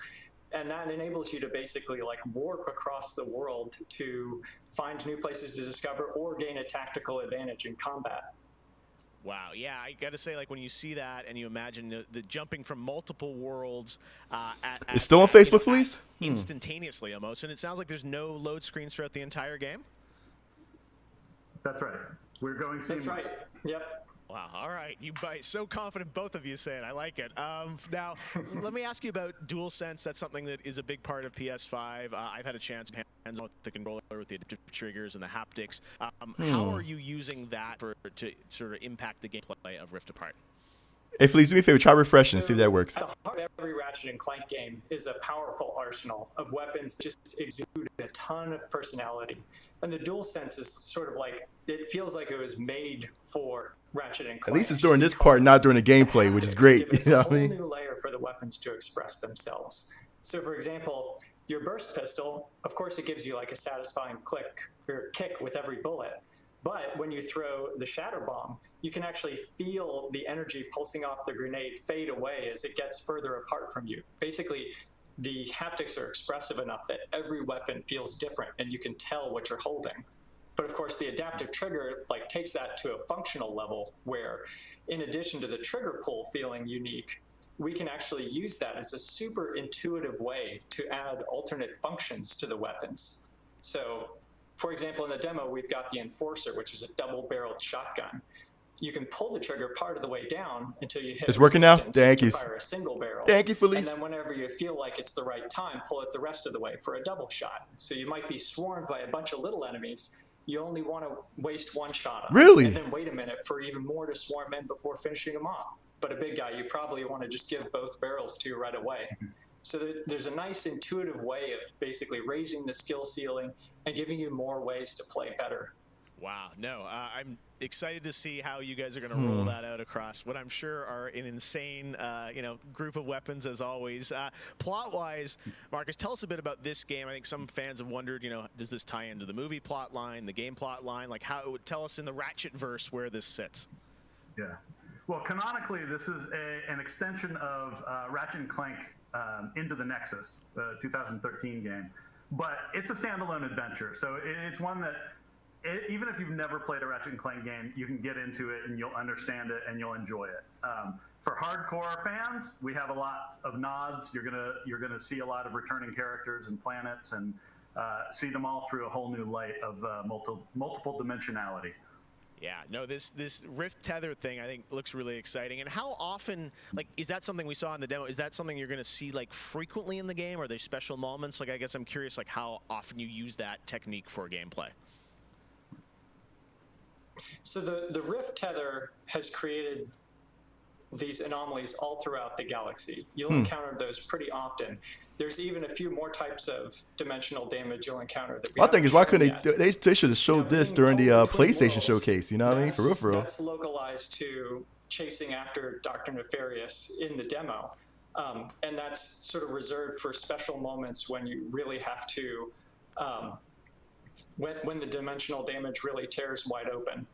And that enables you to basically like warp across the world to find new places to discover or gain a tactical advantage in combat. Wow, yeah, I gotta say, like when you see that and you imagine the jumping from multiple worlds it's still on Facebook, please? Instantaneously almost, and it sounds like there's no load screens throughout the entire game. That's right. We're going seamless. That's right. Yep. Wow, all right. You bite. So confident both of you say it. I like it. Now, let me ask you about DualSense. That's something that is a big part of PS5. I've had a chance to hands on with the controller with the adaptive triggers and the haptics. How are you using that to sort of impact the gameplay of Rift Apart? Hey, please do me a favor. Try refreshing and see if that works. At the heart of every Ratchet and Clank game is a powerful arsenal of weapons that just exude a ton of personality. And the DualSense is sort of like, it feels like it was made for Ratchet and Clank. At least it's during this part, not during the gameplay, which is great. You know what I mean? A whole new layer for the weapons to express themselves. So, for example, your burst pistol, of course, it gives you like a satisfying click or kick with every bullet. But when you throw the shatter bomb, you can actually feel the energy pulsing off the grenade fade away as it gets further apart from you. Basically, the haptics are expressive enough that every weapon feels different and you can tell what you're holding. But of course, the adaptive trigger like takes that to a functional level where, in addition to the trigger pull feeling unique, we can actually use that as a super intuitive way to add alternate functions to the weapons. So, for example, in the demo, we've got the Enforcer, which is a double-barreled shotgun. You can pull the trigger part of the way down until you hit It's working now? Thank you. fire a single barrel. Thank you, Felice. And then whenever you feel like it's the right time, pull it the rest of the way for a double shot. So you might be swarmed by a bunch of little enemies. You only want to waste one shot on Really? them, and then wait a minute for even more to swarm in before finishing them off. But a big guy, you probably want to just give both barrels to right away. So there's a nice intuitive way of basically raising the skill ceiling and giving you more ways to play better. Wow, no, I'm excited to see how you guys are going to roll that out across what I'm sure are an insane, group of weapons as always. Plot-wise, Marcus, tell us a bit about this game. I think some fans have wondered, does this tie into the movie plot line, the game plot line? Like, how it would tell us in the Ratchet verse where this sits. Yeah. Well, canonically, this is an extension of Ratchet & Clank Into the Nexus, the 2013 game. But it's a standalone adventure, so it's one that even if you've never played a Ratchet & Clank game, you can get into it and you'll understand it and you'll enjoy it. For hardcore fans, we have a lot of nods. You're gonna see a lot of returning characters and planets and see them all through a whole new light of multiple dimensionality. Yeah, no, this Rift Tether thing I think looks really exciting. And how often, is that something we saw in the demo? Is that something you're going to see frequently in the game? Are there special moments? I guess I'm curious how often you use that technique for gameplay. So the Rift Tether has created these anomalies all throughout the galaxy. You'll encounter those pretty often. There's even a few more types of dimensional damage you'll encounter. That My thing is, why couldn't they should have showed this during the PlayStation showcase? You know what I mean? For real. That's localized to chasing after Dr. Nefarious in the demo. And that's sort of reserved for special moments when you really have to, when the dimensional damage really tears wide open.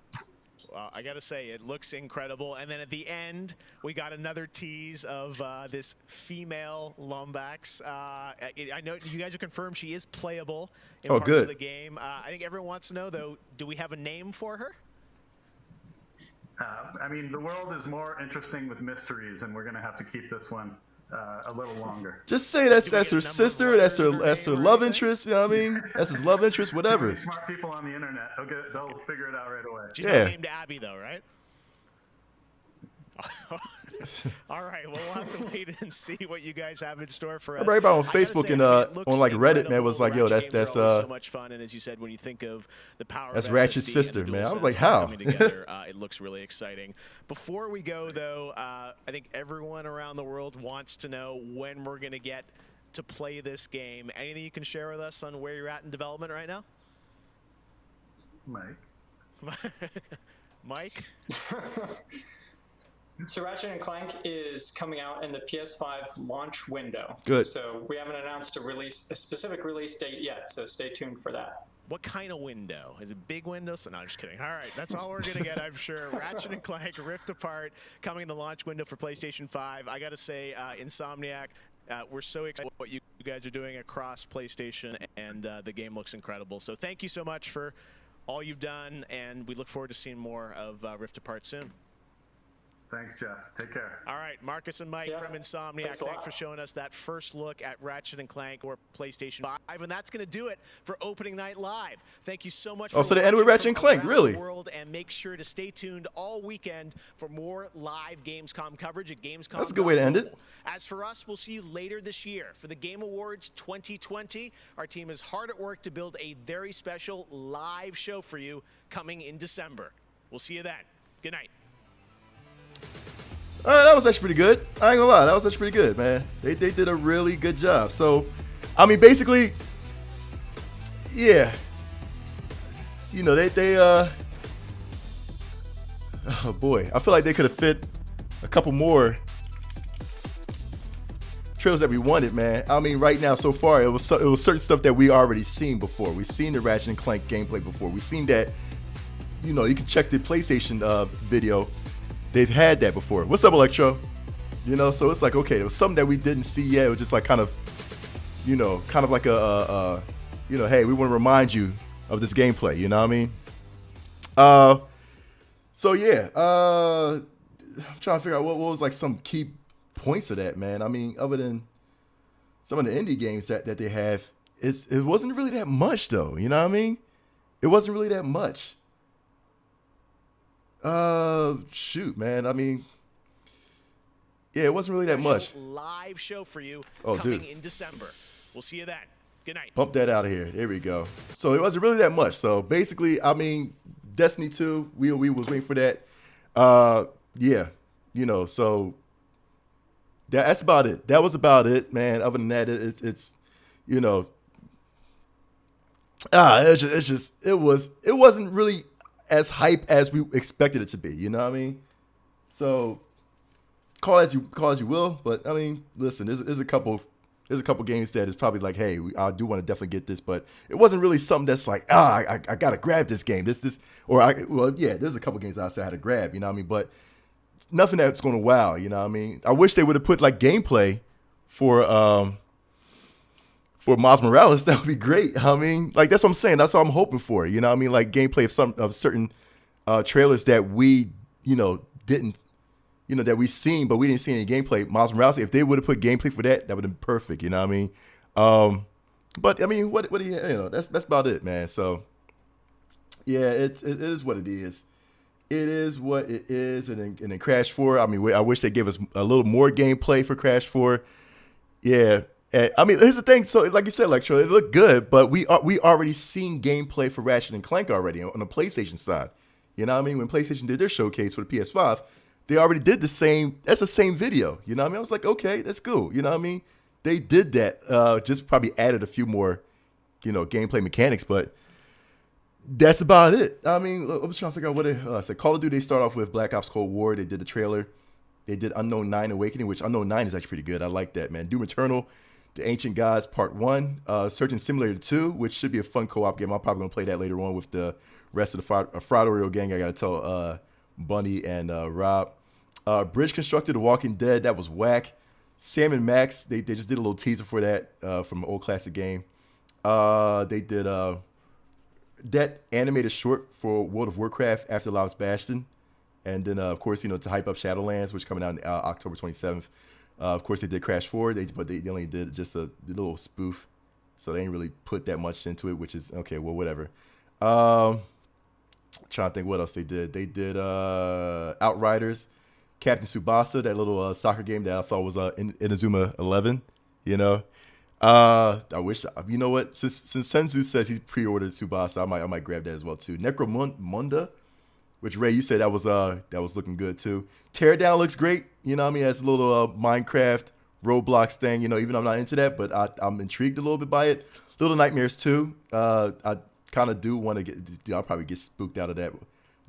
Well, I got to say, it looks incredible. And then at the end, we got another tease of this female Lombax. I know you guys have confirmed she is playable in parts of the game. I think everyone wants to know, though, do we have a name for her? I mean, the world is more interesting with mysteries, and we're going to have to keep this one a little longer. Just say that's her sister, that's her love interest, you know what I mean? That's his love interest, whatever. Smart people on the internet, they'll figure it out right away. She's not named Abby, though, right? All right, well, we'll have to wait and see what you guys have in store for us. Everybody on Facebook and on Reddit, man, was like, "Yo, that's so much fun." And as you said, when you think of the power, that's of Ratchet's SSD sister, and the man. I was DualSense like, how? coming together, it looks really exciting. Before we go, though, I think everyone around the world wants to know when we're going to get to play this game. Anything you can share with us on where you're at in development right now? Mike? So Ratchet & Clank is coming out in the PS5 launch window. Good. So we haven't announced a specific release date yet, so stay tuned for that. What kind of window? Is it big window? So no, I'm just kidding. All right, that's all we're gonna get, I'm sure. Ratchet & Clank Rift Apart coming in the launch window for PlayStation 5. I gotta say, Insomniac, we're so excited what you guys are doing across PlayStation, and the game looks incredible. So thank you so much for all you've done, and we look forward to seeing more of Rift Apart soon. Thanks, Jeff. Take care. All right, Marcus and Mike from Insomniac, thanks for showing us that first look at Ratchet & Clank or PlayStation 5. And that's going to do it for Opening Night Live. Thank you so much for so they ended with Ratchet & Clank, really? World, and make sure to stay tuned all weekend for more live Gamescom coverage at Gamescom. That's a good way to end it. As for us, we'll see you later this year for the Game Awards 2020. Our team is hard at work to build a very special live show for you coming in December. We'll see you then. Good night. All right, that was actually pretty good. I ain't gonna lie, that was actually pretty good, man. They did a really good job. So, I mean, basically, yeah. You know, oh boy, I feel like they could have fit a couple more trailers that we wanted, man. I mean, right now, so far, it was certain stuff that we already seen before. We've seen the Ratchet & Clank gameplay before. We've seen that, you know, you can check the PlayStation video. They've had that before. What's up, Electro? You know, so it's like, okay, there was something that we didn't see yet. It was just like kind of like you know, hey, we want to remind you of this gameplay. You know what I mean? So yeah, I'm trying to figure out what was like some key points of that, man. I mean, other than some of the indie games that they have, it wasn't really that much though. You know what I mean? It wasn't really that much. Shoot, man. I mean, yeah, it wasn't really that much. Live show for you coming in December. We'll see you then. Good night. Bump that out of here. There we go. So it wasn't really that much. So basically, I mean, Destiny 2, we was waiting for that. Yeah, you know, so that's about it. That was about it, man. Other than that, it's you know, it wasn't really as hype as we expected it to be. You know what I mean? So call as you will, but I mean, listen, there's a couple games that is probably like, hey, I do want to definitely get this, but it wasn't really something that's like, I gotta grab this game. There's a couple games I said I had to grab, you know what I mean? But nothing that's going to wow, you know what I mean? I wish they would have put like gameplay for Miles Morales. That would be great. I mean, like that's what I'm saying. That's what I'm hoping for. You know what I mean? Like gameplay of certain trailers that we, didn't. That we seen, but we didn't see any gameplay. Miles Morales, if they would have put gameplay for that, that would have been perfect. You know what I mean? But I mean, what do you that's about it, man. So yeah, it is what it is. It is what it is. And then Crash 4. I mean, I wish they gave us a little more gameplay for Crash 4. Yeah. And, I mean, here's the thing. So, like you said, Electro, it looked good, but we already seen gameplay for Ratchet and Clank already on the PlayStation side. You know what I mean? When PlayStation did their showcase for the PS5. They already did the same. That's the same video. You know what I mean? I was like, okay, that's cool. You know what I mean? They did that. Just probably added a few more, gameplay mechanics, but that's about it. I mean, I was trying to figure out what it said. Call of Duty, they start off with Black Ops Cold War. They did the trailer. They did Unknown 9 Awakening, which Unknown 9 is actually pretty good. I like that, man. Doom Eternal, The Ancient Gods Part 1, Surgeon Simulator 2, which should be a fun co-op game. I'm probably going to play that later on with the rest of the Fraudorial gang. I got to tell Bunny and Rob. Bridge Constructor, The Walking Dead, that was whack. Sam and Max, they just did a little teaser for that from an old classic game. They did that animated short for World of Warcraft After Lives Bastion. And then, of course, to hype up Shadowlands, which is coming out on October 27th. Of course, they did Crash 4, but they only did just a little spoof. So they didn't really put that much into it, which is, okay, well, whatever. Trying to think what else they did. They did Outriders, Captain Tsubasa, that little soccer game that I thought was Inazuma 11, I wish, you know what, since Senzu says he's pre-ordered Tsubasa, I might grab that as well too. Necromunda, which Ray, you said that was looking good too. Teardown looks great, you know what I mean, as a little Minecraft Roblox thing, even though I'm not into that, but I'm intrigued a little bit by it. Little Nightmares 2, I kind of do want to get, I'll probably get spooked out of that.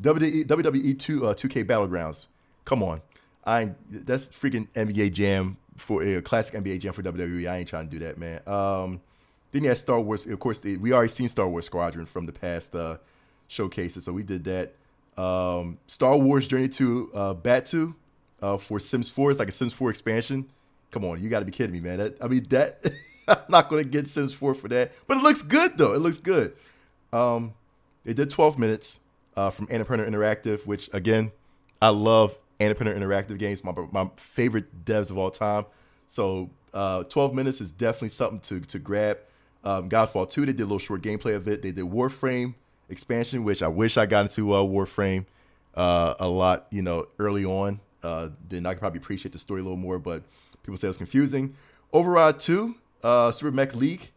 WWE 2K Battlegrounds. Come on. That's freaking NBA Jam for a classic NBA Jam for WWE. I ain't trying to do that, man. Then you had Star Wars. Of course, we already seen Star Wars Squadron from the past showcases, so we did that. Star Wars Journey to Batu for Sims 4. It's like a Sims 4 expansion. Come on, you got to be kidding me, man. I'm not going to get Sims 4 for that. But it looks good, though. It looks good. They did 12 minutes from Annapurna Interactive, which, again, I love Annapurna Interactive games, my favorite devs of all time. So 12 minutes is definitely something to grab. Godfall 2, they did a little short gameplay of it. They did Warframe expansion, which I wish I got into Warframe a lot, early on. Then I could probably appreciate the story a little more, but people say it was confusing. Override 2, Super Mech League.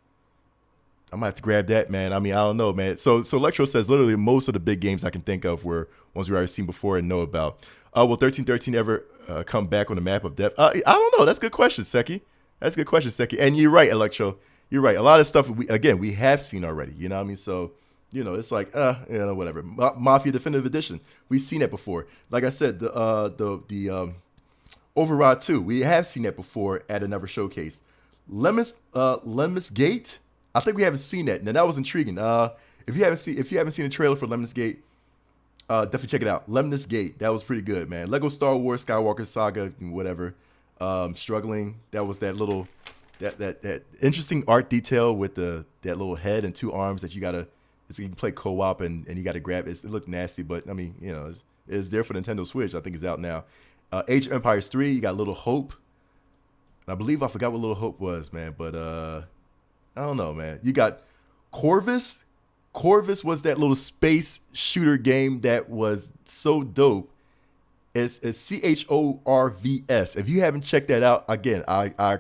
I might have to grab that, man. I mean, I don't know, man. So Electro says literally most of the big games I can think of were ones we already seen before and know about. Will 1313 ever come back on the map of death? I don't know. That's a good question, Seki. That's a good question, Seki. And you're right, Electro. You're right. A lot of stuff we have seen already. You know what I mean? So, it's like, whatever. Mafia Definitive Edition. We've seen that before. Like I said, the Override 2. We have seen that before at another showcase. Lemnis Gate. I think we haven't seen that. Now that was intriguing. If you haven't seen the trailer for Lemnis Gate, definitely check it out. Lemnis Gate. That was pretty good, man. Lego Star Wars Skywalker Saga, whatever. Struggling. That was that little that interesting art detail with that little head and two arms that you gotta It's, you can play co-op and you got to grab it. It looked nasty, but I mean, you know, it's there for Nintendo Switch. I think it's out now. Age of Empires 3, you got Little Hope. And I believe I forgot what Little Hope was, man. But I don't know, man. You got Corvus. Corvus was that little space shooter game that was so dope. It's CHORVS. If you haven't checked that out, again, I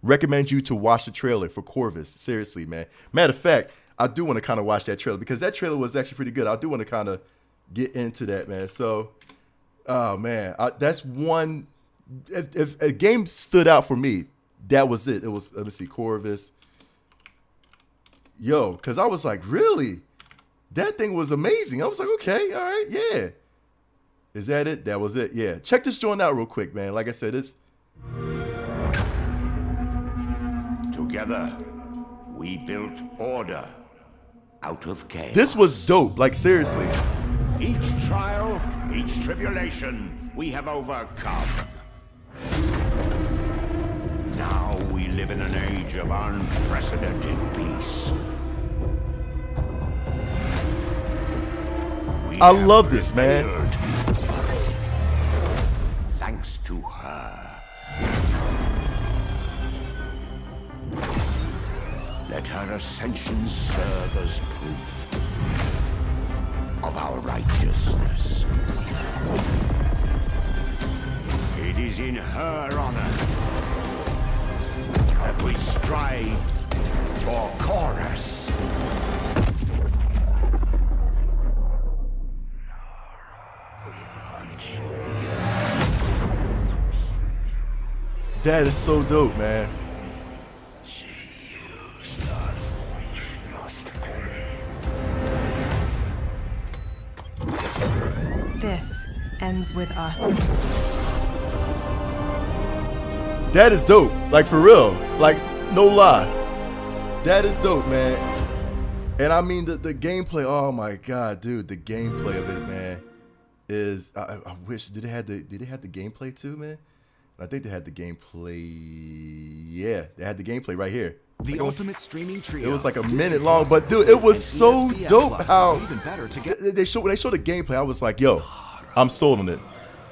recommend you to watch the trailer for Corvus. Seriously, man. Matter of fact, I do want to kind of watch that trailer because that trailer was actually pretty good. I do want to kind of get into that, man. So, oh, man. That's one. If a game stood out for me, that was it. It was, let me see, Corvus. Yo, because I was like, really? That thing was amazing. I was like, okay, all right, yeah. Is that it? That was it, yeah. Check this joint out real quick, man. Like I said, it's... Together, we built order out of chaos. This was dope, like seriously. Each trial, each tribulation, we have overcome. Now we live in an age of unprecedented peace. I love this, man. Thanks to her. Let her ascension serve as proof of our righteousness. It is in her honor that we strive for chorus. That is so dope, man. This ends with us. That is dope. Like, for real. Like, no lie. That is dope, man. And I mean, the gameplay, oh my God, dude, the gameplay of it, man, is, I wish, did it have the gameplay too, man? I think they had the gameplay. Yeah, they had the gameplay right here. The ultimate streaming trio. It was like a Disney minute long, Plus, but dude, it was so ESPN dope Plus, how even better to get. when they showed the gameplay. I was like, yo, I'm sold on it.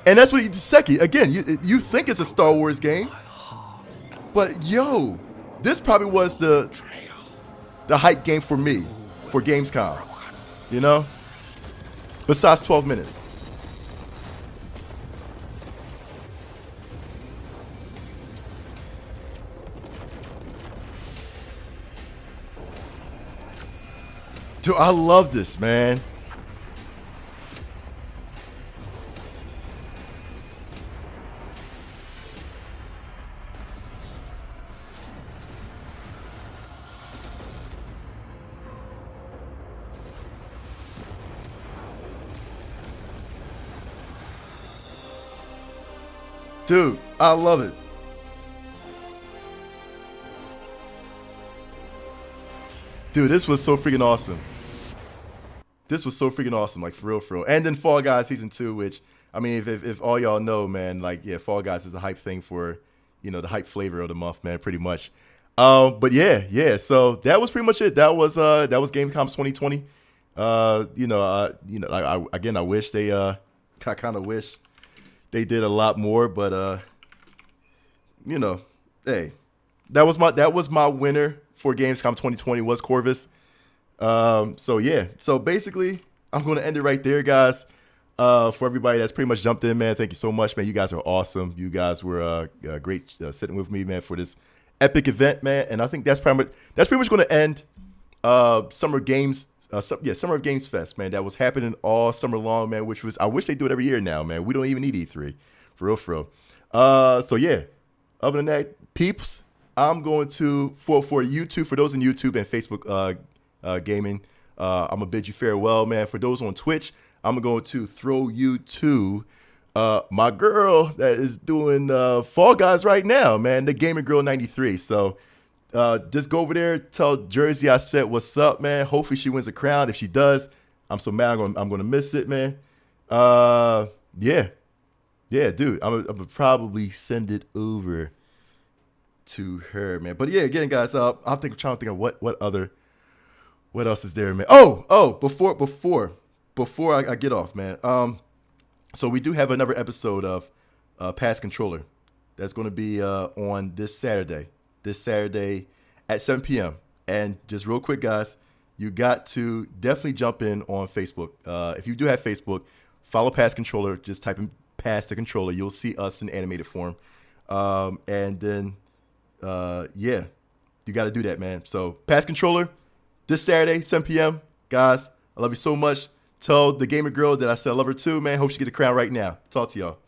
And that's what Seki, again, you think it's a Star Wars game, but yo, this probably was the hype game for me for Gamescom. You know, besides 12 minutes. Dude, I love this, man. Dude, I love it. Dude, this was so freaking awesome. This was so freaking awesome, like for real. And then Fall Guys Season 2, which, I mean, if all y'all know, man, like, yeah, Fall Guys is the hype thing for, you know, the hype flavor of the month, man, pretty much. But yeah, so that was pretty much it. That was Gamescom 2020. I wish they, I kind of wish they did a lot more, but, you know, hey, that was my winner for Gamescom 2020 was Corvus. So yeah, so basically I'm going to end it right there, guys. For everybody that's pretty much jumped in, man, thank you so much, man. You guys are awesome. You guys were great sitting with me, man, for this epic event, man. And I think that's pretty much going to end Summer of Games Fest, man. That was happening all summer long, man. Which was, I wish they do it every year now, man. We don't even need E3, for real. So yeah, other than that, peeps, I'm going to for YouTube, for those in YouTube and Facebook gaming, I'm gonna bid you farewell, man. For those on Twitch, I'm going to throw you to my girl that is doing Fall Guys right now, man, the Gamer Girl 93. So just go over there, tell Jersey I said what's up, man. Hopefully she wins a crown. If she does, I'm so mad I'm gonna miss it, man. Yeah, dude, I'm gonna probably send it over to her, man. But yeah, again, guys, I'm trying to think of what other What else is there, man? Oh, before I get off, man. So we do have another episode of Pass Controller that's going to be on this Saturday at 7 p.m. And just real quick, guys, you got to definitely jump in on Facebook. If you do have Facebook, follow Pass Controller. Just type in Pass the Controller. You'll see us in animated form. And then, yeah, you got to do that, man. So Pass Controller this Saturday, 7 p.m. Guys, I love you so much. Tell the gamer girl that I said I love her too, man. Hope she get a crown right now. Talk to y'all.